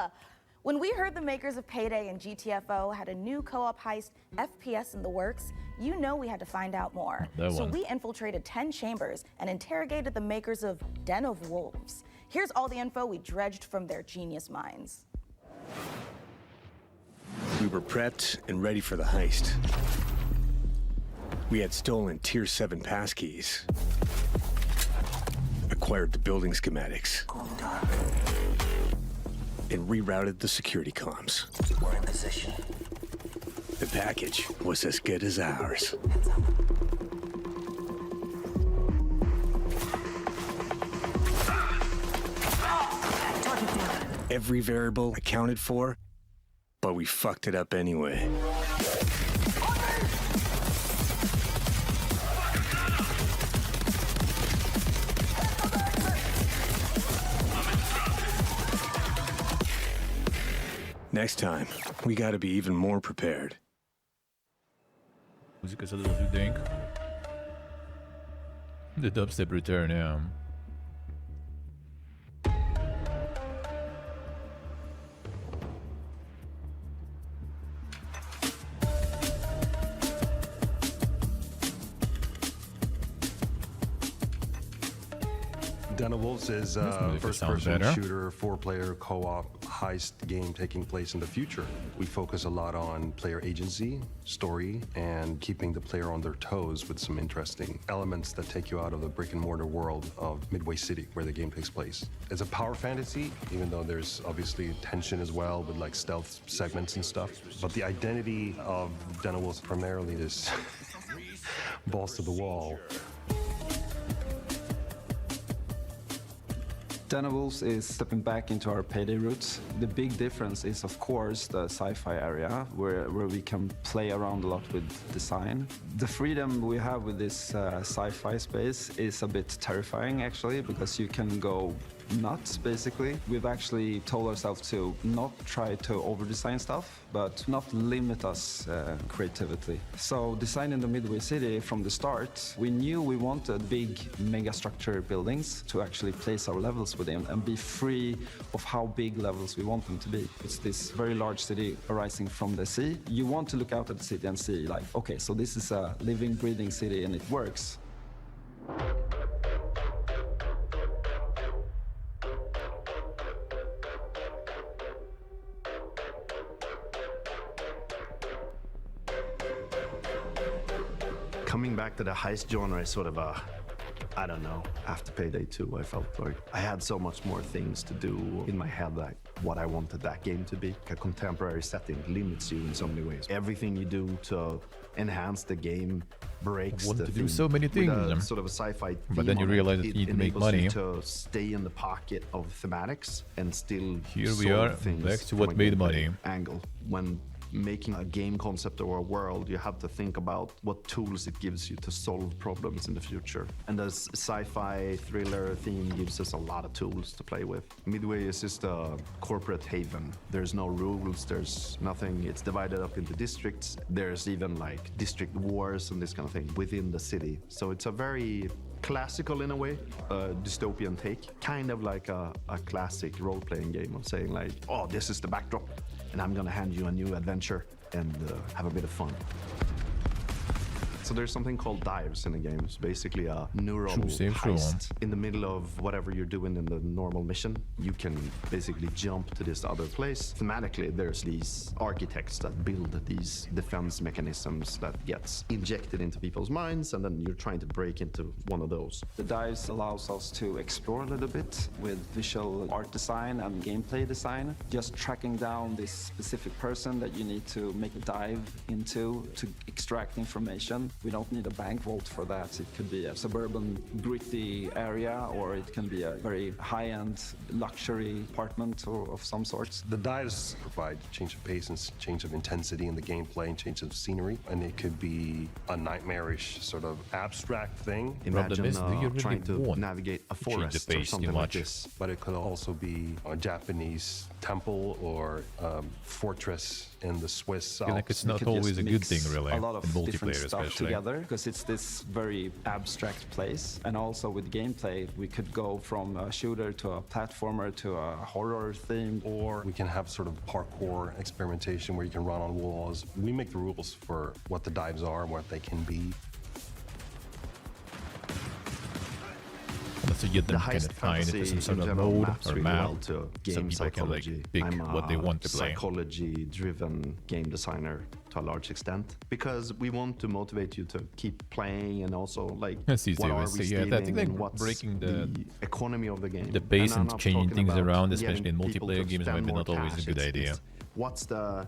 When we heard the makers of Payday and GTFO had a new co-op heist FPS in the works, you know we had to find out more. So we infiltrated 10 chambers and interrogated the makers of Den of Wolves. Here's all the info we dredged from their genius minds. We were prepped and ready for the heist. We had stolen Tier 7 passkeys, acquired the building schematics, and rerouted the security comms. We're in position. The package was as good as ours. Every variable accounted for, but we fucked it up anyway. Next time, we gotta be even more prepared. Music is a little too dank. The dubstep return, yeah. Den of Wolves is a first-person shooter, four-player co-op heist game taking place in the future. We focus a lot on player agency, story, and keeping the player on their toes with some interesting elements that take you out of the brick-and-mortar world of Midway City, where the game takes place. It's a power fantasy, even though there's obviously tension as well with like stealth segments and stuff. But the identity of Den of Wolves primarily is balls to the wall. Den of Wolves is stepping back into our Payday roots. The big difference is, of course, the sci-fi area, where we can play around a lot with design. The freedom we have with this sci-fi space is a bit terrifying, actually, because you can go nuts, basically. We've actually told ourselves to not try to over-design stuff, but not limit us creativity. So designing the Midway City from the start, we knew we wanted big mega-structure buildings to actually place our levels within and be free of how big levels we want them to be. It's this very large city arising from the sea. You want to look out at the city and see, like, okay, so this is a living, breathing city and it works. Coming back to the heist genre is sort of a I don't know. After Payday 2, I felt like I had so much more things to do in my head, like what I wanted that game to be. A contemporary setting limits you in so many ways. Everything you do to enhance the game breaks want the to do theme. so many With a things. sort of a sci-fi But then theme you on realize it, that you need to make enables money. you to stay in the pocket of thematics and still Here we solve are, things back to from what a made gameplay money. angle. When making a game concept or a world, you have to think about what tools it gives you to solve problems in the future. And the sci-fi thriller theme gives us a lot of tools to play with. Midway is just a corporate haven. There's no rules, there's nothing. It's divided up into districts. There's even like district wars and this kind of thing within the city. So it's a very classical in a way, dystopian take, kind of like a classic role-playing game of saying like, oh, this is the backdrop, and I'm gonna hand you a new adventure and have a bit of fun. So there's something called dives in the game. It's basically a neural heist. In the middle of whatever you're doing in the normal mission, you can basically jump to this other place. Thematically, there's these architects that build these defense mechanisms that gets injected into people's minds, and then you're trying to break into one of those. The dives allows us to explore a little bit with visual art design and gameplay design. Just tracking down this specific person that you need to make a dive into to extract information. We don't need a bank vault for that. It could be a suburban, gritty area, or it can be a very high-end luxury apartment or of some sort. The dives provide change of pace and change of intensity in the gameplay and change of scenery, and it could be a nightmarish sort of abstract thing. Imagine trying to navigate a forest or something like this. But it could also be a Japanese temple or fortress in the Swiss I feel like Alps. it's not always a good thing, really, A lot of in different multiplayer stuff especially. together, because it's this very abstract place. And also with gameplay, we could go from a shooter to a platformer to a horror theme. Or we can have sort of parkour experimentation where you can run on walls. We make the rules for what the dives are and what they can be. So get them kind of find into some sort of mode or map, to so game people can like psychology. pick I'm what they want to play. Psychology-driven game designer to a large extent, because we want to motivate you to keep playing, and also like Yes, what are we I stealing, think like and what's breaking the economy of the game, the base I'm and not changing talking things about around, especially in getting people multiplayer to games, spend might be more not always a cash. good idea. What's the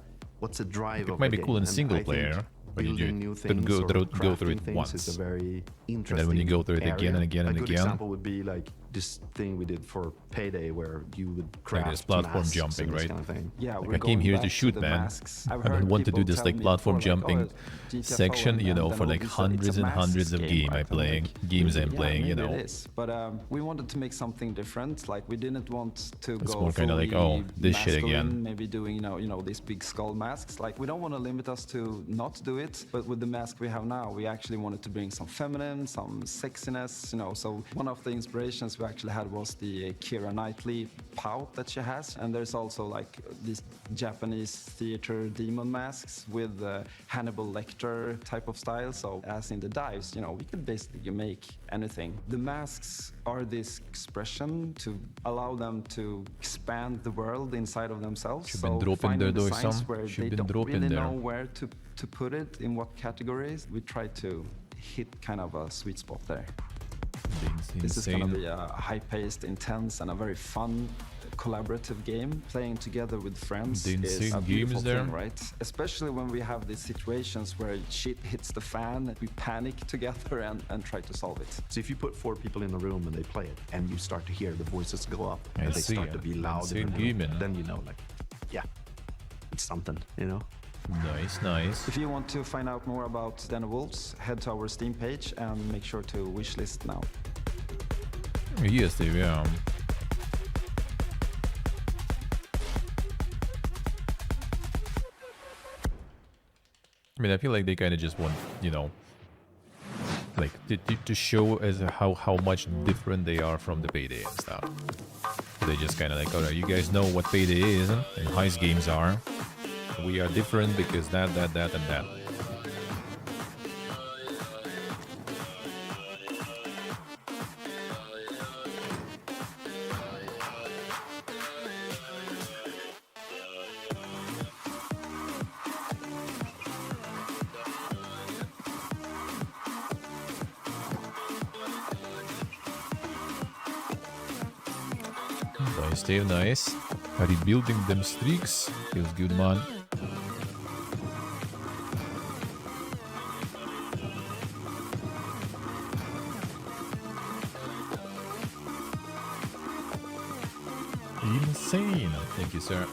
drive It of might the be cool game? in And single I think player, when you building new could things go or through crafting it things once, is a very and then when you go through it area. again and again and A good again, example would be like this thing we did for Payday, where you would craft this platform masks jumping, and this right? kind of thing. Yeah, Like we're I came going here back to shoot, the man. masks. I've I heard want to do people this tell like me platform before, jumping like, oh, it's section, you GTFO, know, and for then like it's hundreds a and hundreds of masks games I right? playing, games I'm Yeah, playing, you maybe know. it is. But we wanted to make something different. Like we didn't want to It's go more kinda like, fully oh, this shit masculine, again. maybe doing you know these big skull masks. Like we don't want to limit us to not do it, but with the mask we have now, we actually wanted to bring some feminine, some sexiness, you know. So one of the inspirations we actually had was the Keira Knightley pout that she has, and there's also like these Japanese theater demon masks with Hannibal Lecter type of style. So as in the dives, you know, we could basically make anything. The masks are this expression to allow them to expand the world inside of themselves. Should So been dropping finding there, designs Doysam. where Should they been don't dropping really there. know where to put it, in what categories. We try to hit kind of a sweet spot there. This is going to be a high-paced, intense, and a very fun, collaborative game. Playing together with friends The is insane a beautiful games there. thing, right? Especially when we have these situations where shit hits the fan, we panic together and try to solve it. So if you put 4 people in a room and they play it, and you start to hear the voices go up, I and they see, start to be loud, insane in the room, gaming. then you know, like, yeah, it's something, you know? Nice, nice. If you want to find out more about Den of Wolves, head to our Steam page and make sure to wishlist now. Yes, Steve, yeah. I mean, I feel like they kind of just want, you know, like to show as how much different they are from the Payday and stuff. They just kind of like, alright, you guys know what Payday is and heist games are. We are different because that, and that. Nice, Dave, nice. Rebuilding them streaks. Feels good, man. Insane. Thank you, sir.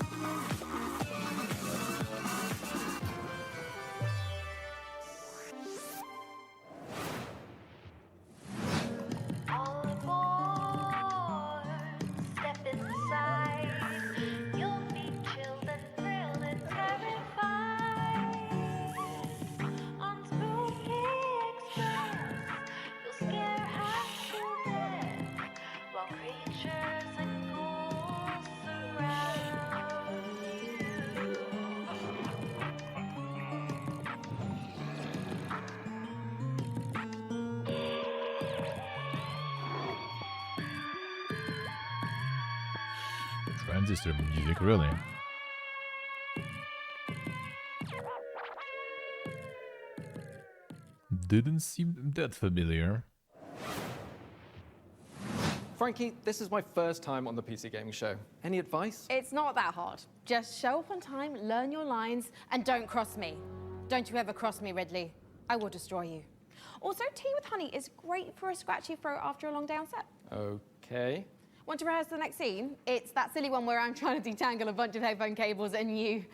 Transistor music, really? Didn't seem that familiar. Frankie, this is my first time on the PC Gaming Show. Any advice? It's not that hard. Just show up on time, learn your lines, and don't cross me. Don't you ever cross me, Ridley. I will destroy you. Also, tea with honey is great for a scratchy throat after a long day on set. Okay. Want to rehearse the next scene? It's that silly one where I'm trying to detangle a bunch of headphone cables and you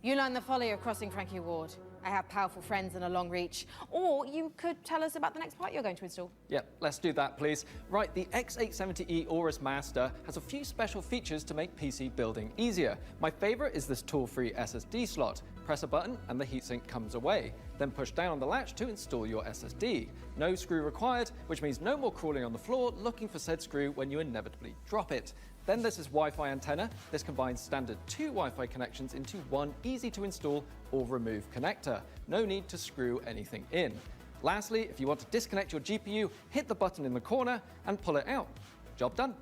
learn the folly of crossing Frankie Ward. I have powerful friends and a long reach. Or you could tell us about the next part you're going to install. Yep, let's do that, please. Right, the X870E Aorus Master has a few special features to make PC building easier. My favorite is this tool-free SSD slot. Press a button and the heatsink comes away. Then push down on the latch to install your SSD. No screw required, which means no more crawling on the floor looking for said screw when you inevitably drop it. Then there's this Wi-Fi antenna. This combines standard 2 Wi-Fi connections into one easy to install or remove connector. No need to screw anything in. Lastly, if you want to disconnect your GPU, hit the button in the corner and pull it out. Job done.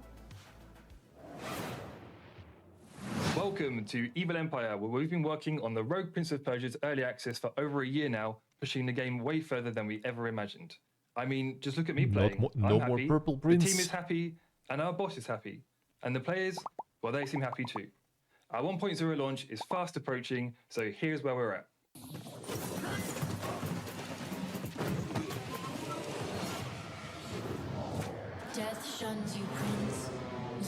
Welcome to Evil Empire, where we've been working on the Rogue Prince of Persia's early access for over a year now, pushing the game way further than we ever imagined. I mean, just look at me playing. No more Purple Prince. The team is happy, and our boss is happy. And the players, well, they seem happy too. Our 1.0 launch is fast approaching, so here's where we're at. Death shuns you, Prince.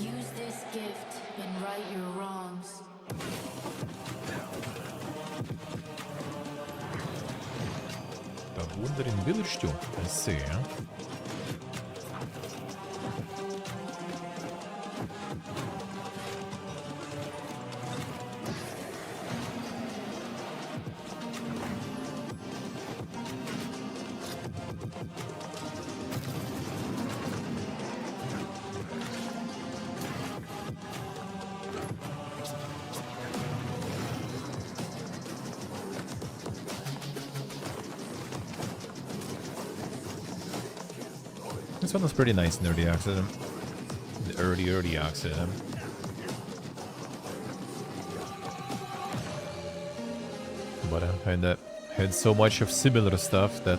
Use this gift and right your wrongs. A wandering village too, I see, huh? This one was pretty nice in early access. The early access. But I had so much of similar stuff that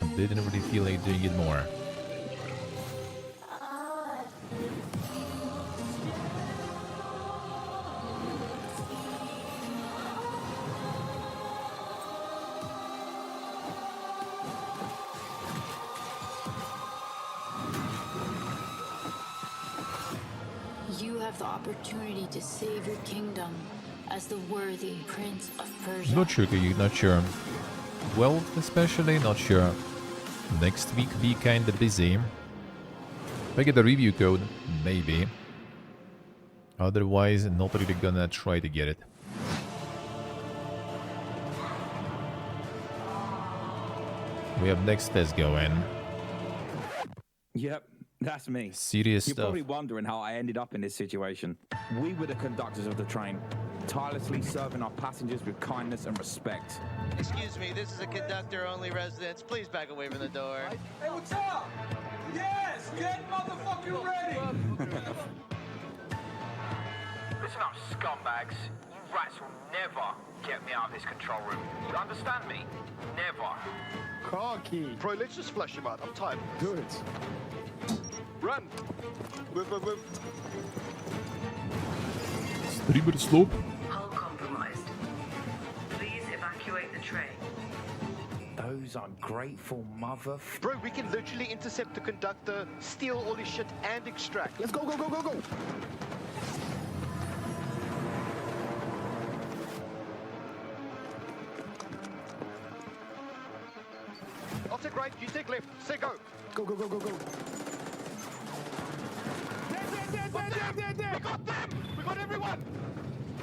I didn't really feel like doing it more. You have the opportunity to save your kingdom as the worthy Prince of Persia. Not sure, not sure. Well, especially not sure. Next week be kinda busy. If I get the review code, maybe. Otherwise, not really gonna try to get it. We have next test going. Yep, that's me. Serious You're stuff. probably wondering how I ended up in this situation. We were the conductors of the train, tirelessly serving our passengers with kindness and respect. Excuse me, this is a conductor-only residence. Please back away from the door. Hey, what's up? Yes, get motherfucking ready! Listen up, scumbags. You rats will never get me out of this control room. You understand me? Never. Car key. Bro, let's just flush him out. I'm tired. Good. Run! Move, move, move. Streamer slope. Hull compromised. Please evacuate the train. Those ungrateful mother... Bro, we can literally intercept the conductor, steal all his shit, and extract. Let's go, go, go, go, go! I'll take right, you take left. Say go. Go, go, go, go, go. There! We got them! We got everyone!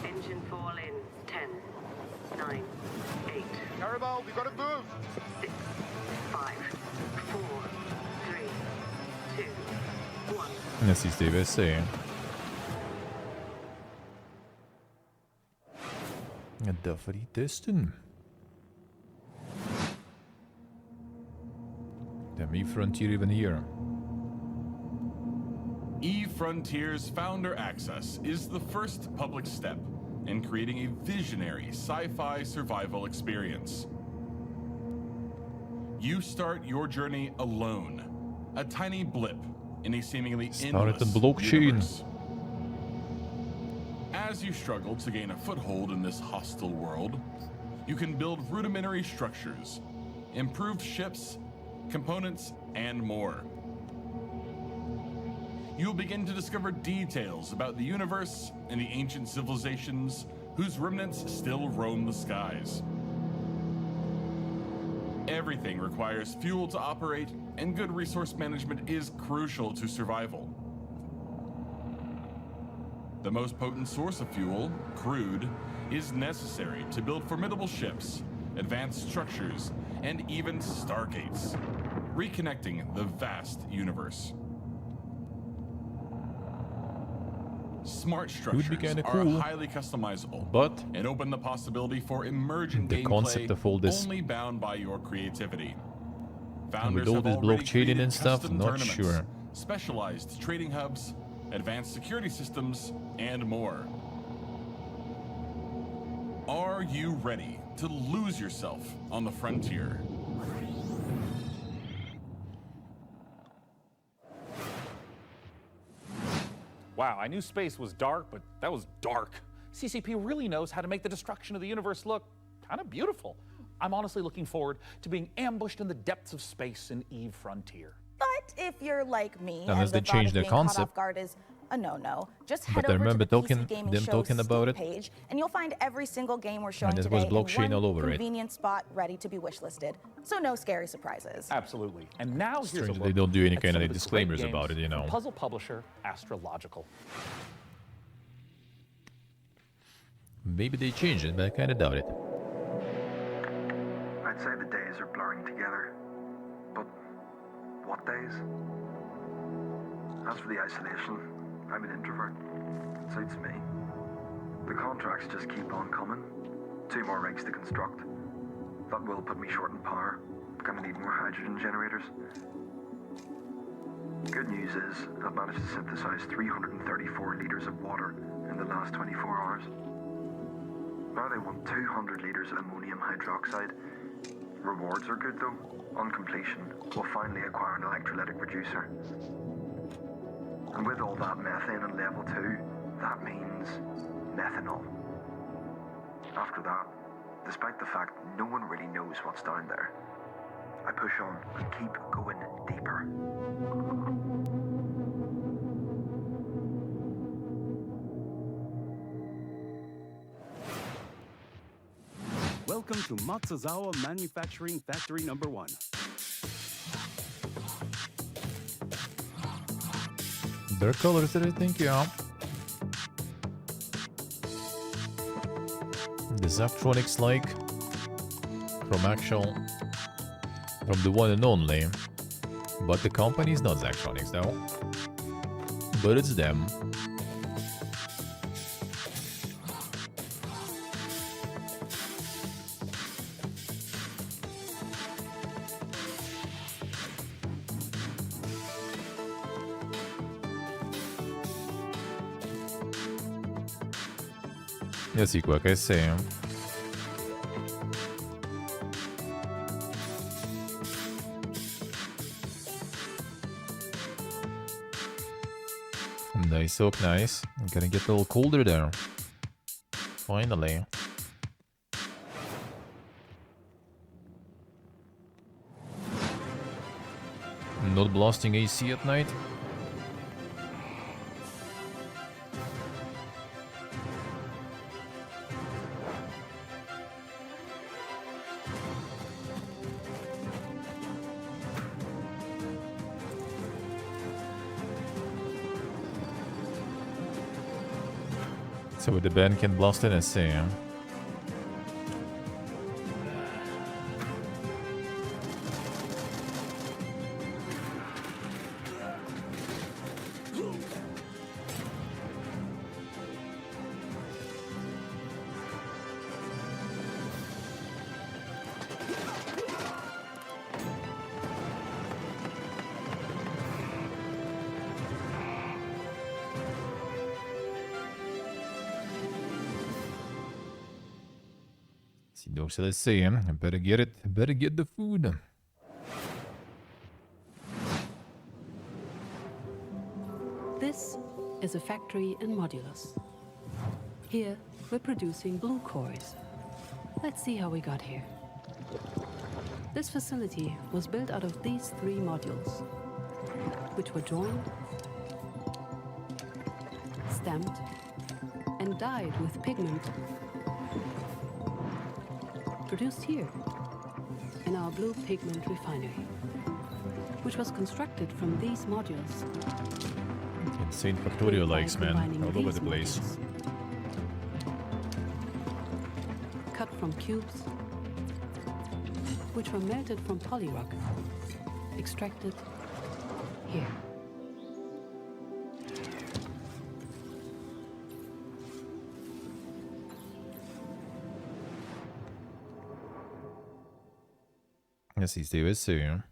Engine fall in 10, 9, 8. Carabao, we gotta move! 6, 5, 4, 3, 2, 1. Assisteva sì. Därför i testen. Damn, E-Frontier even here. eFrontier's Founder Access is the first public step in creating a visionary sci-fi survival experience. You start your journey alone, a tiny blip in a seemingly endless universe. As you struggle to gain a foothold in this hostile world, you can build rudimentary structures, improved ships, components, and more. You'll begin to discover details about the universe and the ancient civilizations whose remnants still roam the skies. Everything requires fuel to operate, and good resource management is crucial to survival. The most potent source of fuel, crude, is necessary to build formidable ships, advanced structures, and even stargates, reconnecting the vast universe. Smart structures are highly customizable, but and open the possibility for emergent the concept of all this, only bound by your creativity. And with all this blockchain and stuff, not sure. Specialized trading hubs, advanced security systems, and more. Are you ready to lose yourself on the frontier? Wow, I knew space was dark, but that was dark. CCP really knows how to make the destruction of the universe look kind of beautiful. I'm honestly looking forward to being ambushed in the depths of space in Eve Frontier. But if you're like me, unless they change their caught off concept. guard is a no-no. Just But head I over remember to the talking- PC Gaming them Show's talking about Steam it. page, and you'll find every single game we're showing And it today was in blockchain one all over it. convenient spot ready to be wishlisted. So no scary surprises. Absolutely. And now here's a Strange look they don't do any at kind some of the great disclaimers games about it, you from know. Puzzle publisher Astrological. Maybe they changed it, but I kind of doubt it. I'd say the days are blurring together. But what days? As for the isolation, I'm an introvert. It suits me. The contracts just keep on coming. 2 more rigs to construct. That will put me short in power. Gonna need more hydrogen generators. Good news is, I've managed to synthesize 334 liters of water in the last 24 hours. Now they want 200 liters of ammonium hydroxide. Rewards are good though. On completion, we'll finally acquire an electrolytic reducer. And with all that methane on level 2, that means methanol. After that, despite the fact no one really knows what's down there, I push on and keep going deeper. Welcome to Matsuzawa Manufacturing Factory Number 1. Their colors, I think, yeah. The Zachtronics like from the one and only. But the company is not Zachtronics though. But it's them. Io sì, qua che sei. Nice, so nice. I'm gonna get a little colder there. Finally. Not blasting AC at night. So the band can blast an essay. Huh? So let's see, I better get it. Better get the food. This is a factory in Modulus. Here, we're producing blue cores. Let's see how we got here. This facility was built out of these 3 modules, which were joined, stamped, and dyed with pigment. Produced here, in our blue pigment refinery, which was constructed from these modules. Insane Factorio likes, man, all over the place. Cut from cubes, which were melted from polyrock, extracted here. Yes, he's doing soon.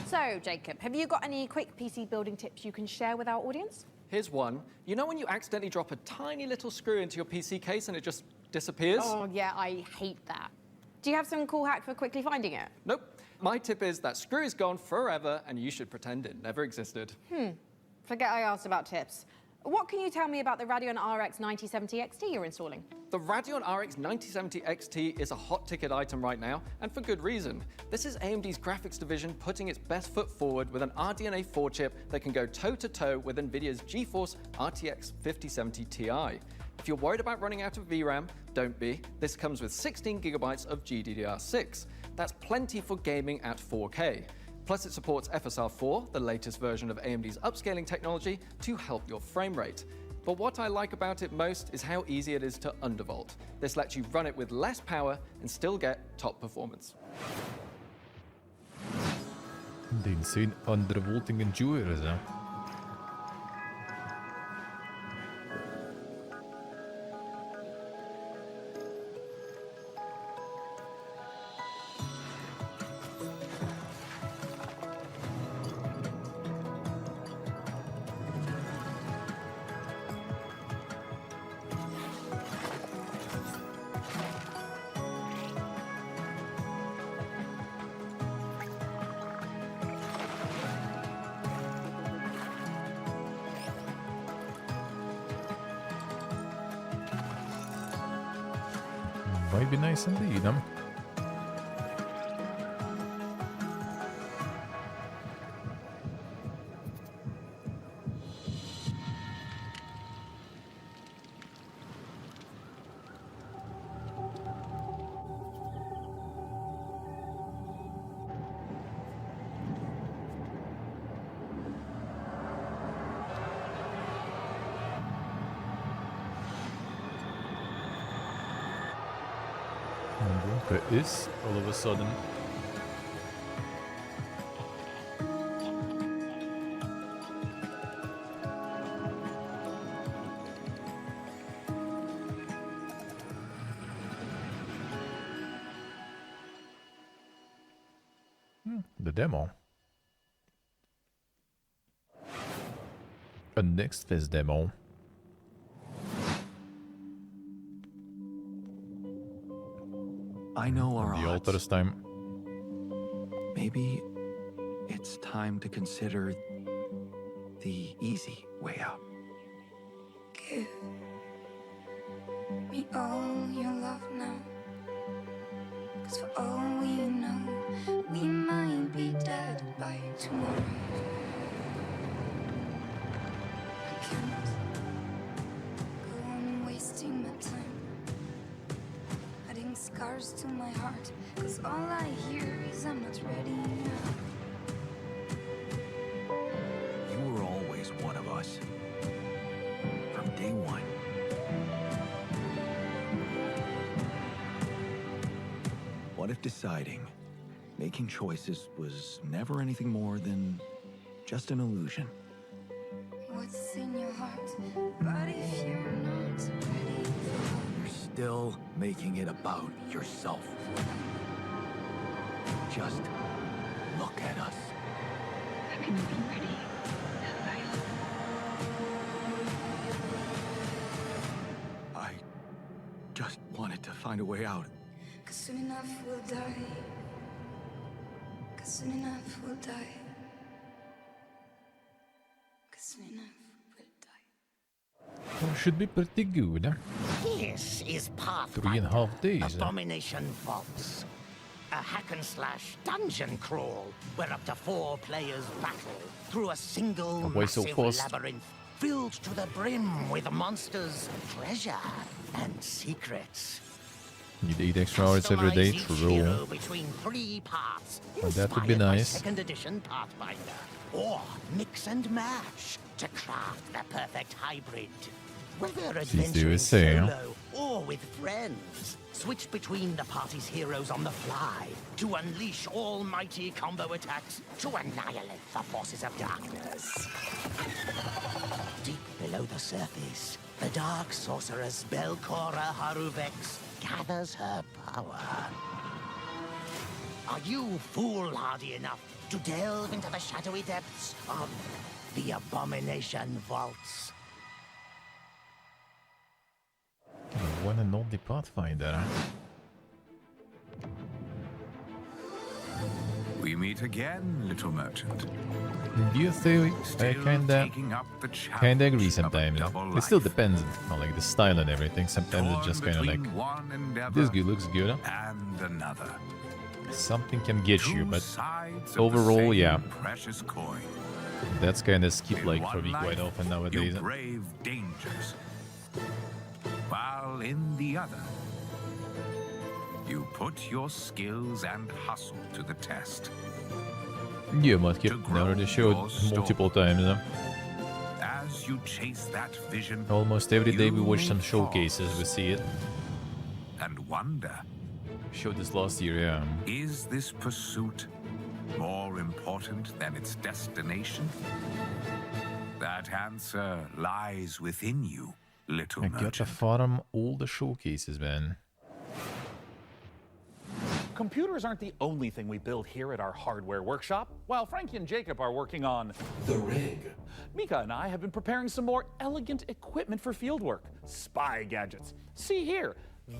So, Jacob, have you got any quick PC building tips you can share with our audience? Here's one. You know when you accidentally drop a tiny little screw into your PC case and it just disappears? Oh, yeah, I hate that. Do you have some cool hack for quickly finding it? Nope. My tip is that screw is gone forever and you should pretend it never existed. Forget I asked about tips. What can you tell me about the Radeon RX 9070 XT you're installing? The Radeon RX 9070 XT is a hot ticket item right now, and for good reason. This is AMD's graphics division putting its best foot forward with an RDNA 4 chip that can go toe-to-toe with NVIDIA's GeForce RTX 5070 Ti. If you're worried about running out of VRAM, don't be. This comes with 16 gigabytes of GDDR6. That's plenty for gaming at 4K. Plus it supports FSR4, the latest version of AMD's upscaling technology, to help your frame rate. But what I like about it most is how easy it is to undervolt. This lets you run it with less power and still get top performance. The insane undervolting endurers, huh? Might be nice indeed, huh? There is all of a sudden. The demo. A Next Fest demo. I know our The altar this time. Maybe it's time. time to consider the easy way out. Give me all your love now. 'Cause for all we know, we might be dead by tomorrow. I can't go on wasting my time, adding scars to my heart. 'Cause all I hear is I'm not ready now. You were always one of us. From day one. What if deciding, making choices was never anything more than just an illusion? What's in your heart? But if you're not ready for... You're still making it about yourself. Just look at us. I can be ready. I just wanted to find a way out. 'Cause soon enough we'll die. 'Cause soon enough we'll die. 'Cause soon enough we'll die. Well, should be pretty good. Huh? This is Pathfinder 3.5 days. Abomination Vaults. A hack-and-slash dungeon crawl where up to 4 players battle through a single Why so massive fast? labyrinth filled to the brim with monsters, treasure, and secrets. Need 8 extra hours every day. Customize each hero True. between 3 paths. Well, that would be inspired by nice. 2nd edition Pathfinder. Or mix and match to craft the perfect hybrid. Whether She's the adventuring USA, huh? solo or with friends, switch between the party's heroes on the fly to unleash almighty combo attacks to annihilate the forces of darkness. Deep below the surface, the dark sorceress Belcora Haruvex gathers her power. Are you foolhardy enough to delve into the shadowy depths of the Abomination Vaults? One and only Pathfinder. We meet again, little merchant. Do you think I kinda agree sometimes? It still depends on like the style and everything. Sometimes it's just kind of like this good looks good. And another. Something can get you, but Sides of overall, the same yeah, precious coin. that's kind of skip In like one for me quite life, often nowadays. You brave dangers, while in the other, you put your skills and hustle to the test. Yeah, Mudkip, I already showed multiple times. As you chase that vision, Almost every day we you watch some may showcases, we see it. and wonder, Showed this last year, yeah. is this pursuit more important than its destination? That answer lies within you, little I got to merchant. farm all the showcases, man. Computers aren't the only thing we build here at our hardware workshop. While Frankie and Jacob are working on the rig, Mika and I have been preparing some more elegant equipment for fieldwork, spy gadgets. See here,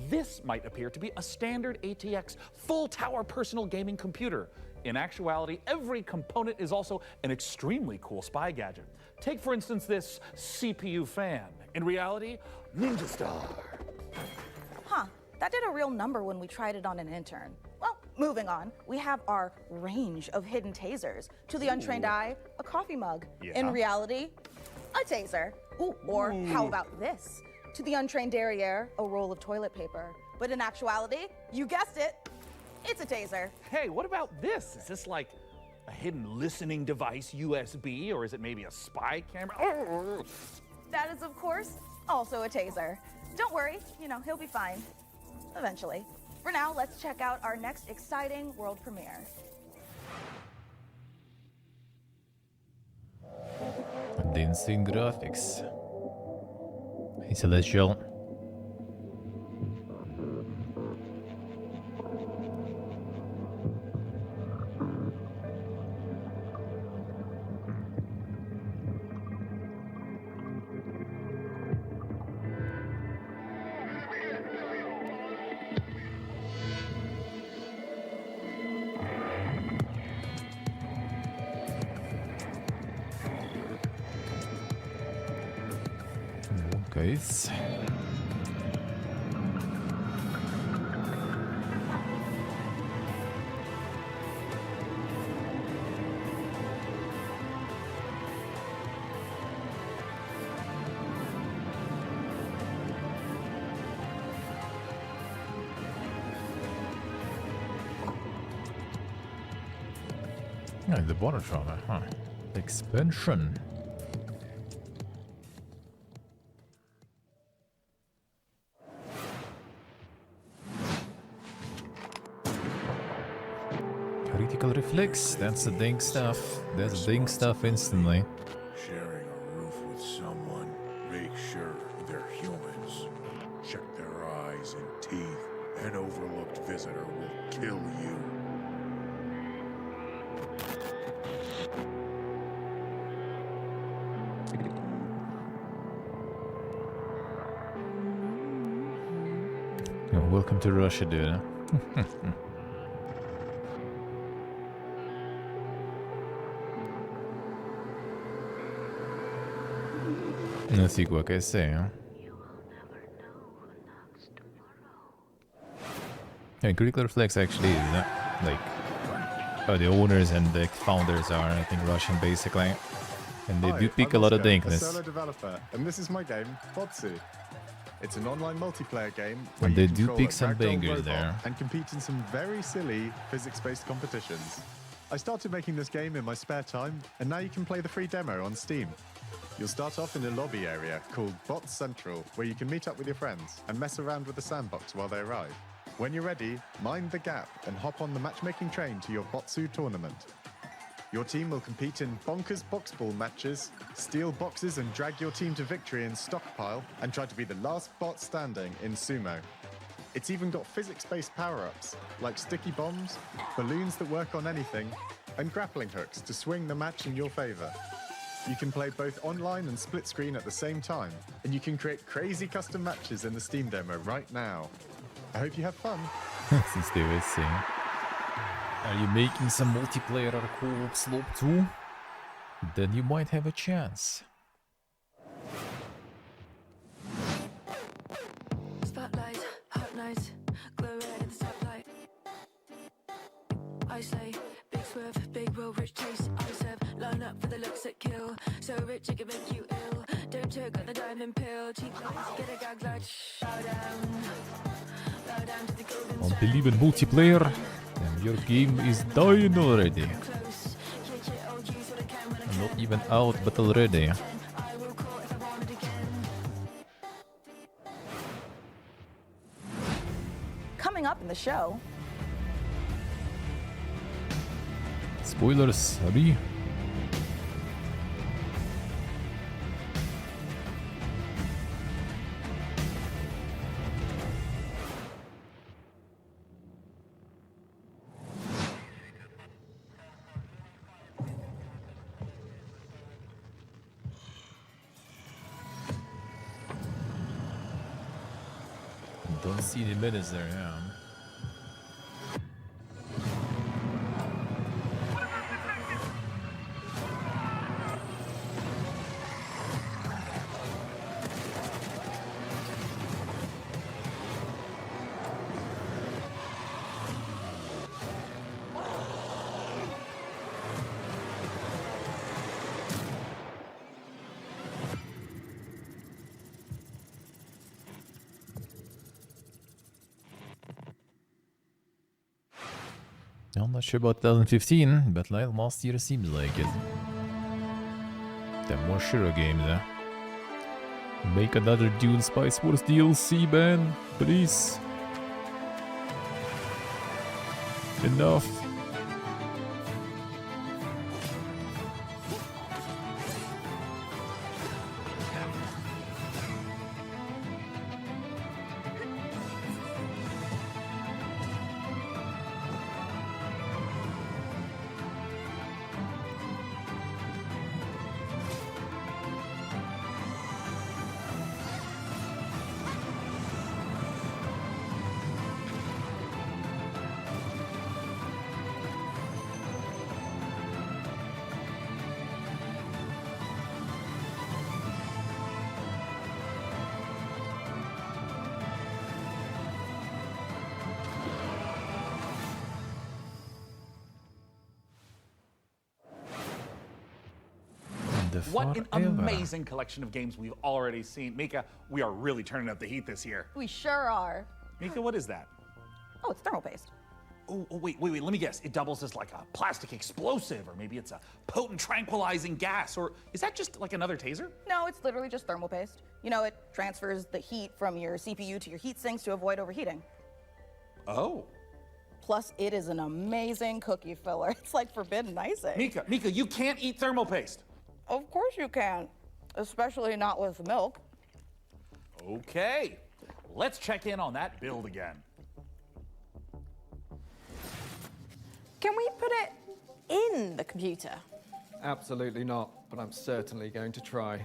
this might appear to be a standard ATX full tower personal gaming computer. In actuality, every component is also an extremely cool spy gadget. Take, for instance, this CPU fan. In reality, Ninja Star. Huh, that did a real number when we tried it on an intern. Well, moving on, we have our range of hidden tasers. To the untrained eye, a coffee mug. Yeah. In reality, a taser. Ooh, or how about this? To the untrained derriere, a roll of toilet paper. But in actuality, you guessed it, it's a taser. Hey, what about this? Is this like a hidden listening device, USB, or is it maybe a spy camera? Oh. That is, of course, also a taser. Don't worry, he'll be fine. Eventually. For now, let's check out our next exciting world premiere. The insane graphics. Hey, Celestial. Okay. Yeah, the water trauma, huh? Expansion. Critical reflex, that's the ding stuff. That's ding stuff instantly. Sharing a roof with someone, make sure they're humans. Check their eyes and teeth. An overlooked visitor will kill you. Oh, welcome to Russia, dude. Así que sea. Yeah, Critical Reflex actually is like the owners and the founders are, I think, Russian basically, and they do pick a lot of a dankness. solo developer, and this is my game, Botsu. It's an online multiplayer game And where they you do control pick a some ragdoll bangers robot there. and compete in some very silly physics-based competitions. I started making this game in my spare time, and now you can play the free demo on Steam. You'll start off in a lobby area called Bot Central, where you can meet up with your friends and mess around with the sandbox while they arrive. When you're ready, mind the gap and hop on the matchmaking train to your Botsu tournament. Your team will compete in bonkers boxball matches, steal boxes and drag your team to victory in Stockpile, and try to be the last bot standing in Sumo. It's even got physics-based power-ups, like sticky bombs, balloons that work on anything, and grappling hooks to swing the match in your favor. You can play both online and split screen at the same time, and you can create crazy custom matches in the Steam demo right now. I hope you have fun. Since they were saying, are you making some multiplayer or co-op slope too? Then you might have a chance. Spotlight, hot night, glow red in the stoplight. I say, big swerve, big roll, rich taste. I serve, line up for the looks that kill. So rich it can make you ill. Don't choke on the diamond pill. Cheap lies, get a gag like bow down. Bow down to the golden Don't believe in multiplayer, then your game is dying already. Not even out, but already. Coming up in the show, Spoilers, Abby. Don't see the minutes there, yeah. I'm not sure about 2015, but last year seems like it. The more Shiro games, huh? Make another Dune Spice Wars DLC, man, please. Enough. What an amazing collection of games we've already seen. Mika, we are really turning up the heat this year. We sure are. Mika, what is that? Oh, it's thermal paste. Oh, wait, let me guess. It doubles as like a plastic explosive, or maybe it's a potent tranquilizing gas, or is that just like another taser? No, it's literally just thermal paste. You know, it transfers the heat from your CPU to your heat sinks to avoid overheating. Oh. Plus, it is an amazing cookie filler. It's like forbidden icing. Mika, you can't eat thermal paste. Of course you can, especially not with milk. Okay, let's check in on that build again. Can we put it in the computer? Absolutely not, but I'm certainly going to try.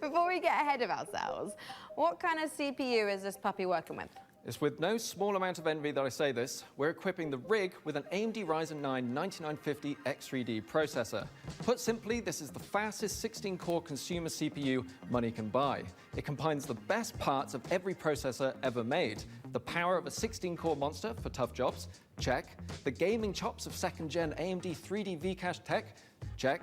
Before we get ahead of ourselves, what kind of CPU is this puppy working with? It's with no small amount of envy that I say this. We're equipping the rig with an AMD Ryzen 9 9950 X3D processor. Put simply, this is the fastest 16-core consumer CPU money can buy. It combines the best parts of every processor ever made. The power of a 16-core monster for tough jobs, check. The gaming chops of second-gen AMD 3D V-Cache tech, check.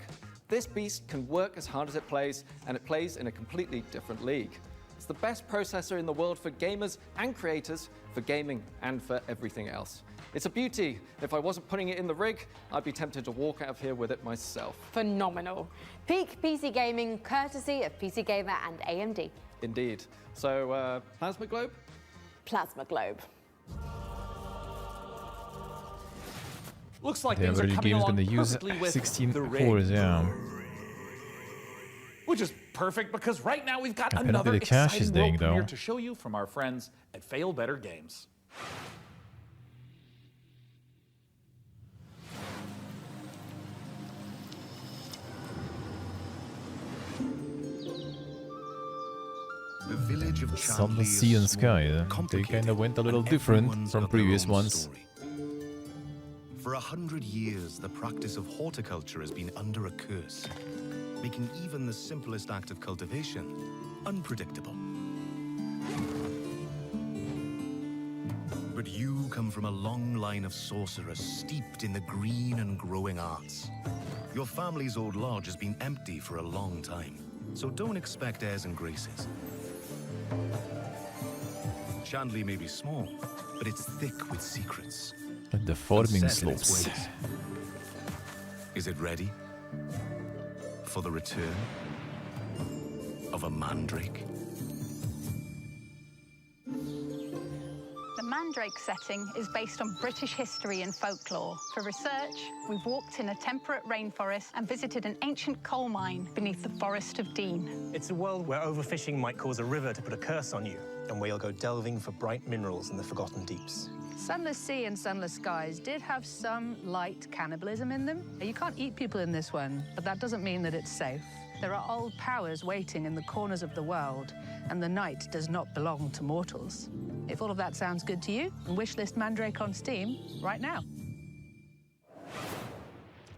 This beast can work as hard as it plays, and it plays in a completely different league. It's the best processor in the world for gamers and creators, for gaming and for everything else. It's a beauty. If I wasn't putting it in the rig, I'd be tempted to walk out of here with it myself. Phenomenal. Peak PC gaming, courtesy of PC Gamer and AMD. Indeed. So, Plasma Globe? Plasma Globe. Looks like The things are average coming game is along going to use perfectly with 16 the rig. cores, yeah. Which is perfect because right now we've got Apparently another the cache is exciting dying, world premiere though. to show you from our friends at Fail Better Games. The village of Sun, Chandley sea, is and sky. small, They complicated, kind of went a little and different everyone's from got their previous own ones. story. For 100 years, the practice of horticulture has been under a curse, making even the simplest act of cultivation unpredictable. But you come from a long line of sorcerers steeped in the green and growing arts. Your family's old lodge has been empty for a long time, so don't expect airs and graces. Chandley may be small, but it's thick with secrets. Like the farming and set in its slopes. ways. Is it ready for the return of a mandrake? The Mandrake setting is based on British history and folklore. For research, we've walked in a temperate rainforest and visited an ancient coal mine beneath the Forest of Dean. It's a world where overfishing might cause a river to put a curse on you, and where you'll go delving for bright minerals in the forgotten deeps. Sunless Sea and Sunless Skies did have some light cannibalism in them. You can't eat people in this one, but that doesn't mean that it's safe. There are old powers waiting in the corners of the world, and the night does not belong to mortals. If all of that sounds good to you, wishlist Mandrake on Steam right now.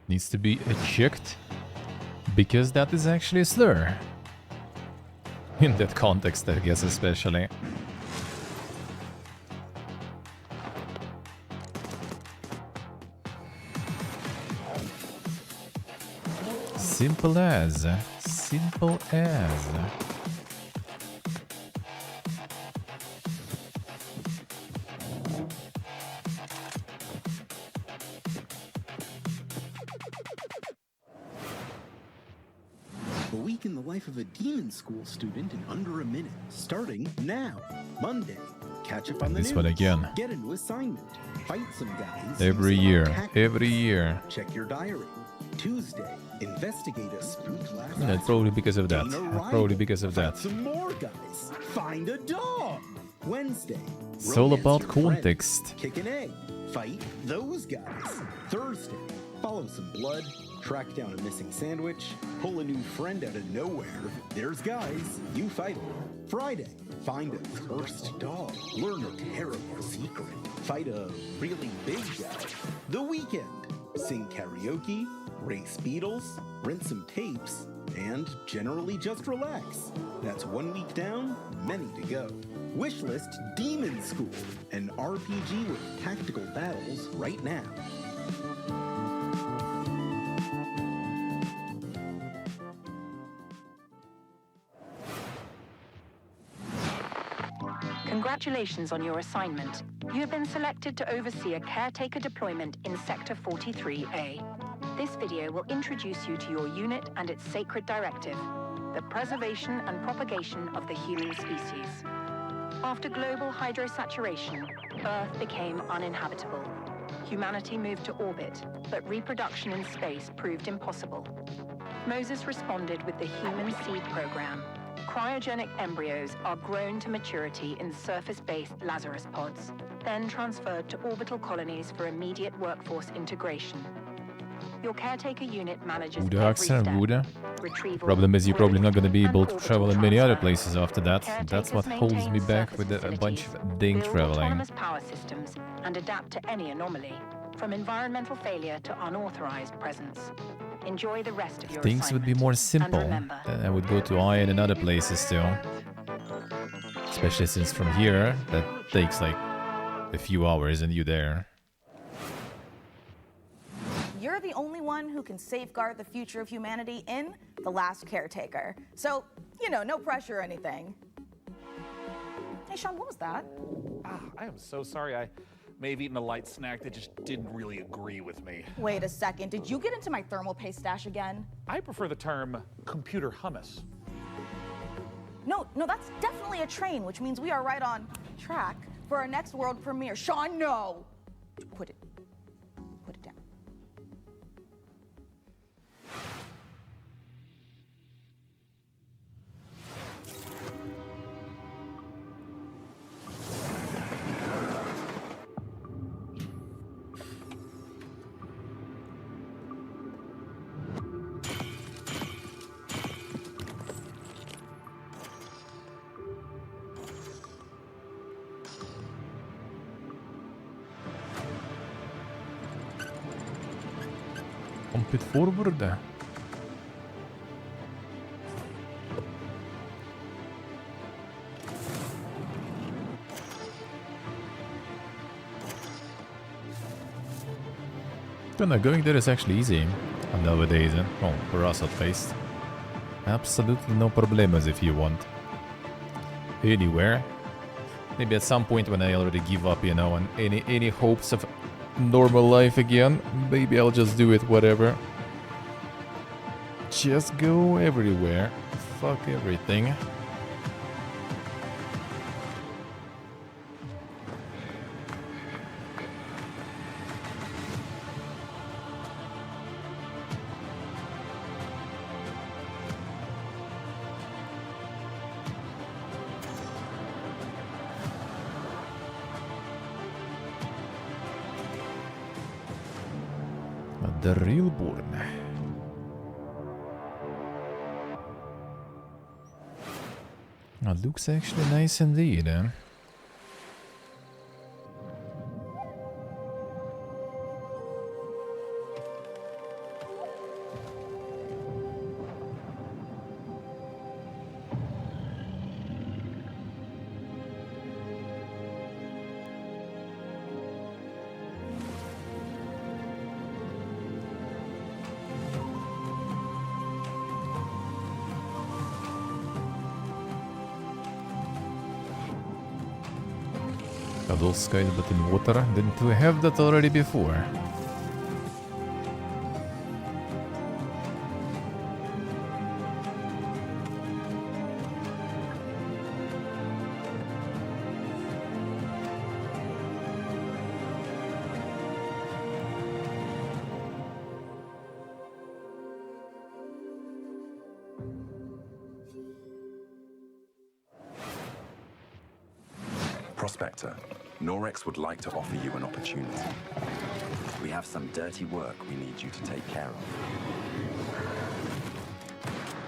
Needs to be checked, because that is actually a slur. In that context, I guess, especially. Simple as. Simple as. A week in the life of a demon school student in under a minute, starting now. Monday, catch up on the This news. one again. Get a new assignment. Fight some guys. Every use some year. tactics. Every year. Check your diary. Tuesday, investigate a spook last Yeah, probably because of that. Gain a rival. Probably because of Fight that. some more guys. Find a dog. Wednesday, It's all romance about your friend. context. Kick an egg. Fight those guys. Thursday, follow some blood. Track down a missing sandwich. Pull a new friend out of nowhere. There's guys. You fight them. Friday, find a cursed dog. Learn a terrible secret. Fight a really big guy. The weekend, sing karaoke, race beetles, rent some tapes, and generally just relax. That's 1 week down, many to go. Wishlist Demon School, an RPG with tactical battles right now. Congratulations on your assignment. You have been selected to oversee a caretaker deployment in Sector 43A. This video will introduce you to your unit and its sacred directive, the preservation and propagation of the human species. After global hydrosaturation, Earth became uninhabitable. Humanity moved to orbit, but reproduction in space proved impossible. Moses responded with the Human Seed Program. Cryogenic embryos are grown to maturity in surface-based Lazarus pods, then transferred to orbital colonies for immediate workforce integration. Your caretaker unit manages Goede every actie, step. goede. Retrieval, Problem is you're probably not going to be able to orbital travel in many other transfer. places after that. That's what holds me maintain back surface with a facilities, bunch of ding build traveling. autonomous power systems, and adapt to any anomaly, from environmental failure to unauthorized presence. Enjoy the rest of your Things would be more simple. Then I would go to Iron and other places too. Especially since from here, that takes like a few hours and you're there. You're the only one who can safeguard the future of humanity in The Last Caretaker. So, you know, no pressure or anything. Hey, Sean, what was that? I am so sorry. I may have eaten a light snack that just didn't really agree with me. Wait a second. Did you get into my thermal paste stash again? I prefer the term computer hummus. No, that's definitely a train, which means we are right on track for our next world premiere. Sean, no! Put it down. Kompet voorwoorden. Don't know, going there is actually easy nowadays. Well, for us at least. Absolutely no problemas if you want. Anywhere. Maybe at some point when I already give up, you know, on any hopes of normal life again, maybe I'll just do it, whatever. Just go everywhere. Fuck everything. The real Bourne. That looks actually nice indeed, eh? Those guys but in water, didn't we have that already before? Prospector, Norex would like to offer you an opportunity. We have some dirty work we need you to take care of.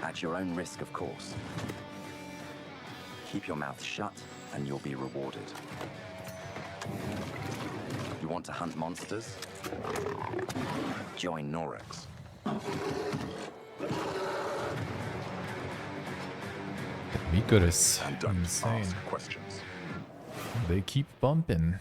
At your own risk, of course. Keep your mouth shut and you'll be rewarded. You want to hunt monsters? Join Norex. Icarus, insane. Ask questions. They keep bumping.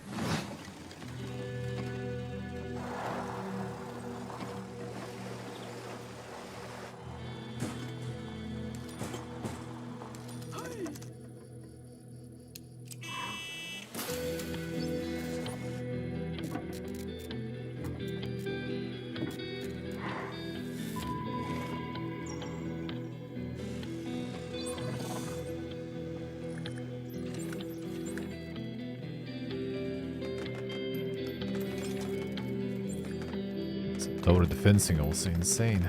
Tower defensing also insane.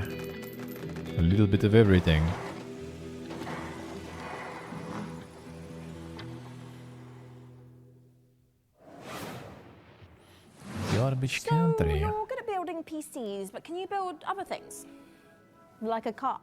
A little bit of everything. Garbage country. You're good at building PCs, but can you build other things? Like a car?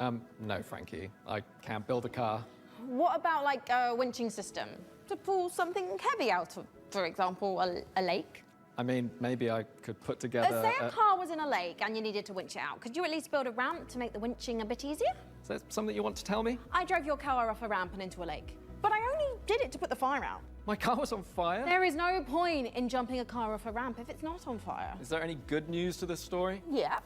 No, Frankie. I can't build a car. What about like a winching system to pull something heavy out of, for example, a lake? I mean, maybe I could put together... Say a car was in a lake and you needed to winch it out. Could you at least build a ramp to make the winching a bit easier? Is that something you want to tell me? I drove your car off a ramp and into a lake, but I only did it to put the fire out. My car was on fire? There is no point in jumping a car off a ramp if it's not on fire. Is there any good news to this story? Yeah.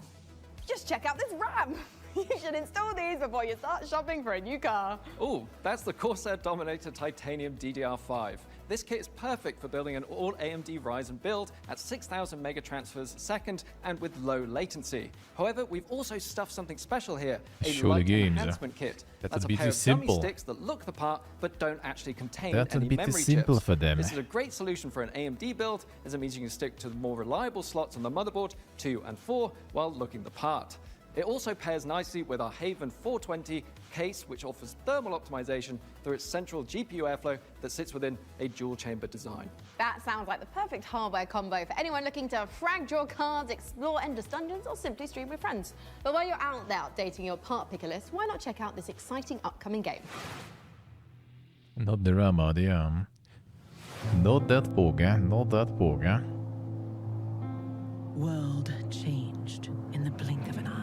Just check out this ramp. You should install these before you start shopping for a new car. Oh, that's the Corsair Dominator Titanium DDR5. This kit is perfect for building an all AMD Ryzen build at 6,000 mega transfers a second and with low latency. However, we've also stuffed something special here, a light enhancement kit. That's a pair of dummy sticks that look the part but don't actually contain any memory chips. Simple for them. This is a great solution for an AMD build, as it means you can stick to the more reliable slots on the motherboard, 2 and 4, while looking the part. It also pairs nicely with our Haven 420 case, which offers thermal optimization through its central GPU airflow that sits within a dual-chamber design. That sounds like the perfect hardware combo for anyone looking to frag draw cards, explore endless dungeons, or simply stream with friends. But while you're out there updating your part picker list, why not check out this exciting upcoming game? Not the Rama, the Not that Boga, not that Boga. World changed in the blink of an eye.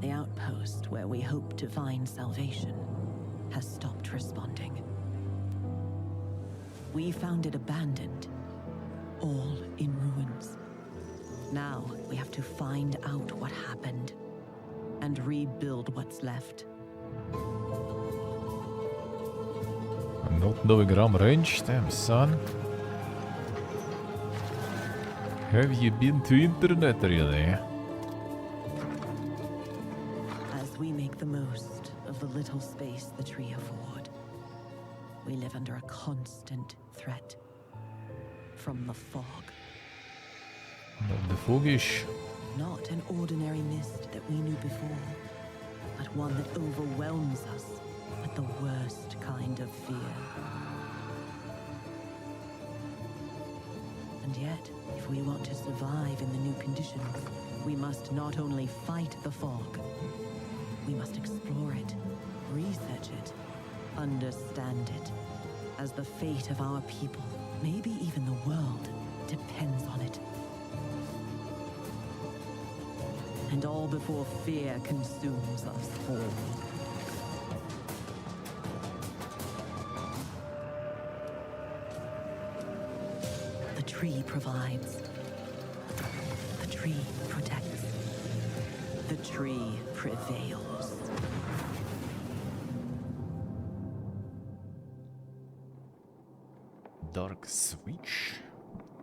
The outpost where we hoped to find salvation has stopped responding. We found it abandoned, all in ruins. Now we have to find out what happened and rebuild what's left. Not knowing RAM range, damn son. Have you been to internet really? As we make the most of the little space the tree afford, we live under a constant threat from the fog. The foggish. Not an ordinary mist that we knew before, but one that overwhelms us with the worst kind of fear. And yet, if we want to survive in the new conditions, we must not only fight the fog, we must explore it, research it, understand it, as the fate of our people, maybe even the world, depends on it. And all before fear consumes us all. The tree provides. The tree protects. The tree prevails. Dark Switch?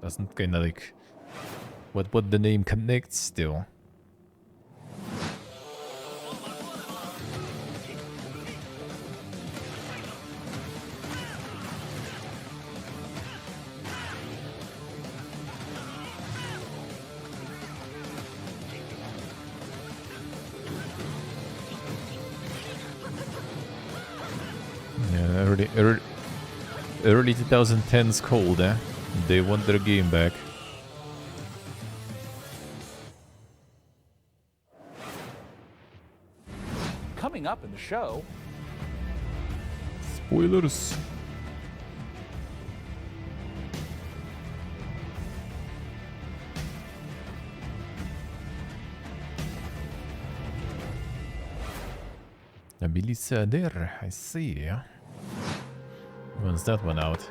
Doesn't kinda like what the name connects still. Early 2010s cold, eh? They want their game back. Coming up in the show... Spoilers. Melissa there, I see. When's that one out?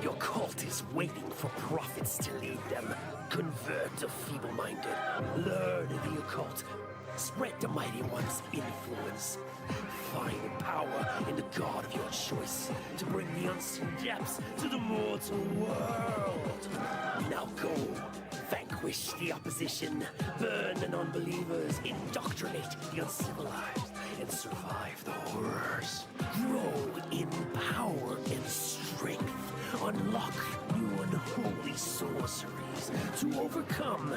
Your cult is waiting for prophets to lead them. Convert the feeble-minded. Learn the occult. Spread the mighty one's influence. Find power in the god of your choice to bring the unseen depths to the mortal world. Now go, vanquish vanquish the opposition, burn the non-believers, indoctrinate the uncivilized, and survive the horrors. Grow in power and strength. Unlock new unholy sorceries to overcome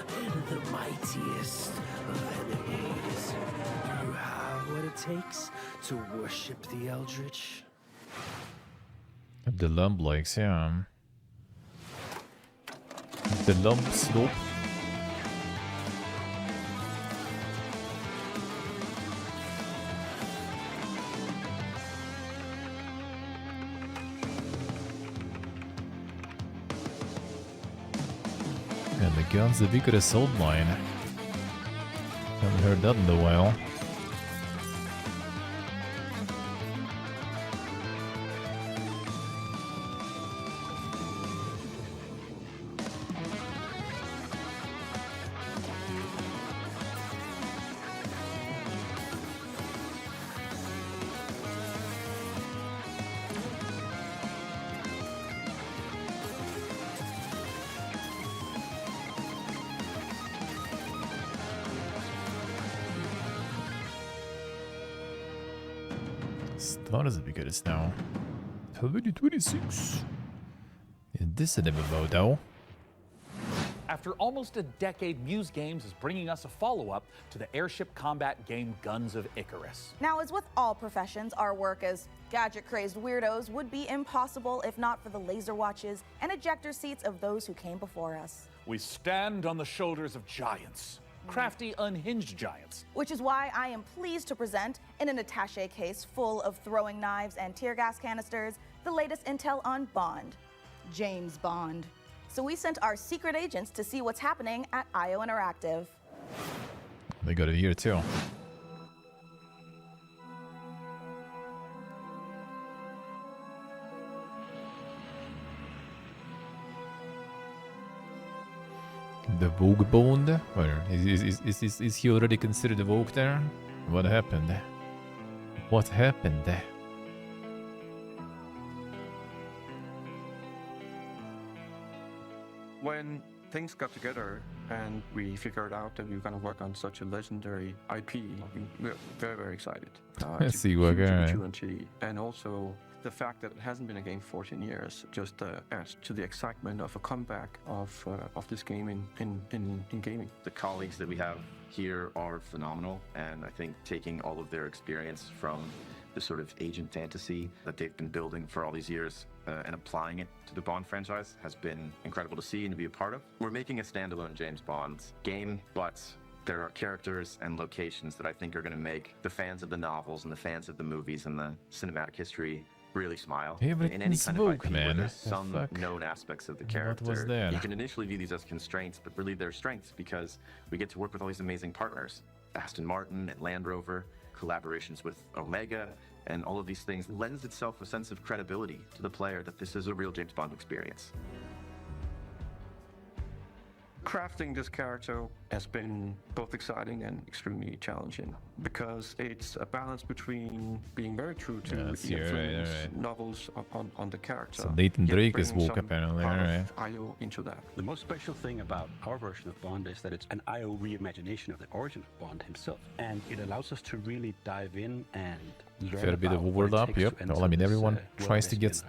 the mightiest of enemies. You have what it takes to worship the Eldritch. The lump likes, yeah. The lump slope. And the gun's the vigorous old mine. Haven't heard that in a while. Start as the biggest now. 2026. And this is an MMO though. After almost a decade, Muse Games is bringing us a follow-up to the airship combat game Guns of Icarus. Now, as with all professions, our work as gadget-crazed weirdos would be impossible if not for the laser watches and ejector seats of those who came before us. We stand on the shoulders of giants. Crafty, unhinged giants. Which is why I am pleased to present, in an attaché case full of throwing knives and tear gas canisters, the latest intel on Bond. James Bond. So we sent our secret agents to see what's happening at IO Interactive. They got it here too. The Vogue Bond? Where is he already considered a Vogue there? What happened? What happened? When things got together and we figured out that we were going to work on such a legendary IP, we were very, very excited. Let's see what opportunity, and also the fact that it hasn't been a game for 14 years just adds to the excitement of a comeback of this game in gaming. The colleagues that we have here are phenomenal, and I think taking all of their experience from the sort of agent fantasy that they've been building for all these years and applying it to the Bond franchise has been incredible to see and to be a part of. We're making a standalone James Bond game, but there are characters and locations that I think are going to make the fans of the novels and the fans of the movies and the cinematic history really smile. Yeah, but in any kind of IP where there's the some fuck? known aspects of the character. What was that? You can initially view these as constraints, but really they're strengths because we get to work with all these amazing partners. Aston Martin and Land Rover, collaborations with Omega, and all of these things lends itself a sense of credibility to the player that this is a real James Bond experience. Crafting this character has been both exciting and extremely challenging because it's a balance between being very true to the influence novels on the character. So Nathan yet Drake is bringing woke some apparently, part of alright. IO into that. The most special thing about our version of Bond is that it's an IO reimagination of the origin of Bond himself, and it allows us to really dive in and learn Fair bit of about what it overlap, takes yep. to enter Well, I mean, this, everyone world tries to get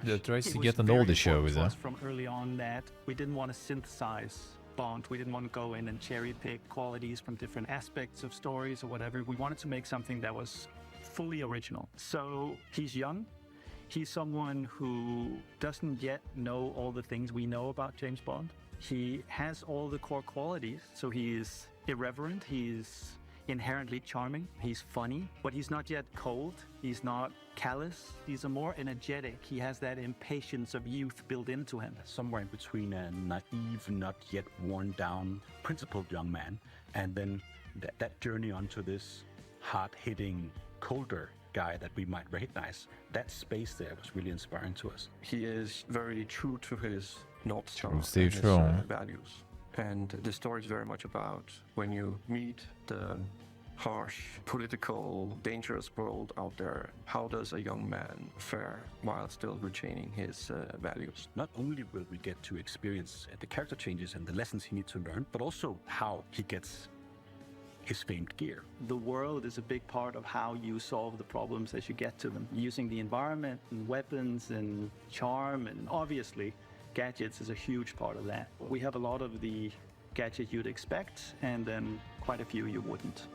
an older show, It was is very important it? for us from early on that we didn't want to synthesize Bond. We didn't want to go in and cherry pick qualities from different aspects of stories or whatever. We wanted to make something that was fully original. So he's young. He's someone who doesn't yet know all the things we know about James Bond. He has all the core qualities. So he's irreverent. He's inherently charming. He's funny, but he's not yet cold. He's not callous. He's a more energetic. He has that impatience of youth built into him. Somewhere in between a naive, not yet worn down, principled young man, and then that journey onto this hard-hitting, colder guy that we might recognize. That space there was really inspiring to us. He is very true to his North Star and stay his true. values. And the story is very much about when you meet the harsh, political, dangerous world out there, how does a young man fare while still retaining his values? Not only will we get to experience the character changes and the lessons he needs to learn, but also how he gets his famed gear. The world is a big part of how you solve the problems as you get to them. Using the environment and weapons and charm, and obviously gadgets is a huge part of that. We have a lot of the gadgets you'd expect, and then quite a few you wouldn't.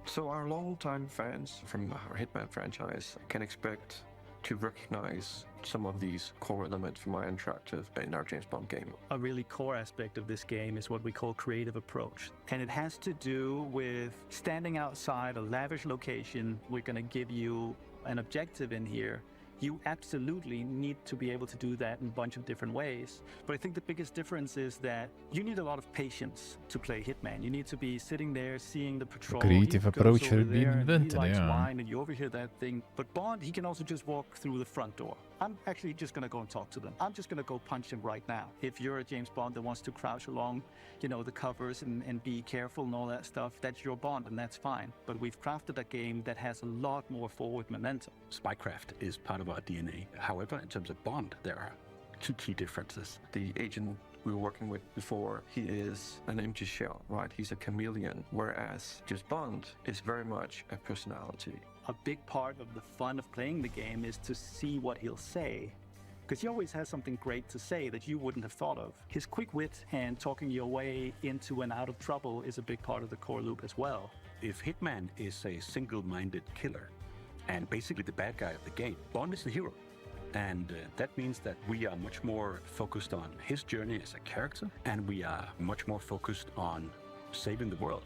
So our longtime fans from our Hitman franchise can expect to recognize some of these core elements from our interactive in our James Bond game. A really core aspect of this game is what we call creative approach. And it has to do with standing outside a lavish location. We're going to give you an objective in here. You absolutely need to be able to do that in a bunch of different ways. But I think the biggest difference is that you need a lot of patience to play Hitman. You need to be sitting there seeing the patrol. Creative approach should be invented, he likes yeah. wine and you overhear that thing. But Bond, he can also just walk through the front door. I'm actually just going to go and talk to them. I'm just going to go punch him right now. If you're a James Bond that wants to crouch along, you know, the covers and be careful and all that stuff, that's your Bond and that's fine. But we've crafted a game that has a lot more forward momentum. Spycraft is part of our DNA. However, in terms of Bond, there are two key differences. The agent we were working with before, he is an empty shell, right? He's a chameleon, whereas just Bond is very much a personality. A big part of the fun of playing the game is to see what he'll say, because he always has something great to say that you wouldn't have thought of. His quick wit and talking your way into and out of trouble is a big part of the core loop as well. If Hitman is a single-minded killer and basically the bad guy of the game, Bond is the hero. And that means that we are much more focused on his journey as a character, and we are much more focused on saving the world.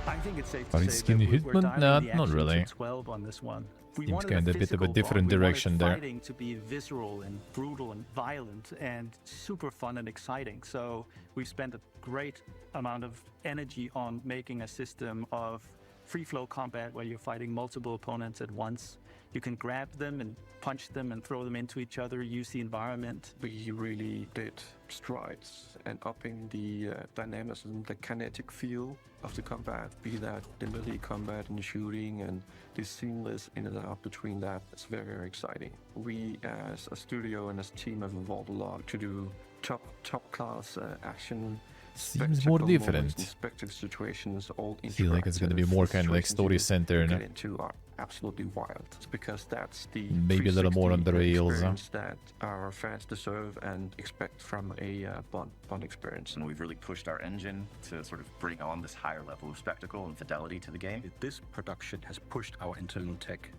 I think it's safe Are to you say skinny that we're Hitman? dialing Nah, the not action really. to 12 on this one. We Seems wanted kinda a bit of a physical different Bond. We direction wanted there. Fighting to be visceral and brutal and violent and super fun and exciting. So we've spent a great amount of energy on making a system of free-flow combat where you're fighting multiple opponents at once. You can grab them and punch them and throw them into each other, use the environment. We really did strides and upping the dynamism, the kinetic feel of the combat, be that the melee combat and the shooting and the seamless in and out between that. It's very, very exciting. We as a studio and as a team have evolved a lot to do top class action. Seems more different. Spectacle situations, all I feel like it's going to be more kind of like story centered. Get into are absolutely wild. It's because that's the Maybe a little more on the 360 rails. experience that our fans deserve and expect from a Bond experience. And we've really pushed our engine to sort of bring on this higher level of spectacle and fidelity to the game. This production has pushed our internal tech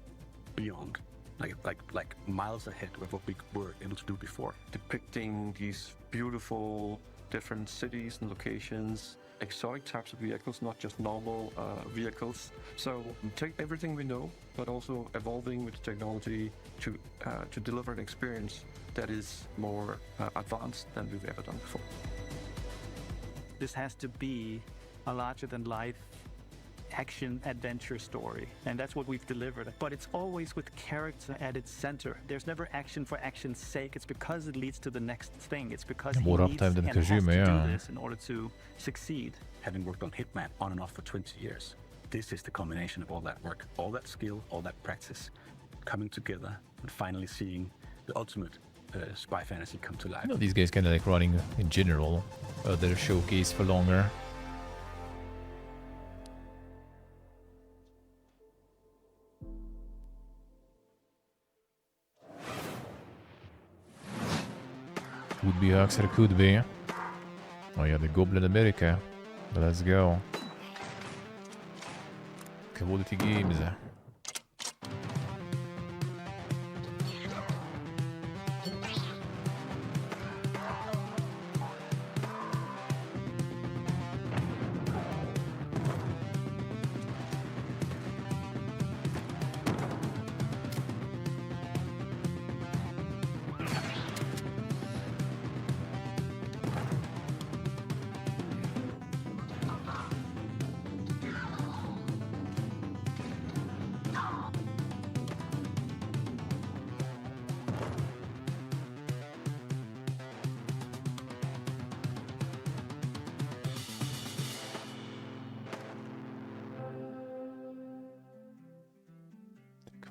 beyond, like miles ahead of what we were able to do before. Depicting these beautiful different cities and locations, exotic types of vehicles, not just normal vehicles. So take everything we know, but also evolving with technology to deliver an experience that is more advanced than we've ever done before. This has to be a larger-than-life action adventure story, and that's what we've delivered. But it's always with character at its center. There's never action for action's sake. It's because it leads to the next thing. It's because he More needs uptime than and has to Kojima, do yeah. this in order to succeed. Having worked on Hitman on and off for 20 years, this is the combination of all that work, all that skill, all that practice, coming together and finally seeing the ultimate spy fantasy come to life. You know, these guys kind of like running in general their showcase for longer. Could be Axel, could be. Oh yeah, the Goblin America. Let's go. Quality games.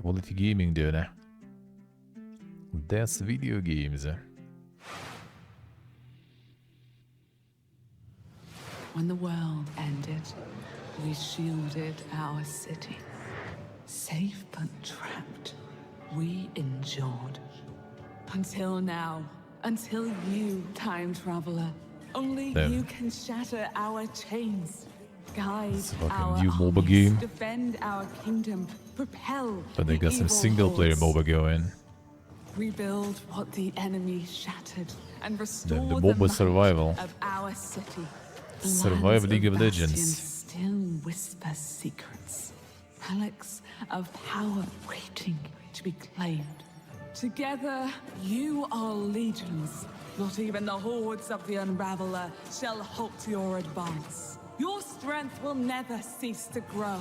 Quality gaming, dude. That's video games. When the world ended, we shielded our city. Safe but trapped, we endured. Until now. Until you, time traveler. Only Damn. you can shatter our chains. Guide fucking our new MOBA armies, game. defend our kingdom, propel But they got some evil single-player hordes. MOBA going. Rebuild what the enemy shattered and restore The the MOBA might survival. of our city. The Survive lands League of Bastion Legends. still whisper secrets. Relics of power waiting to be claimed. Together, you are legions. Not even the hordes of the Unraveler shall halt your advance. Your strength will never cease to grow.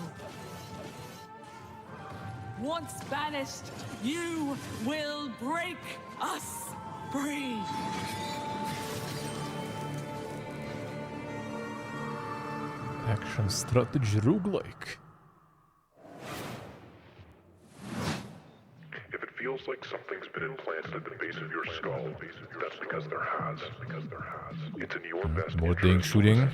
Once banished, you will break us free. Action strategy roguelike. If it feels like something's been implanted at the base of your skull, that's because there has. It's in your best More thing shooting.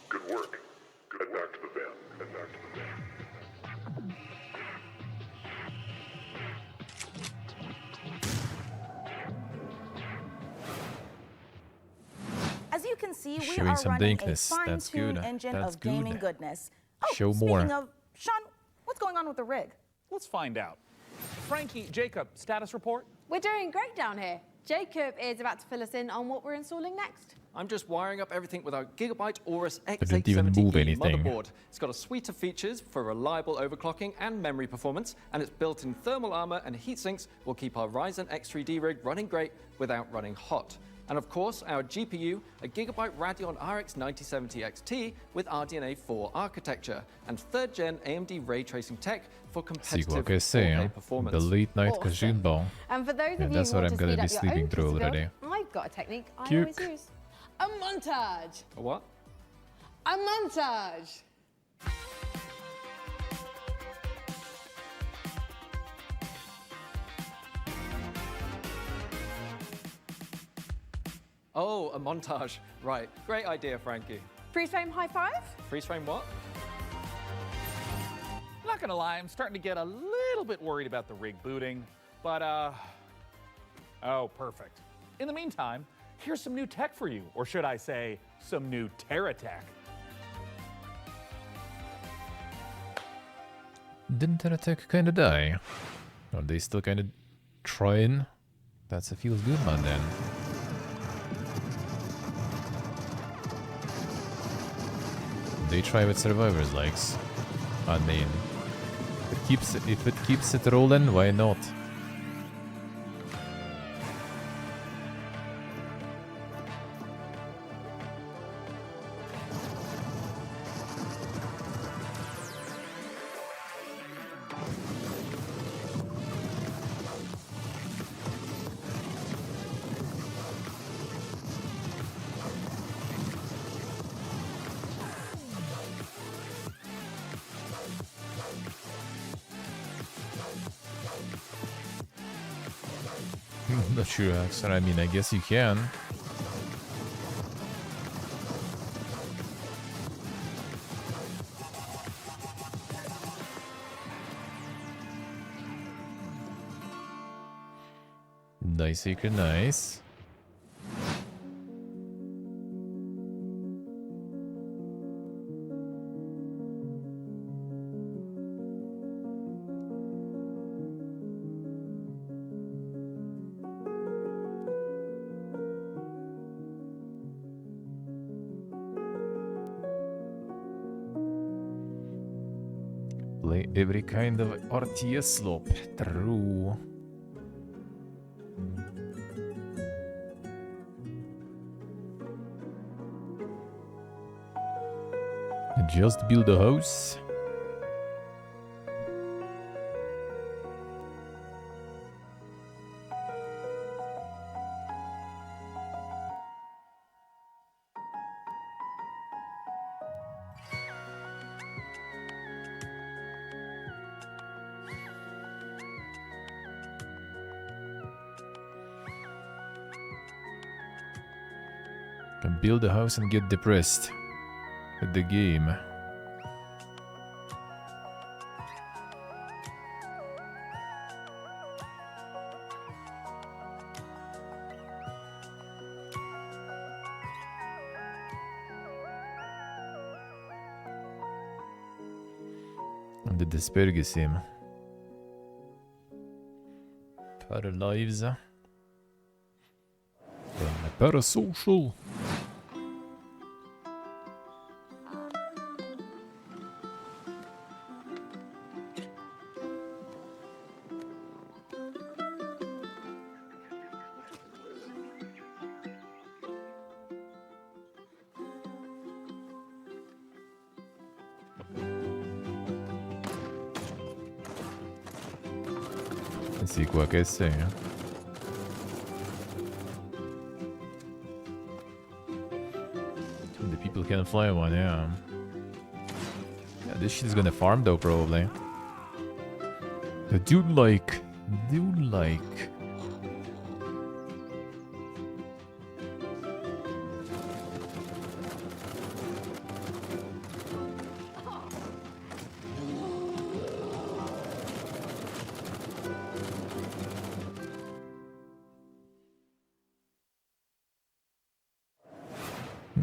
Good work. Head back to the van. Head back to the van. As you can see, we Showing are some running a dankness. That's fine-tuned good. engine That's of gaming good. goodness. Oh, Show speaking more. of, Sean, what's going on with the rig? Let's find out. Frankie, Jacob, status report? We're doing great down here. Jacob is about to fill us in on what we're installing next. I'm just wiring up everything with our Gigabyte Aorus didn't even move X870E anything. motherboard. It's got a suite of features for reliable overclocking and memory performance, and its built-in thermal armor and heat sinks will keep our Ryzen X3D rig running great without running hot. And of course, our GPU, a Gigabyte Radeon RX 9070 XT with RDNA 4 architecture, and 3rd gen AMD ray tracing tech for See competitive what I say, 4K huh? performance. The late night Awesome. Kajun ball. And for those Yeah, of you that's who what want I'm to gonna speed be up your sleeping own through piece of already. build, I've got a technique I Cute. always use. A montage. A what? A montage. Oh, a montage. Right. Great idea, Frankie. Freeze frame high five. Freeze frame what? Not gonna lie, I'm starting to get a little bit worried about the rig booting, but oh, perfect. In the meantime, here's some new tech for you, or should I say, some new Terra tech. Didn't Teratech kinda die? Are they still kinda trying? That's a feels good man then. They try with survivors likes. I mean, if it keeps it rolling, why not? I'm not sure, Axel. I mean, I guess you can. Nice, Seeker, nice. Play every kind of RTS slope. True. Just build a house. Can build a house and get depressed at the game. And the Dispergisim. Paralives. Parasocial. Sì, qua che sei. The people can fly one, yeah. Yeah, this shit is gonna farm though, probably. The dude like.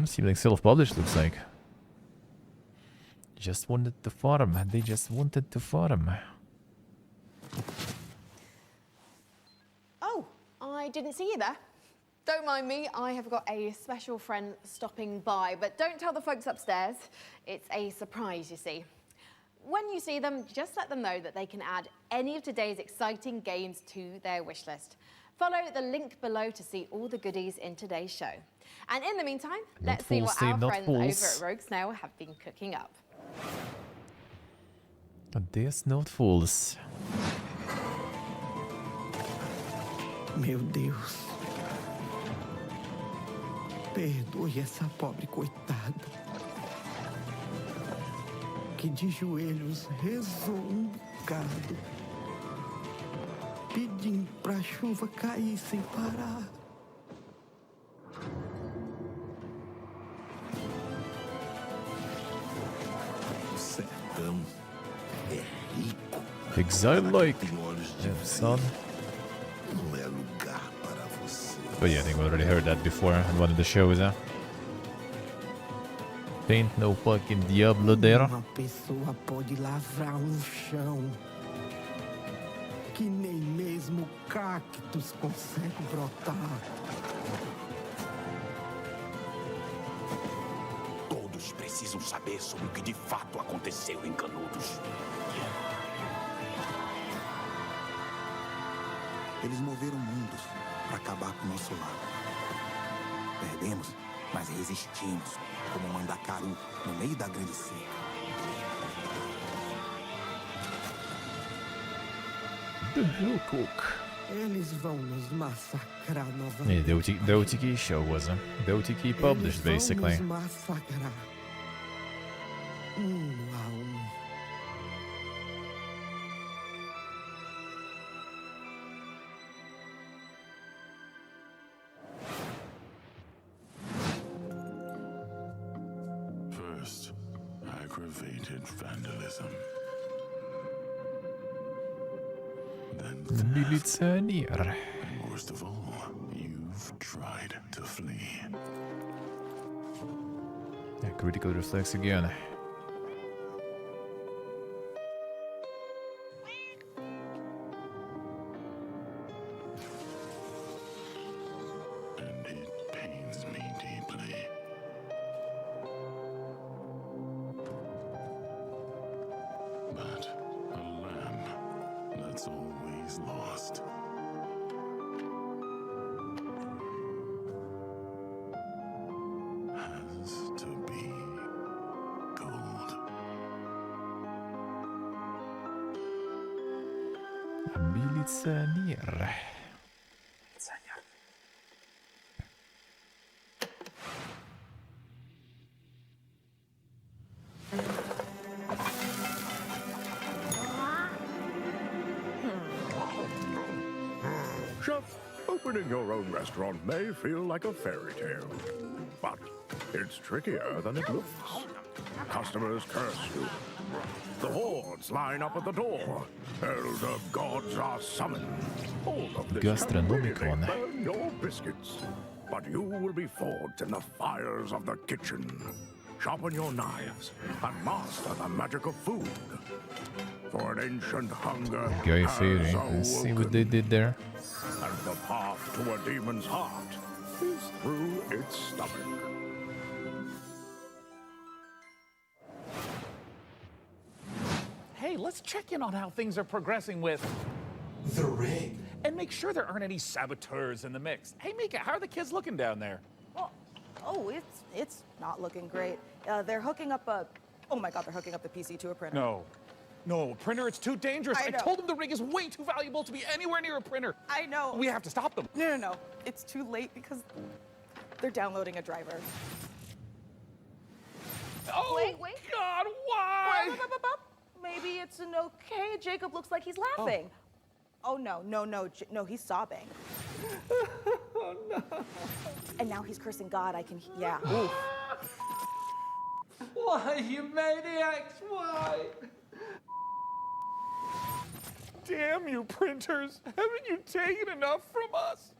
Seems like self-published, looks like. Just wanted to farm. They just wanted to farm. Oh, I didn't see you there. Don't mind me, I have got a special friend stopping by, but don't tell the folks upstairs. It's a surprise, you see. When you see them, just let them know that they can add any of today's exciting games to their wish list. Follow the link below to see all the goodies in today's show. And in the meantime, let's see what our friends over at Rogue Snail have been cooking up. Deus not fools. Meu Deus. Perdoe essa pobre coitada. Que de joelhos rezou bocado, pedindo pra chuva cair sem parar. O sertão é rico. Exile like. Yeah, son. Não é lugar para você. But yeah, I think we already heard that before in one of the shows, huh? Ain't no fucking Diablo there. Uma pessoa pode lavrar chão que nem mesmo cactos consegue brotar. Todos precisam saber sobre o que de fato aconteceu em Canudos. Eles moveram mundos para acabar com o nosso lado. Perdemos, mas resistimos, como Mandacaru, no meio da grande seca. The Hillcook. Eles vão nos massacrar novamente. Yeah, the OTK show was the OTK published, basically. Eles vão nos massacrar. A um. First, aggravated vandalism. Then Militär. and worst of all, you've tried to flee. Yeah, critical reflex again. And it pains me deeply. But a lamb that's always lost. Has to be gold. Кондиционер. Chef, opening your own restaurant may feel like a fairy tale, but it's trickier than it looks. Customers curse you. The hordes line up at the door. Elder gods are summoned. All of this Gastronomicon. can really burn your biscuits, but you will be forged in the fires of the kitchen. Sharpen your knives and master the magic of food. For an ancient hunger Guy has Fieri. Let's see what they did there. and the path to a demon's heart is through its stomach. Hey, let's check in on how things are progressing with the rig and make sure there aren't any saboteurs in the mix. Hey, Mika, how are the kids looking down there? Oh, it's not looking great. They're hooking up a. Oh my God, they're hooking up the PC to a printer. No, printer, it's too dangerous. I I know. told them the rig is way too valuable to be anywhere near a printer. I know. We have to stop them. No. It's too late because they're downloading a driver. Oh, wait. God, why? Maybe it's an okay. Jacob looks like he's laughing. Oh, no, he's sobbing. Oh, no. And now he's cursing God. Yeah. Oof. Why, you maniacs? Why? Damn you, printers. Haven't you taken enough from us?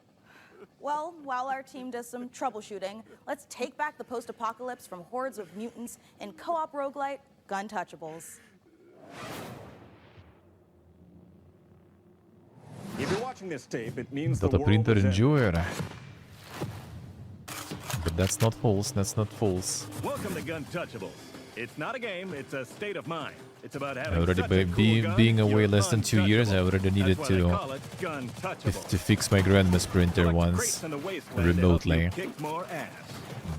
Well, while our team does some troubleshooting, let's take back the post-apocalypse from hordes of mutants in co-op roguelite Guntouchables. If you're watching this tape, it means the Data world printer is enjoyer. But that's not false, that's not false. Welcome to Guntouchables. It's not a game, it's a state of mind. It's about having Already such a cool gun, being away you're less than 2 years, I already needed That's why they to call it Guntouchable. to fix my grandma's printer Like once crates in the wasteland to help remotely. you kick more ass.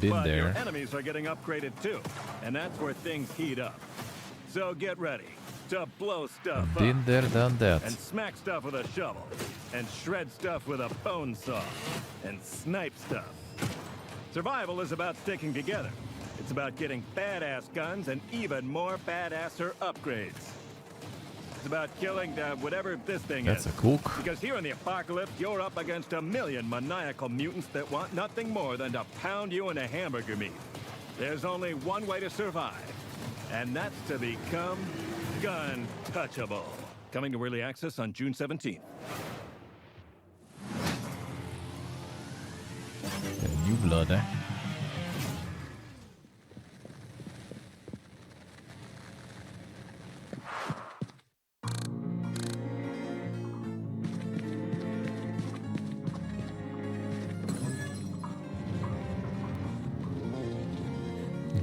Been But your there. enemies are getting upgraded too, and that's where things heat up. So get ready to blow stuff Been up. there, done that. And smack stuff with a shovel. And shred stuff with a bone saw. And snipe stuff. Survival is about sticking together. It's about getting badass guns and even more badasser upgrades. It's about killing whatever this thing That's is. a cook. Because here in the apocalypse, you're up against a million maniacal mutants that want nothing more than to pound you into hamburger meat. There's only one way to survive, and that's to become Guntouchable. Coming to early access on June 17th. New blood, eh?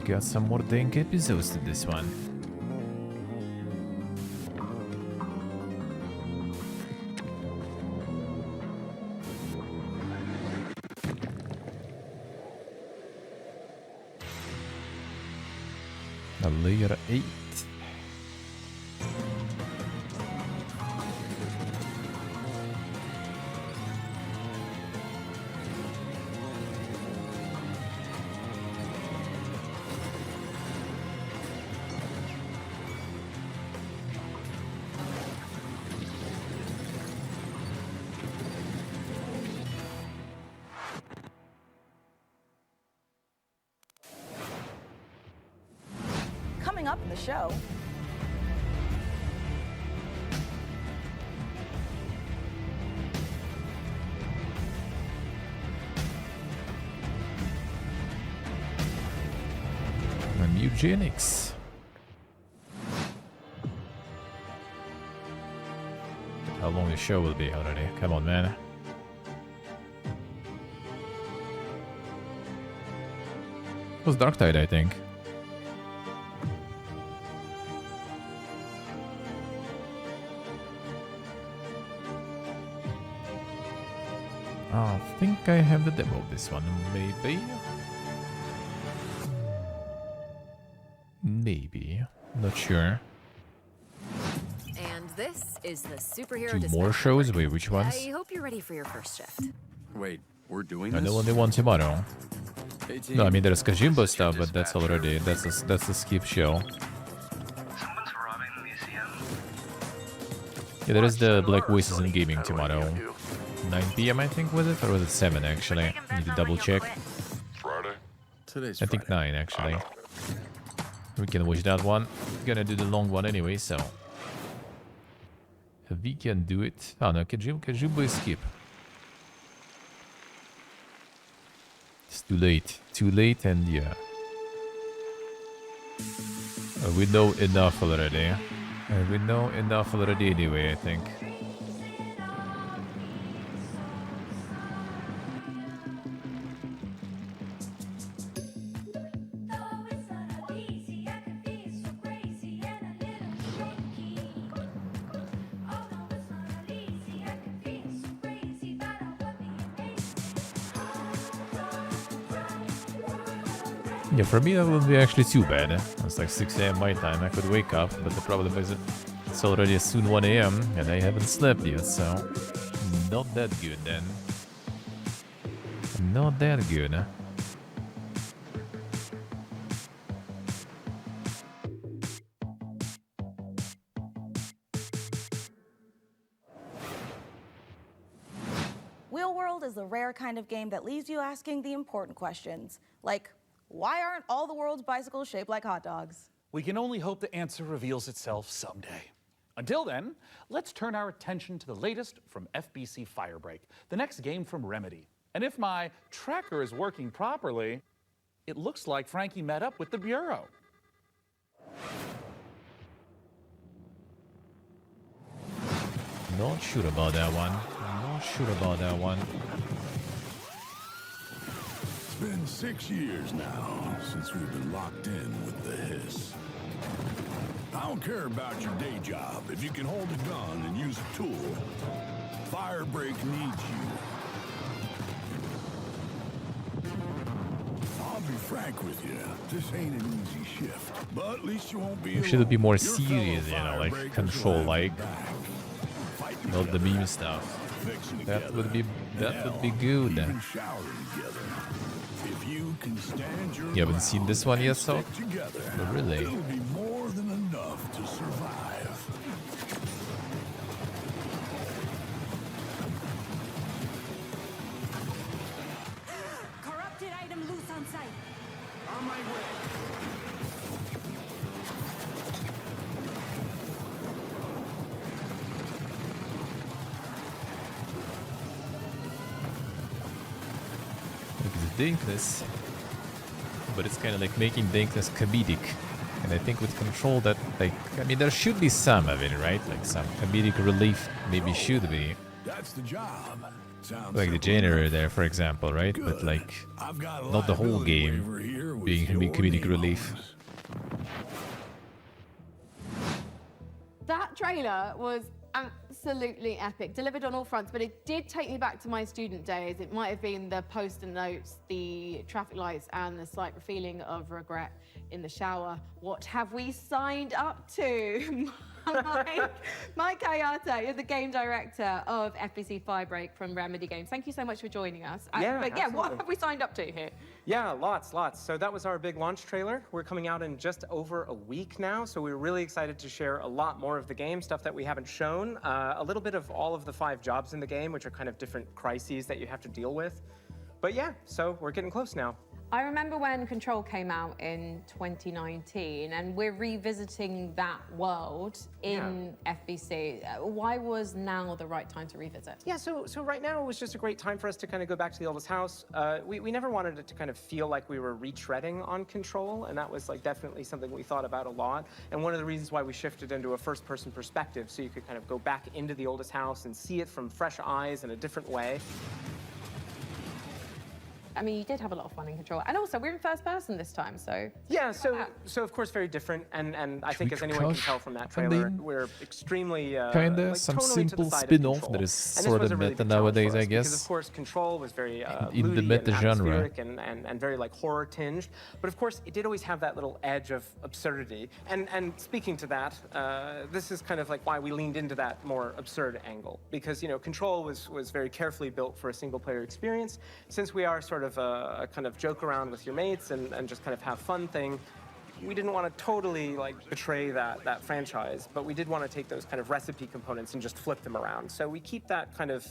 Got some more dank episodes to this one. Layer 8. Coming up in the show, Eugenics. How long the show will be already? Come on, man. It was Dark Tide, I think. I think I have the demo of this one, maybe. Maybe. Not sure. And This is the superhero Two dispatch more shows? network. Wait, which ones? I hope you're ready for your first shift. Wait, we're doing And this? the only one tomorrow. Hey, No, I team. mean there's Kajimbo stuff, but that's already that's a skip show. Yeah, there is the Black Voices in Gaming tomorrow. 9 p.m. I think was it, or was it 7 actually? Need to double check. Friday? Today's I think 9 actually. We can watch that one. Gonna do the long one anyway, so we can do it. Oh no, Kajimbo is skip. It's too late. Too late, and yeah. We know enough already. We know enough already anyway, I think. Yeah, for me that wouldn't be actually too bad. It's like 6 a.m. my time, I could wake up, but the problem is it's already soon 1 a.m. and I haven't slept yet, so not that good then. Not that good. Wheel World is the rare kind of game that leaves you asking the important questions, like, why aren't all the world's bicycles shaped like hot dogs? We can only hope the answer reveals itself someday. Until then, let's turn our attention to the latest from FBC Firebreak, the next game from Remedy. And if my tracker is working properly, it looks like Frankie met up with the Bureau. Not sure about that one. Not sure about that one. It's been 6 years now since we've been locked in with the Hiss. I don't care about your day job if you can hold a gun and use a tool. Firebreak needs you. I'll be frank with you, this ain't an easy shift, but at least you won't be Should it be more alone. Your fellow serious, you know, like Firebreakers Control will like? have your back. Fighting Not the together, meme stuff. fixing That would be together, good. even showering together. If you can stand your You haven't seen this one yet, so? stick together, But really? it'll be more than enough to survive. Corrupted item loose on site. On my way. Look at the Dankness. But it's kind of like making Dankness comedic. And I think with Control that, like, I mean, there should be some of it, right? Like some comedic relief maybe should be. That's the job. Sounds Like the simple generator enough. there, for example, right? But like, I've got a not the whole liability game waiver here with being your comedic name relief. That trailer was absolutely epic, delivered on all fronts, but it did take me back to my student days. It might have been the post-it notes, the traffic lights, and the slight feeling of regret in the shower. What have we signed up to? Mike Kayata, you're the game director of FBC Firebreak from Remedy Games. Thank you so much for joining us. But yeah, what absolutely. have we signed up to here? Yeah, lots. So that was our big launch trailer. We're coming out in just over a week now, so we're really excited to share a lot more of the game, stuff that we haven't shown, a little bit of all of the 5 jobs in the game, which are kind of different crises that you have to deal with. But yeah, so we're getting close now. I remember when Control came out in 2019, and we're revisiting that world in FBC. Why was now the right time to revisit? Yeah, so right now it was just a great time for us to kind of go back to the oldest house. We never wanted it to kind of feel like we were retreading on Control, and that was like definitely something we thought about a lot. And one of the reasons why we shifted into a first-person perspective, so you could kind of go back into the oldest house and see it from fresh eyes in a different way. I mean, you did have a lot of fun in Control. And also, we're in first person this time, so... Yeah, so of course very different, and I think as anyone can tell from that trailer, we're extremely kinda like, some totally to the simple side of spin-off Control. that is And this sort was of a really meta big challenge nowadays, for us I guess. Because of course Control was very in the moody meta and genre. atmospheric and very like horror tinged, but of course it did always have that little edge of absurdity. And speaking to that, this is kind of like why we leaned into that more absurd angle, because Control was very carefully built for a single player experience. Since we are sort of a kind of joke around with your mates and just kind of have fun thing, we didn't want to totally like betray that franchise, but we did want to take those kind of recipe components and just flip them around. So we keep that kind of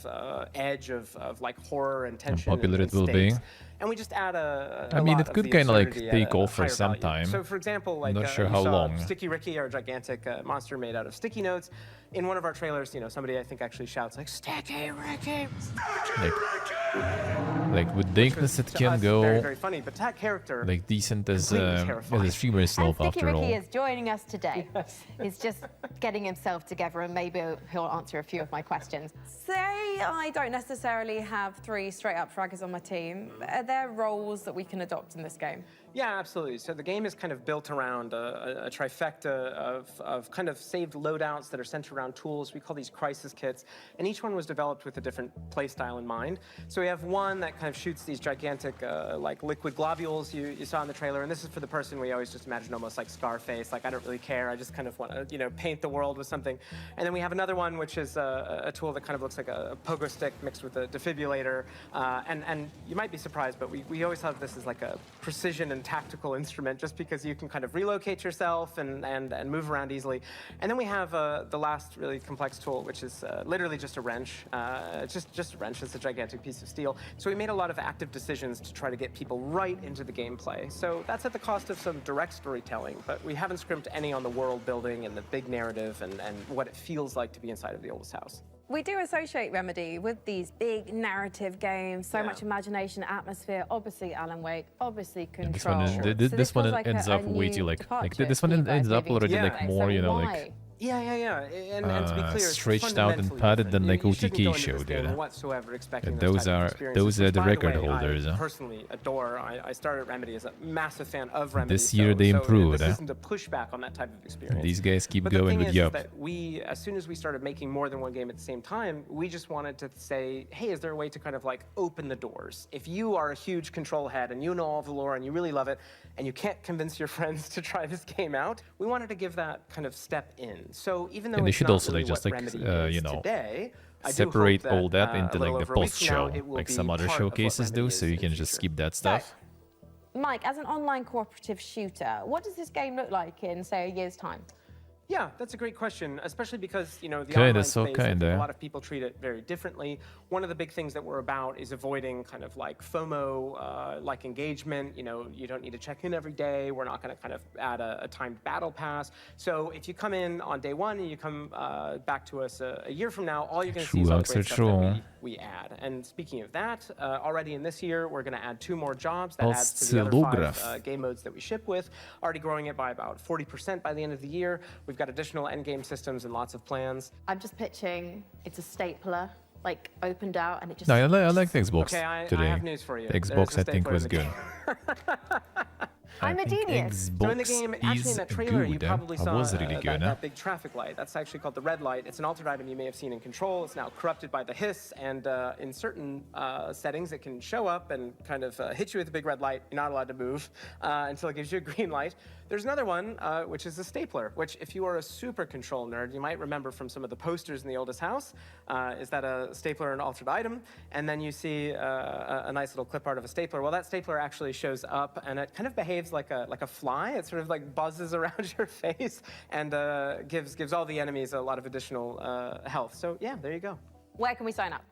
edge of like horror and tension. Popular and it will be. stakes. And we just add I mean, it could kind of like take off for some time. So for example, like not sure you how saw long. Sticky Ricky, our gigantic monster made out of sticky notes. In one of our trailers, somebody I think actually shouts like Sticky Ricky. Like with dankness, it can go very, very funny, but that character like decent as a streamer slope Sticky after Ricky all. is joining us today. He's just getting himself together, and maybe he'll answer a few of my questions. Say I don't necessarily have 3 straight-up fraggers on my team. Are there roles that we can adopt in this game? Yeah, absolutely. So the game is kind of built around a trifecta of kind of saved loadouts that are centered around tools. We call these crisis kits, and each one was developed with a different playstyle in mind. So we have one that kind of shoots these gigantic like liquid globules you saw in the trailer, and this is for the person we always just imagine almost like Scarface, like I don't really care, I just kind of want to paint the world with something. And then we have another one which is a tool that kind of looks like a pogo stick mixed with a defibrillator, and you might be surprised, but we always have this as like a precision and tactical instrument, just because you can kind of relocate yourself and move around easily. And then we have the last really complex tool, which is literally just a wrench. Just a wrench. It's a gigantic piece of steel. So we made a lot of active decisions to try to get people right into the gameplay. So that's at the cost of some direct storytelling, but we haven't scrimped any on the world building and the big narrative and what it feels like to be inside of the oldest house. We do associate Remedy with these big narrative games, so much imagination, atmosphere, obviously Alan Wake, obviously Control. This one ends up way too like this one ends up already like more like Yeah. And to be clear, it's stretched out and padded than like OTK show, dude. Whatsoever expecting Those are the record holders. I personally adore. I started Remedy as a massive fan of Remedy. This year they improved. This isn't a pushback on that type of experience. These guys keep but going the with thing yup. is that we, as soon as we started making more than one game at the same time, we just wanted to say, hey, is there a way to kind of like open the doors? If you are a huge Control head and you know all the lore and you really love it, and you can't convince your friends to try this game out, we wanted to give that kind of step in. So even though And they it's should not also really like just what like Remedy is today, I do separate hope all that into a little like the over a week post from now, show, it will like be some other part of what showcases do, Remedy so is you in can the just future. skip that stuff. Mike, as an online cooperative shooter, what does this game look like in, say, a year's time? Yeah, that's a great question, especially because, the Kinda, online so space, I think kinda. a lot of people treat it very differently. One of the big things that we're about is avoiding kind of like FOMO, like engagement. You don't need to check in every day. We're not going to kind of add a timed battle pass. So if you come in on day one and you come back to us a year from now, all you're going to see is all the great stuff that we add. And speaking of that, already in this year, we're going to add 2 more jobs. That adds to the other 5 game modes that we ship with, already growing it by about 40% by the end of the year. We've got additional endgame systems and lots of plans. I'm just pitching, it's a stapler, like opened out, and it just... No, I like the Xbox Okay, today. I have news for you. The Xbox I think was good. I'm a genius. So in the game, actually in that trailer, you probably saw was really good, that big traffic light. That's actually called the red light. It's an altered item you may have seen in Control. It's now corrupted by the hiss, and in certain settings, it can show up and kind of hit you with a big red light. You're not allowed to move until it gives you a green light. There's another one, which is a stapler, which if you are a super Control nerd, you might remember from some of the posters in the oldest house. Is that a stapler an altered item? And then you see a nice little clip art of a stapler. Well, that stapler actually shows up, and it kind of behaves like a fly. It sort of like buzzes around your face and gives all the enemies a lot of additional health. So yeah, there you go. Where can we sign up?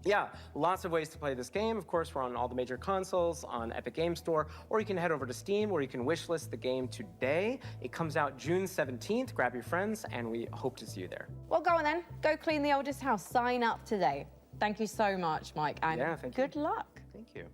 Yeah, lots of ways to play this game. Of course, we're on all the major consoles, on Epic Games Store, or you can head over to Steam, where you can wishlist the game today. It comes out June 17th. Grab your friends, and we hope to see you there. Well, go on then. Go clean the oldest house. Sign up today. Thank you so much, Mike, and Yeah, thank good luck. Thank you.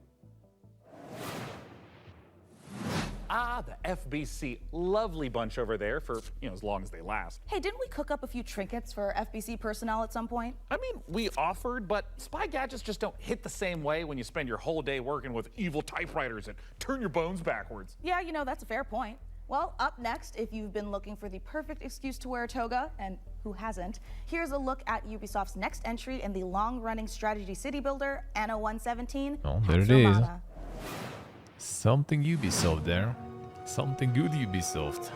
The FBC. Lovely bunch over there for, as long as they last. Hey, didn't we cook up a few trinkets for FBC personnel at some point? I mean, we offered, but spy gadgets just don't hit the same way when you spend your whole day working with evil typewriters and turn your bones backwards. Yeah, that's a fair point. Well, up next, if you've been looking for the perfect excuse to wear a toga, and who hasn't, here's a look at Ubisoft's next entry in the long-running strategy city builder, Anno 117. Oh, there it is. Something Ubisoft there. Something good Ubisoft.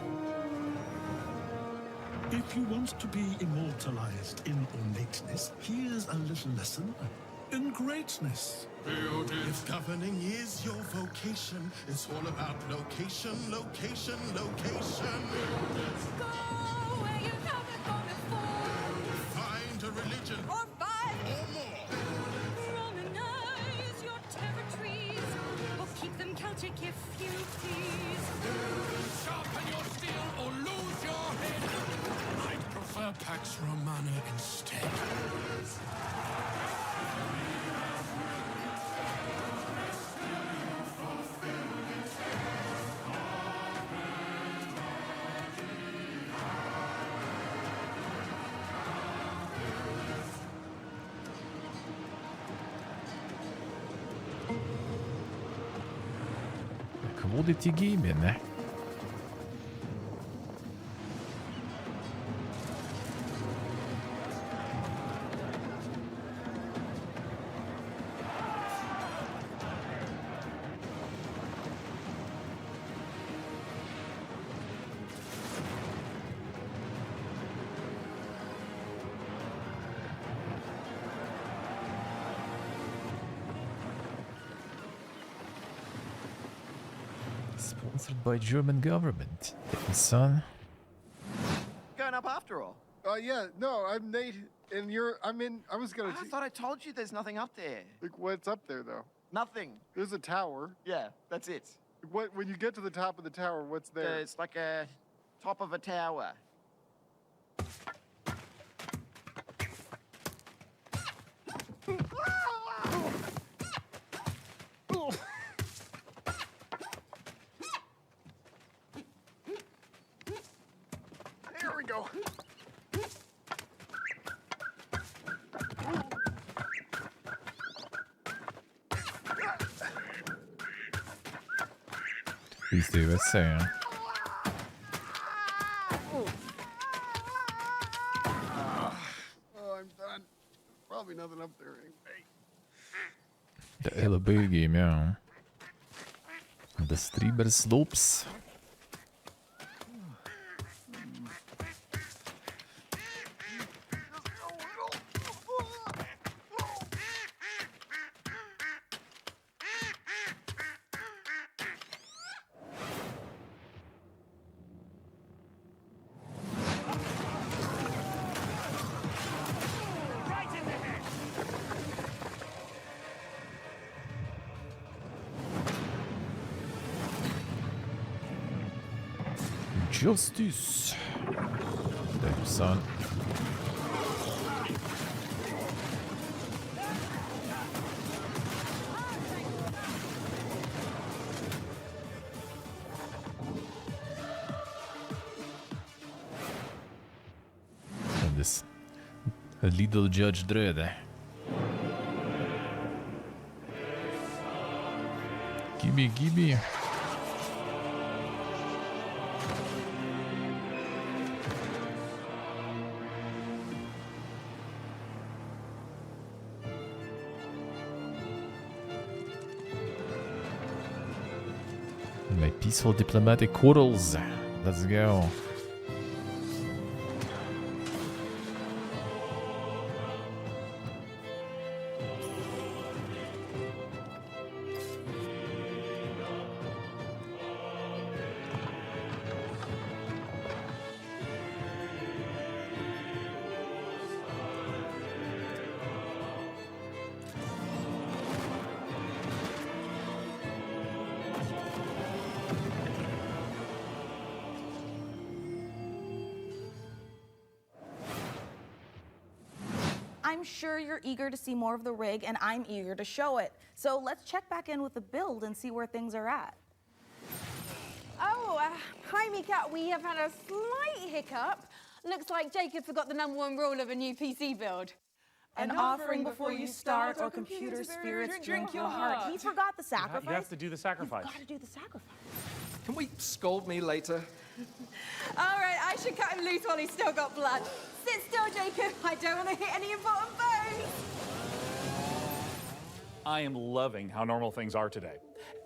If you want to be immortalized in ornateness, here's a little lesson in greatness. If governing is your vocation, it's all about location, location, location. Go where you've never gone before. Find a religion. Or five. Or more. Romanize your territories. Or keep them Celtic if you please. Sharpen your steel or lose your head. I'd prefer Pax Romana instead. Quality gaming, eh? Sponsored by German government. Son. Going up after all. Yeah, no, I'm Nate, and I was gonna... I thought I told you there's nothing up there. Like, what's up there, though? Nothing. There's a tower. Yeah, that's it. When you get to the top of the tower, what's there? It's like a top of a tower. There we go. Please do it soon. Oh, I'm done. Probably nothing up there anyway. Det är hela bygget, ja. The Strieber slopes. Justice. Damn, son. And this little Judge Dredd. Gimme. My peaceful diplomatic quarrels. Let's go. I'm sure you're eager to see more of the rig, and I'm eager to show it. So let's check back in with the build and see where things are at. Hi, Mika. We have had a slight hiccup. Looks like Jacob forgot the #1 rule of a new PC build. An offering before you start, or computer spirits drink your heart. He forgot the sacrifice. You have to do the sacrifice. You've got to do the sacrifice. Can we scold me later? All right, I should cut him loose while he's still got blood. Sit still, Jacob. I don't want to hit any important bones. I am loving how normal things are today.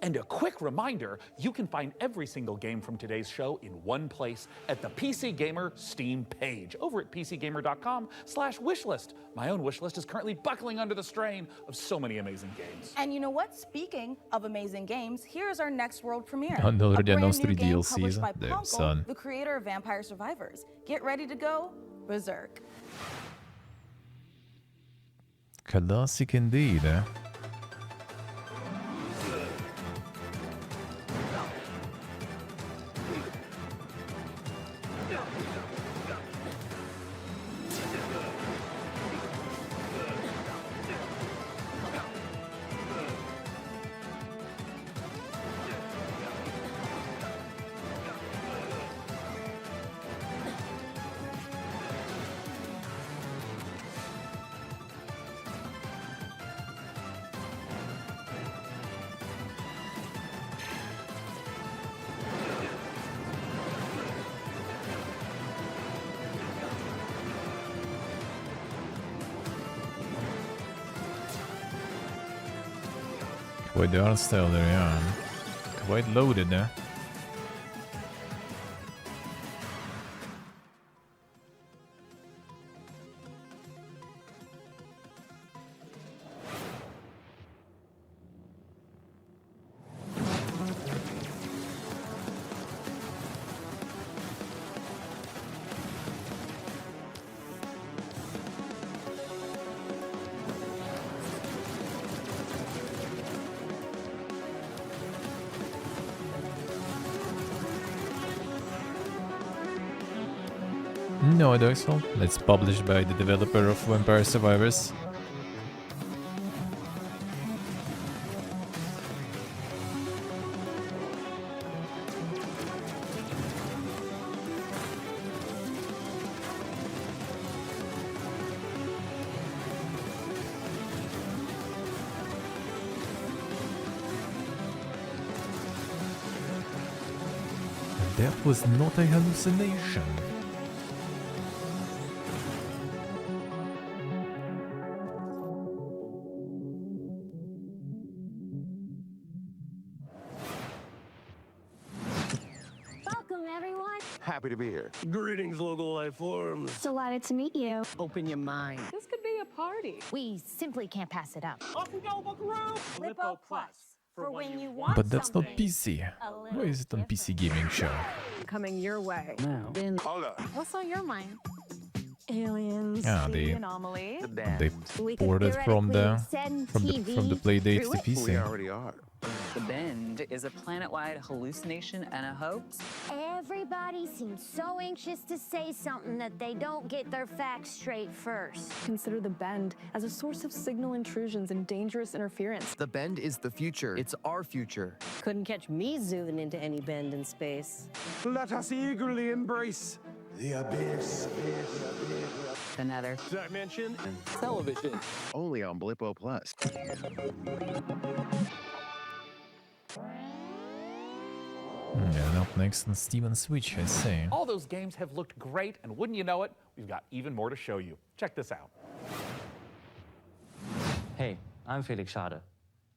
And a quick reminder, you can find every single game from today's show in one place at the PC Gamer Steam page over at pcgamer.com/wishlist. My own wishlist is currently buckling under the strain of so many amazing games. And you know what? Speaking of amazing games, here's our next world premiere. And already a brand announced new 3 game DLCs. published by Their Ponko, son. the creator of Vampire Survivors. Get ready to go berserk. Classic indeed, eh? Quite the art style there, yeah. Quite loaded there. No, Doxel. It's published by the developer of Vampire Survivors. That was not a hallucination. Welcome, everyone. Happy to be here. Greetings, local life forms. Delighted to meet you. Open your mind. This could be a party. We simply can't pass it up. Off we go, Buckaroo! Lippo Plus. For when you want But that's not PC. Why is it on PC Gaming Show? coming your way. Now. Hold up. What's on your mind? Aliens. Ah, the they anomaly. they ported from the Playdate to PC. We already are. The Bend is a planet-wide hallucination and a hoax. Everybody seems so anxious to say something that they don't get their facts straight first. Consider the Bend as a source of signal intrusions and dangerous interference. The Bend is the future. It's our future. Couldn't catch me zooming into any bend in space. Let us eagerly embrace the abyss. The Nether. Dimension. Television. Only on Blippo Plus. And up next on Steven Switch, I say. All those games have looked great, and wouldn't you know it, we've got even more to show you. Check this out. Hey, I'm Felix Schade.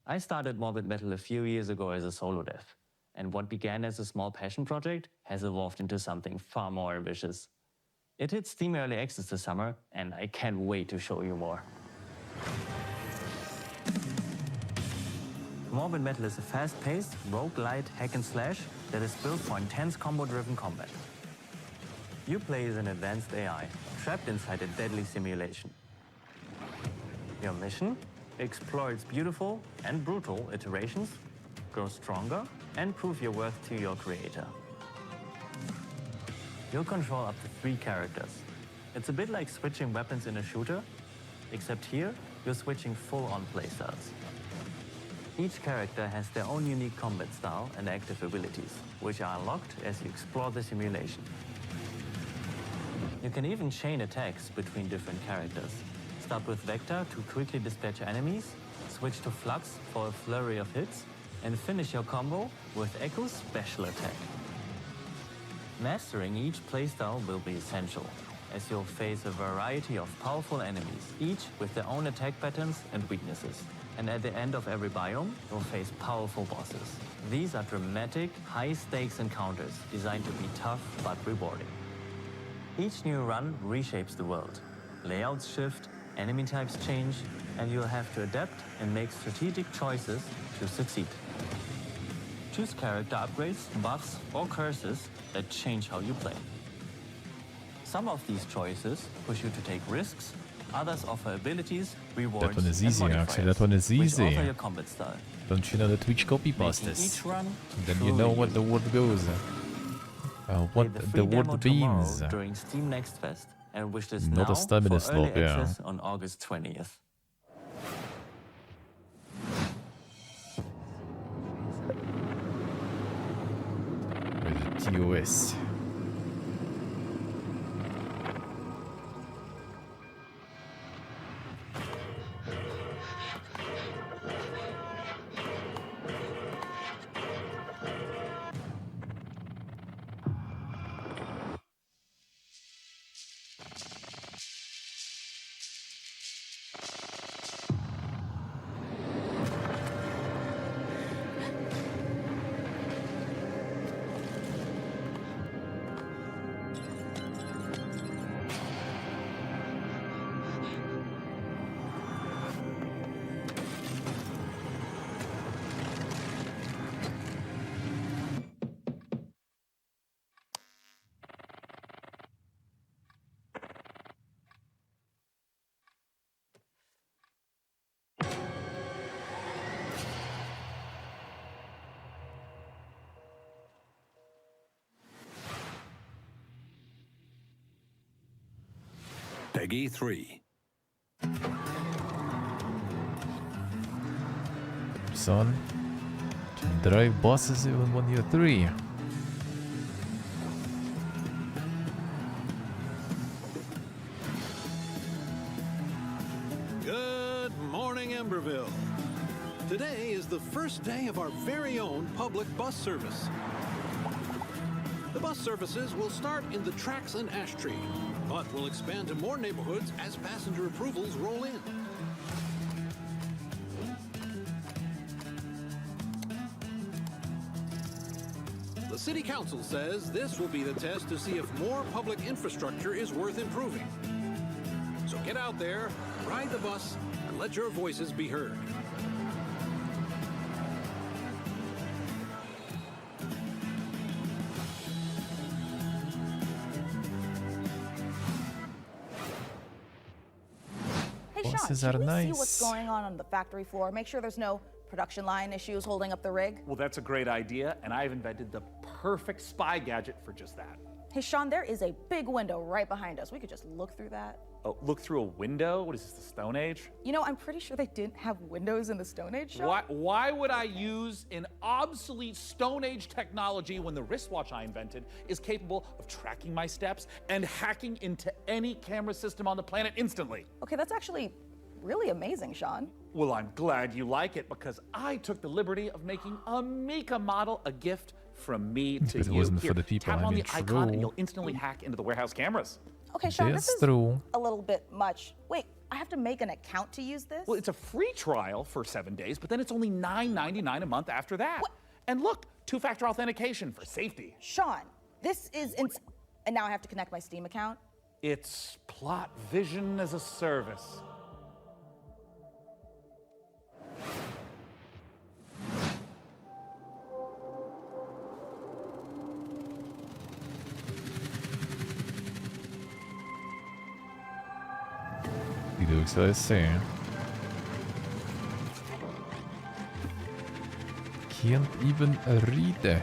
I started Morbid Metal a few years ago as a solo dev, and what began as a small passion project has evolved into something far more ambitious. It hit Steam Early Access this summer, and I can't wait to show you more. Morbid Metal is a fast-paced, roguelite hack-and-slash that is built for intense combo-driven combat. You play as an advanced AI, trapped inside a deadly simulation. Your mission? Explore its beautiful and brutal iterations, grow stronger, and prove your worth to your creator. You'll control up to 3 characters. It's a bit like switching weapons in a shooter, except here, you're switching full-on playstyles. Each character has their own unique combat style and active abilities, which are unlocked as you explore the simulation. You can even chain attacks between different characters. Start with Vector to quickly dispatch enemies, switch to Flux for a flurry of hits, and finish your combo with Echo's special attack. Mastering each playstyle will be essential, as you'll face a variety of powerful enemies, each with their own attack patterns and weaknesses. And at the end of every biome, you'll face powerful bosses. These are dramatic, high-stakes encounters designed to be tough but rewarding. Each new run reshapes the world. Layouts shift, enemy types change, and you'll have to adapt and make strategic choices to succeed. Choose character upgrades, buffs, or curses that change how you play. Some of these choices push you to take risks, others offer abilities, rewards, That one is and easy, modifiers, actually. That one is which easy. alter your combat style. Don't you know the Twitch copy Making pastas? each run Then you know truly what the word goes. What Play the free demo word tomorrow means. during Steam Next Fest, and wish this Not a now stamina for early slot, yeah. access on August 20th. With the TOS. Peggy 3. Son, can drive bosses even when you're 3. Good morning, Emberville. Today is the first day of our very own public bus service. The bus services will start in the tracks and Ash Tree, but will expand to more neighborhoods as passenger approvals roll in. The City Council says this will be the test to see if more public infrastructure is worth improving. So get out there, ride the bus, and let your voices be heard. Hey, Sean, Bosses should are we see nice. what's going on the factory floor? Make sure there's no production line issues holding up the rig? Well, that's a great idea, and I've invented the perfect spy gadget for just that. Hey, Sean, there is a big window right behind us. We could just look through that. Oh, look through a window? What is this, the Stone Age? You know, I'm pretty sure they didn't have windows in the Stone Age, Sean. Why would I use an obsolete Stone Age technology when the wristwatch I invented is capable of tracking my steps and hacking into any camera system on the planet instantly? Okay, that's actually really amazing, Sean. Well, I'm glad you like it because I took the liberty of making a Mika model a gift from me to If it you. wasn't Here, for the people, tap I on mean, the icon and true. you'll instantly hack into the warehouse cameras. Okay, Sean, this Yes, is true. a little bit much. Wait, I have to make an account to use this? Well, it's a free trial for 7 days, but then it's only $9.99 a month after that. And look, two-factor authentication for safety. Sean, this is and now I have to connect my Steam account? It's Plot Vision as a service. Video XLSC. Can't even read it.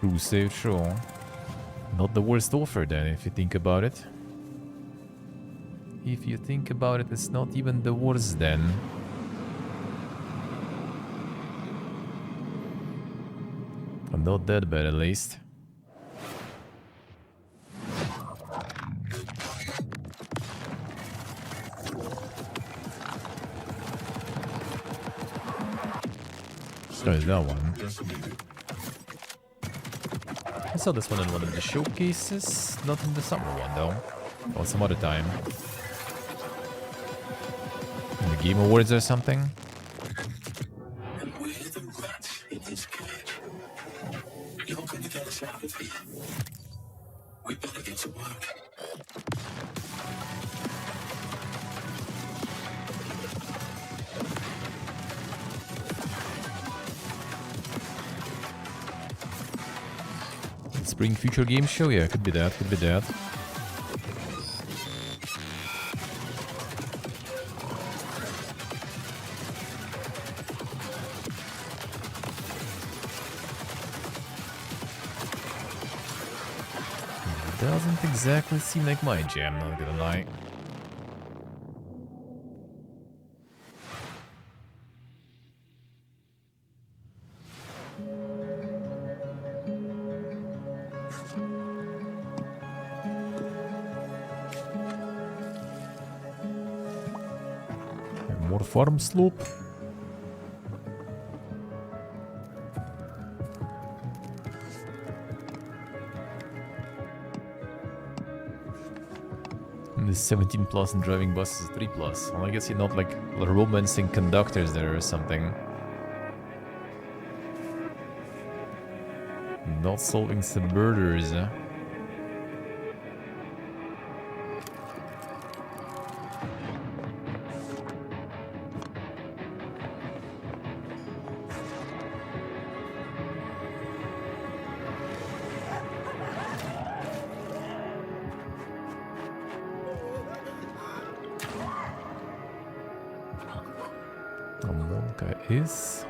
True save, sure. Not the worst offer then, if you think about it. If you think about it, it's not even the worst then. Not that bad at least. So is that one. I saw this one in one of the showcases, not in the summer one though. Or some other time. In the Game Awards or something. And we're the rats in this cage. You're going to get us out of here. We better get to work. Spring Future Game Show? Yeah, could be that, could be that. Doesn't exactly seem like my jam, not gonna lie. More farm slope. And this 17 plus and driving buses is 3 plus. Well, I guess you're not like romancing conductors there or something. Not solving some murders. Is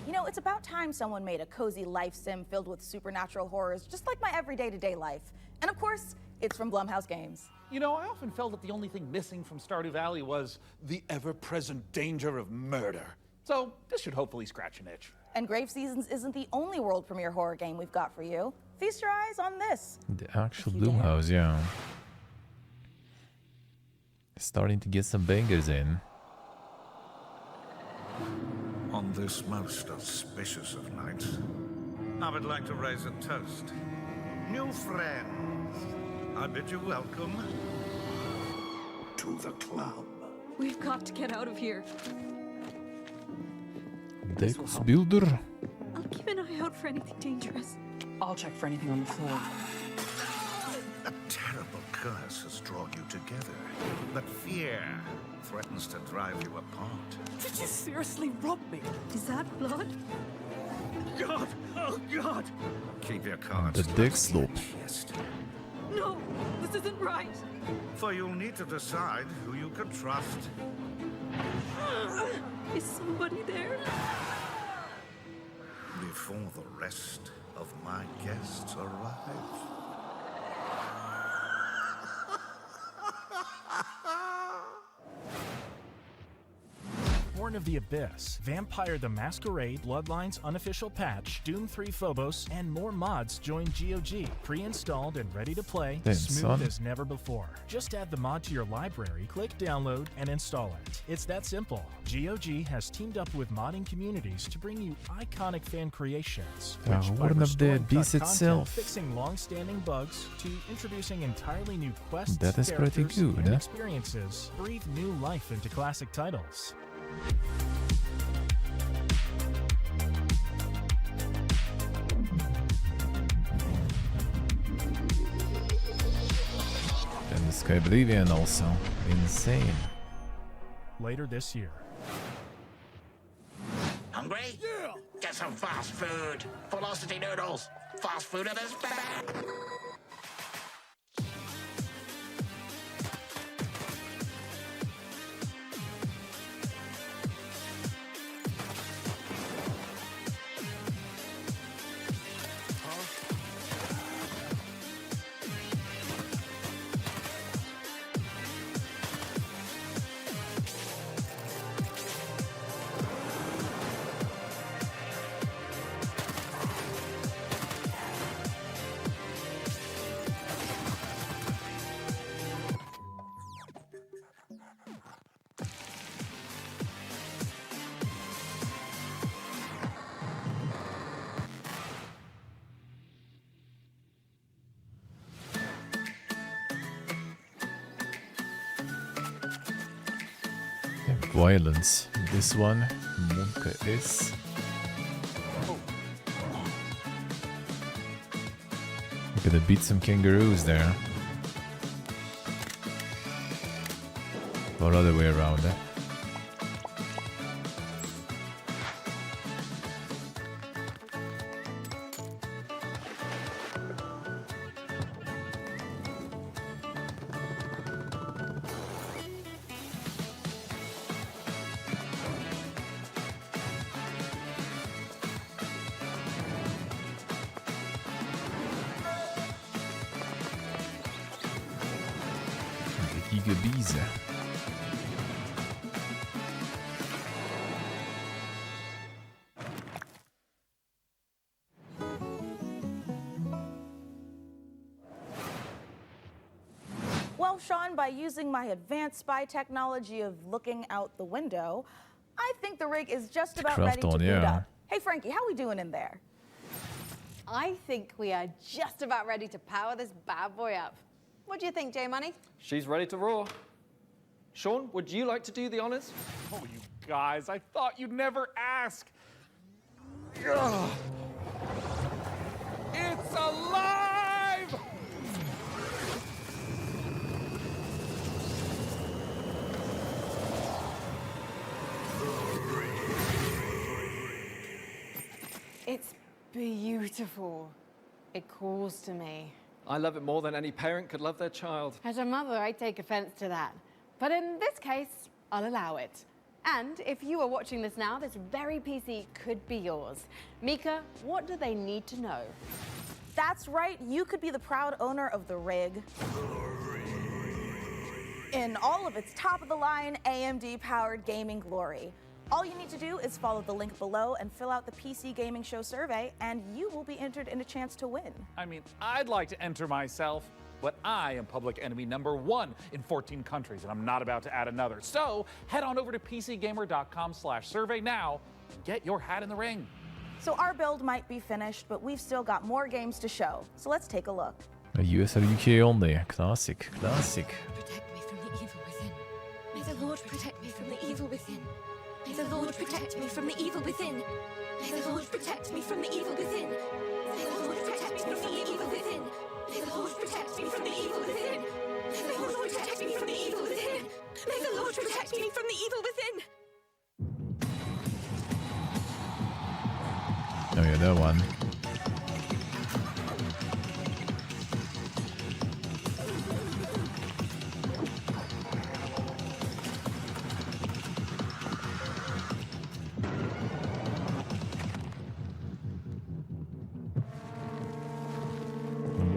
You know, it's about time someone made a cozy life sim filled with supernatural horrors, just like my everyday to-day life. And of course, it's from Blumhouse Games. You know, I often felt that the only thing missing from Stardew Valley was the ever-present danger of murder. So this should hopefully scratch an itch. And Grave Seasons isn't the only world premiere horror game we've got for you. Feast your eyes on this. the actual Blumhouse, yeah. Starting to get some bangers in. On this most auspicious of nights, I would like to raise a toast. New friends, I bid you welcome to the club. We've got to get out of here. Dex Builder. I'll keep an eye out for anything dangerous. I'll check for anything on the floor. A terrible curse has drawn you together, but fear threatens to drive you apart. Did you seriously rob me? Is that blood? God! Oh, God! Keep your cards The Dex slope. chest, No, this isn't right. for you'll need to decide who you can trust. Is somebody there? Before the rest of my guests arrive. Born of the Abyss, Vampire the Masquerade, Bloodlines unofficial patch, Doom 3 Phobos, and more mods join GOG. Pre-installed and ready to play, Damn, smooth son. as never before. Just add the mod to your library, click download, and install it. It's that simple. GOG has teamed up with modding communities to bring you iconic fan creations. Yeah, which, by one of the restoring cut beasts content, itself. fixing long-standing bugs, to introducing entirely new quests, That is pretty characters, good, and eh? experiences, breathe new life into classic titles. And the Sky Oblivion also. Insane. Later this year. Hungry? Yeah! Get some fast food. Velocity noodles. Fast food at its best. violence. This one, Monka S. We're gonna beat some kangaroos there. Or other way around, eh? Gigabees. Well, Sean, by using my advanced spy technology of looking out the window, I think the rig is just about ready to boot up. Hey, Frankie, how we doing in there? I think we are just about ready to power this bad boy up. What do you think, J-Money? She's ready to roar. Sean, would you like to do the honors? Oh, you guys, I thought you'd never ask. Ugh. It's alive! It's beautiful. It calls to me. I love it more than any parent could love their child. As a mother, I take offense to that. But in this case, I'll allow it. And if you are watching this now, this very PC could be yours. Mika, what do they need to know? That's right, you could be the proud owner of the rig. In all of its top-of-the-line AMD-powered gaming glory. All you need to do is follow the link below and fill out the PC Gaming Show survey, and you will be entered in a chance to win. I mean, I'd like to enter myself, but I am public enemy #1 in 14 countries, and I'm not about to add another. So head on over to PCGamer.com/survey now. Get your hat in the ring. So our build might be finished, but we've still got more games to show. So let's take a look. A US or UK only. Classic, classic. Protect me from the evil within. May the Lord protect me from the evil within. May the Lord protect me from the evil within. May the Lord protect me from the evil within. May the Lord protect me from the evil within. May the Lord protect me from the evil within. May the Lord protect me from the evil within. May the Lord protect me from the evil within. Oh yeah, that one.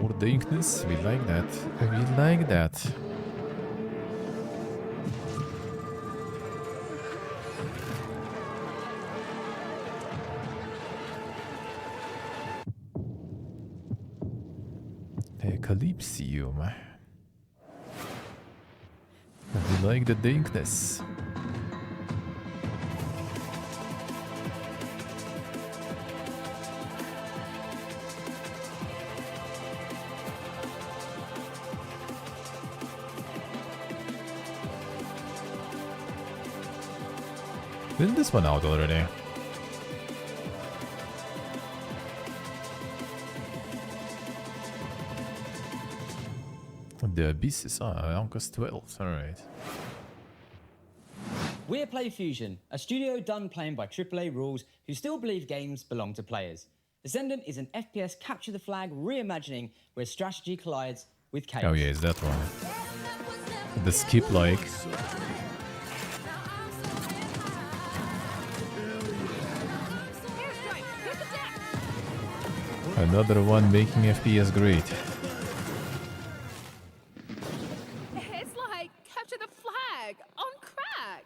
More dankness, we like that. We like that. Calypsium. We like the dankness. Isn't this one out already? The Abyss, August 12th, alright. We're PlayFusion, a studio done playing by AAA rules who still believe games belong to players. Descendant is an FPS capture the flag reimagining where strategy collides with chaos. Oh yeah, it's that one. The skip like. Another one making FPS great. It's like capture the flag on crack.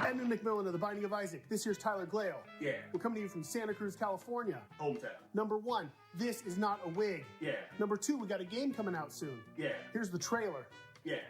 Edmund McMillan of The Binding of Isaac. This here's Tyler Glale. Yeah. We're coming to you from Santa Cruz, California. Hometown. Number 1, this is not a wig. Yeah. Number 2, we got a game coming out soon. Yeah. Here's the trailer. Yeah.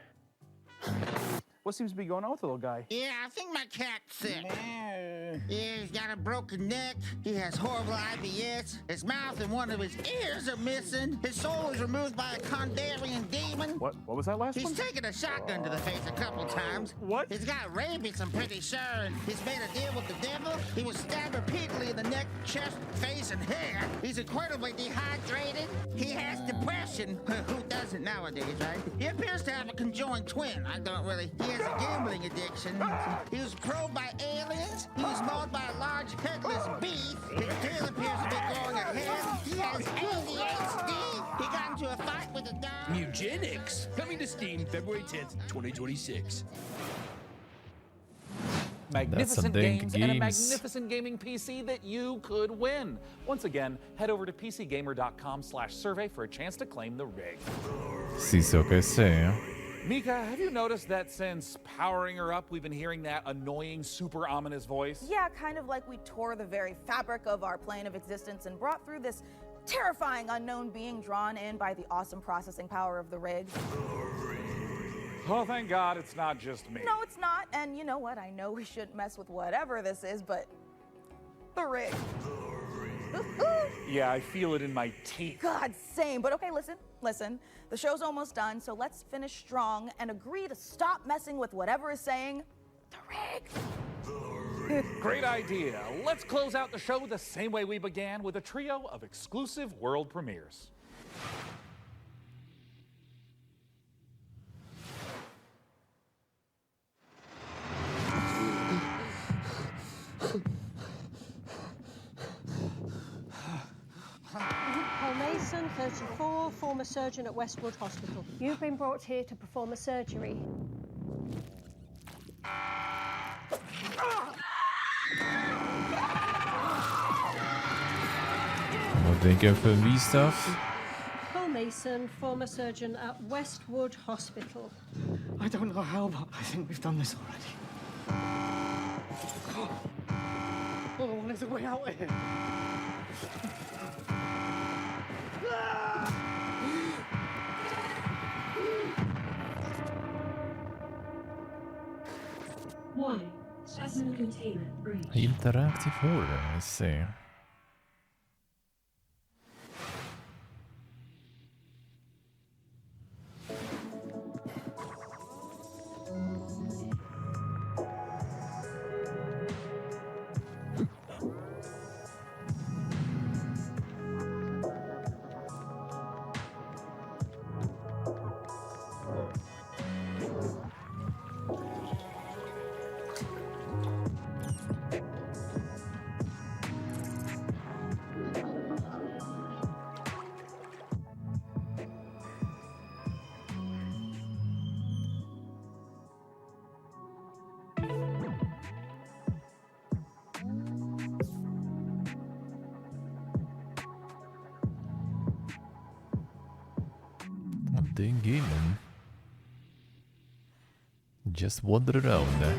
What seems to be going on with the little guy? Yeah, I think my cat's sick. Yeah, he's got a broken neck. He has horrible IBS. His mouth and one of his ears are missing. His soul was removed by a Kandarian demon. What was that last He's one? taken a shotgun to the face a couple times. What? He's got rabies, I'm pretty sure, and he's made a deal with the devil. He was stabbed repeatedly in the neck, chest, face, and hair. He's incredibly dehydrated. He has depression. Who doesn't nowadays, right? He appears to have a conjoined twin. He has a gambling addiction. He was probed by aliens. He was mauled by a large headless beast. His tail appears to be growing a head. He has ADHD. He got into a fight with a dog. Eugenics, coming to Steam February 10th, 2026. Magnificent dank games and a games. magnificent gaming PC that you could win. Once again, head over to pcgamer.com/survey for a chance to claim the rig. Sì, so che sei. Mika, have you noticed that since powering her up, we've been hearing that annoying, super ominous voice? Yeah, kind of like we tore the very fabric of our plane of existence and brought through this terrifying unknown being drawn in by the awesome processing power of the rig. Oh, thank God it's not just me. No, it's not. And you know what? I know we shouldn't mess with whatever this is, but the rig. Yeah, I feel it in my teeth. God, same. But okay, listen. The show's almost done, so let's finish strong and agree to stop messing with whatever is saying the rig. Great idea. Let's close out the show the same way we began, with a trio of exclusive world premieres. Paul Mason, 34, former surgeon at Westwood Hospital. You've been brought here to perform a surgery. Wat denk je van wie stuff? Paul Mason, former surgeon at Westwood Hospital. I don't know how, but I think we've done this already. All I want is a way out of here. Warning. Specimen containment breach. Interactive horror, I see. Dang game, man. Just wander around there.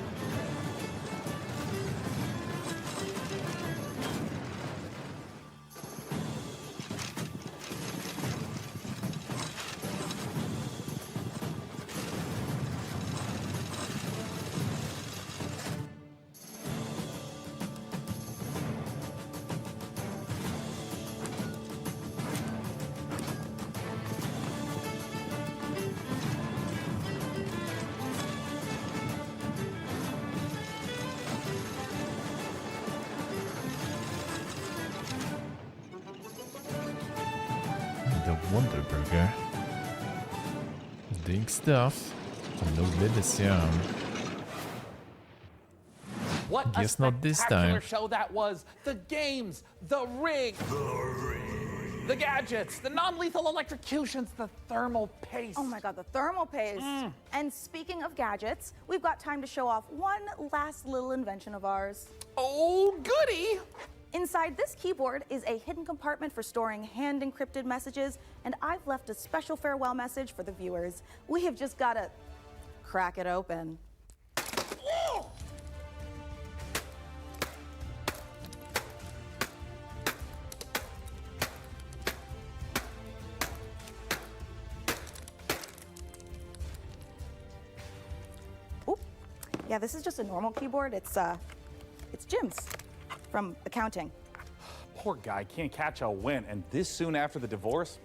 The Wonder Burger. Dink stuff. No limits, yeah. What Guess a not this spectacular time. show that was. The games, the rig, the gadgets, the non-lethal electrocutions, the thermal paste. Oh my God, the thermal paste. And speaking of gadgets, we've got time to show off one last little invention of ours. Oh, goody! Inside this keyboard is a hidden compartment for storing hand-encrypted messages, and I've left a special farewell message for the viewers. We have just got to crack it open. Oop. Yeah, this is just a normal keyboard. It's Jim's from accounting. Poor guy can't catch a win, and this soon after the divorce?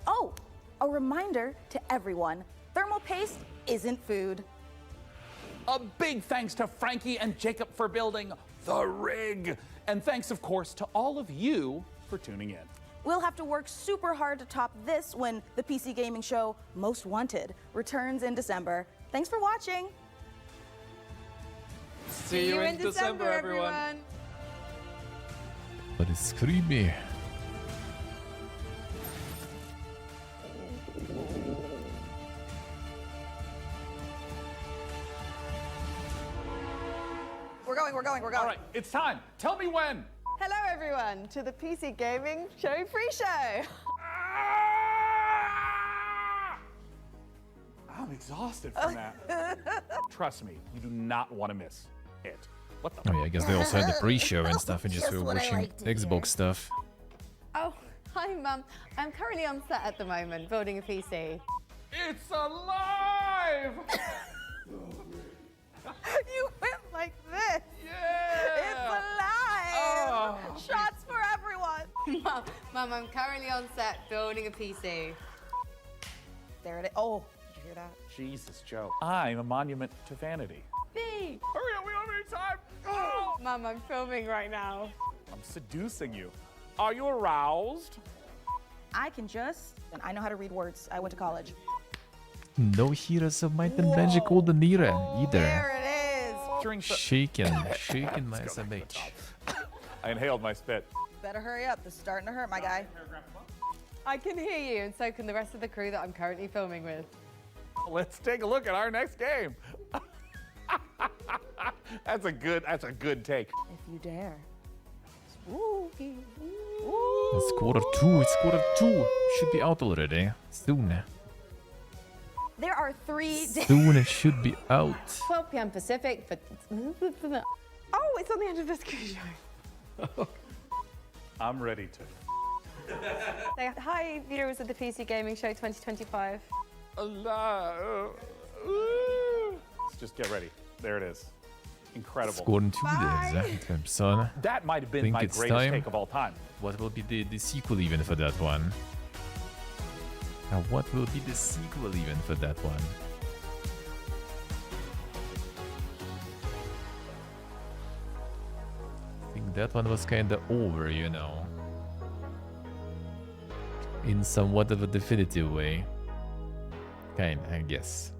Oh, a reminder to everyone, thermal paste isn't food. A big thanks to Frankie and Jacob for building The Rig. And thanks, of course, to all of you for tuning in. We'll have to work super hard to top this when the PC gaming show Most Wanted returns in December. Thanks for watching. See you in December, everyone. But it's creepy. We're going. All right, it's time. Tell me when. Hello, everyone, to the PC Gaming Show pre-show. I'm exhausted from that. Trust me, you do not want to miss it. What the? Oh yeah, I guess they also had the pre-show and stuff, and just were watching Xbox stuff. Oh, hi, Mum. I'm currently on set at the moment, building a PC. It's alive! You went like this. Yeah! It's alive. Oh. Shots for everyone. Mum, I'm currently on set building a PC. There it is. Oh, did you hear that? Jesus, Joe. I'm a monument to vanity. Me. Hurry up, we don't have any time. Oh. Mum, I'm filming right now. I'm seducing you. Are you aroused? I can just, and I know how to read words. I went to college. No Heroes of Might and Magic Golden Era either. There it is. Shaken my SMH. I inhaled my spit. Better hurry up. This is starting to hurt, my guy. I can hear you, and so can the rest of the crew that I'm currently filming with. Let's take a look at our next game. That's a good take. If you dare. Spooky. It's quarter 2. Should be out already. Soon. There are 3 days. Soon it should be out. 12 p.m. Pacific, but oh, it's on the end of this cruise show. I'm ready to. Say hi, viewers of the PC Gaming Show 2025. Let's just get ready. There it is. Incredible. Scorn 2 there, son. That might have been my greatest take of all time. What will be the sequel even for that one? Now, what will be the sequel even for that one? I think that one was kinda over, you know. In somewhat of a definitive way. Kinda, I guess.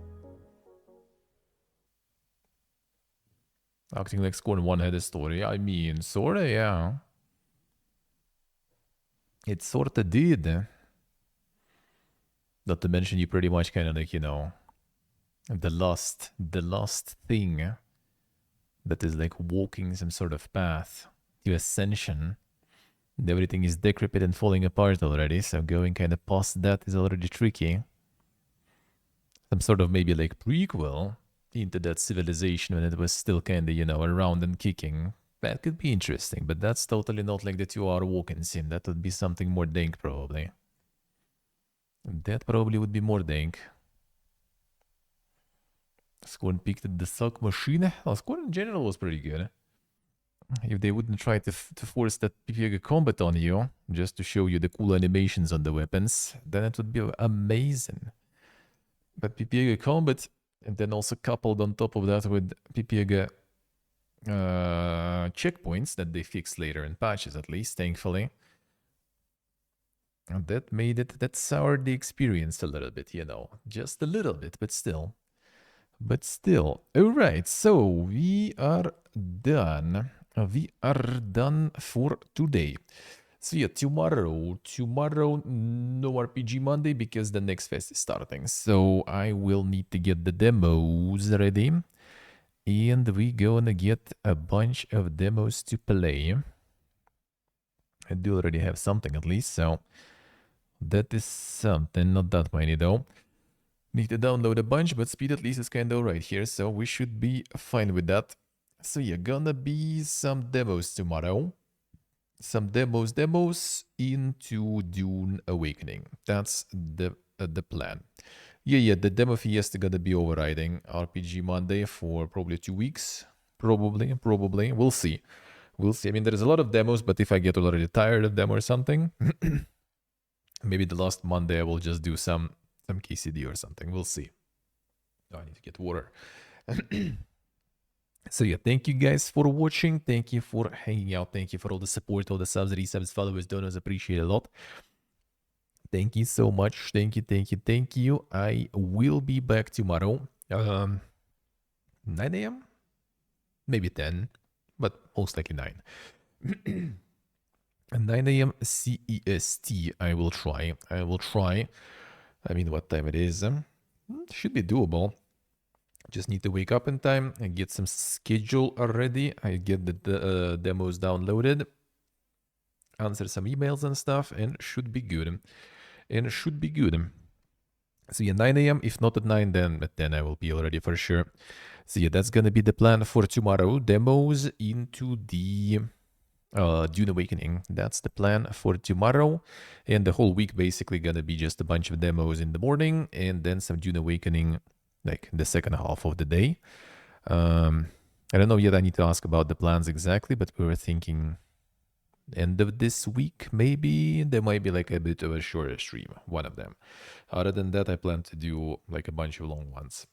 Acting like Scorn 1 had a story. I mean, sorta, yeah. It sorta did. Not to mention you pretty much kind of like, you know, the last thing that is like walking some sort of path to ascension. Everything is decrepit and falling apart already, so going kind of past that is already tricky. Some sort of maybe like prequel into that civilization when it was still kind of, you know, around and kicking. That could be interesting, but that's totally not like the 2-hour walking sim. That would be something more dank probably. That probably would be more dank. Scorn picked the suck machine. Well, Scorn in general was pretty good. If they wouldn't try to force that PPG combat on you, just to show you the cool animations on the weapons, then it would be amazing. But PPG combat, and then also coupled on top of that with PPG checkpoints that they fixed later in patches at least, thankfully. And that made it, that soured the experience a little bit, you know. Just a little bit, but still. Alright, so we are done. We are done for today. So yeah, tomorrow, no RPG Monday because the next fest is starting. So I will need to get the demos ready. And we gonna get a bunch of demos to play. I do already have something at least, so that is something, not that many though. Need to download a bunch, but speed at least is kinda alright here, so we should be fine with that. So yeah, gonna be some demos tomorrow. Some demos into Dune Awakening. That's the plan. Yeah, the demo fiesta gonna be overriding RPG Monday for probably 2 weeks. Probably. We'll see. I mean, there's a lot of demos, but if I get already tired of them or something, maybe the last Monday I will just do some KCD or something. We'll see. Oh, I need to get water. So yeah, thank you guys for watching. Thank you for hanging out. Thank you for all the support, all the subs, resubs, followers, donors. Appreciate it a lot. Thank you so much. Thank you. I will be back tomorrow. 9 a.m? Maybe 10, but most likely 9. 9 a.m. CEST. I will try. I mean, what time it is? Should be doable. Just need to wake up in time and get some schedule already. I get the demos downloaded, answer some emails and stuff, and should be good. So yeah, 9 a.m. If not at 9, then at 10 I will be already for sure. So yeah, that's gonna be the plan for tomorrow. Demos into the Dune Awakening. That's the plan for tomorrow. And the whole week basically gonna be just a bunch of demos in the morning and then some Dune Awakening like the second half of the day. I don't know yet. I need to ask about the plans exactly, but we were thinking end of this week, maybe. There might be like a bit of a shorter stream, one of them. Other than that, I plan to do like a bunch of long ones,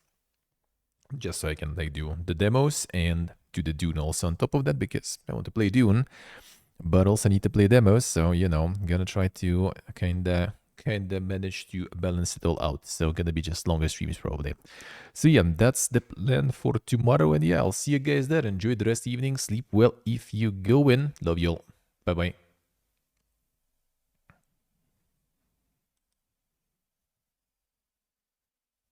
just so I can like do the demos and do the Dune also on top of that, because I want to play Dune, but also need to play demos. So, you know, I'm gonna try to kind of manage to balance it all out. So gonna be just longer streams probably. So yeah, that's the plan for tomorrow. And yeah, I'll see you guys there. Enjoy the rest of the evening. Sleep well if you go in. Love you all. Bye bye.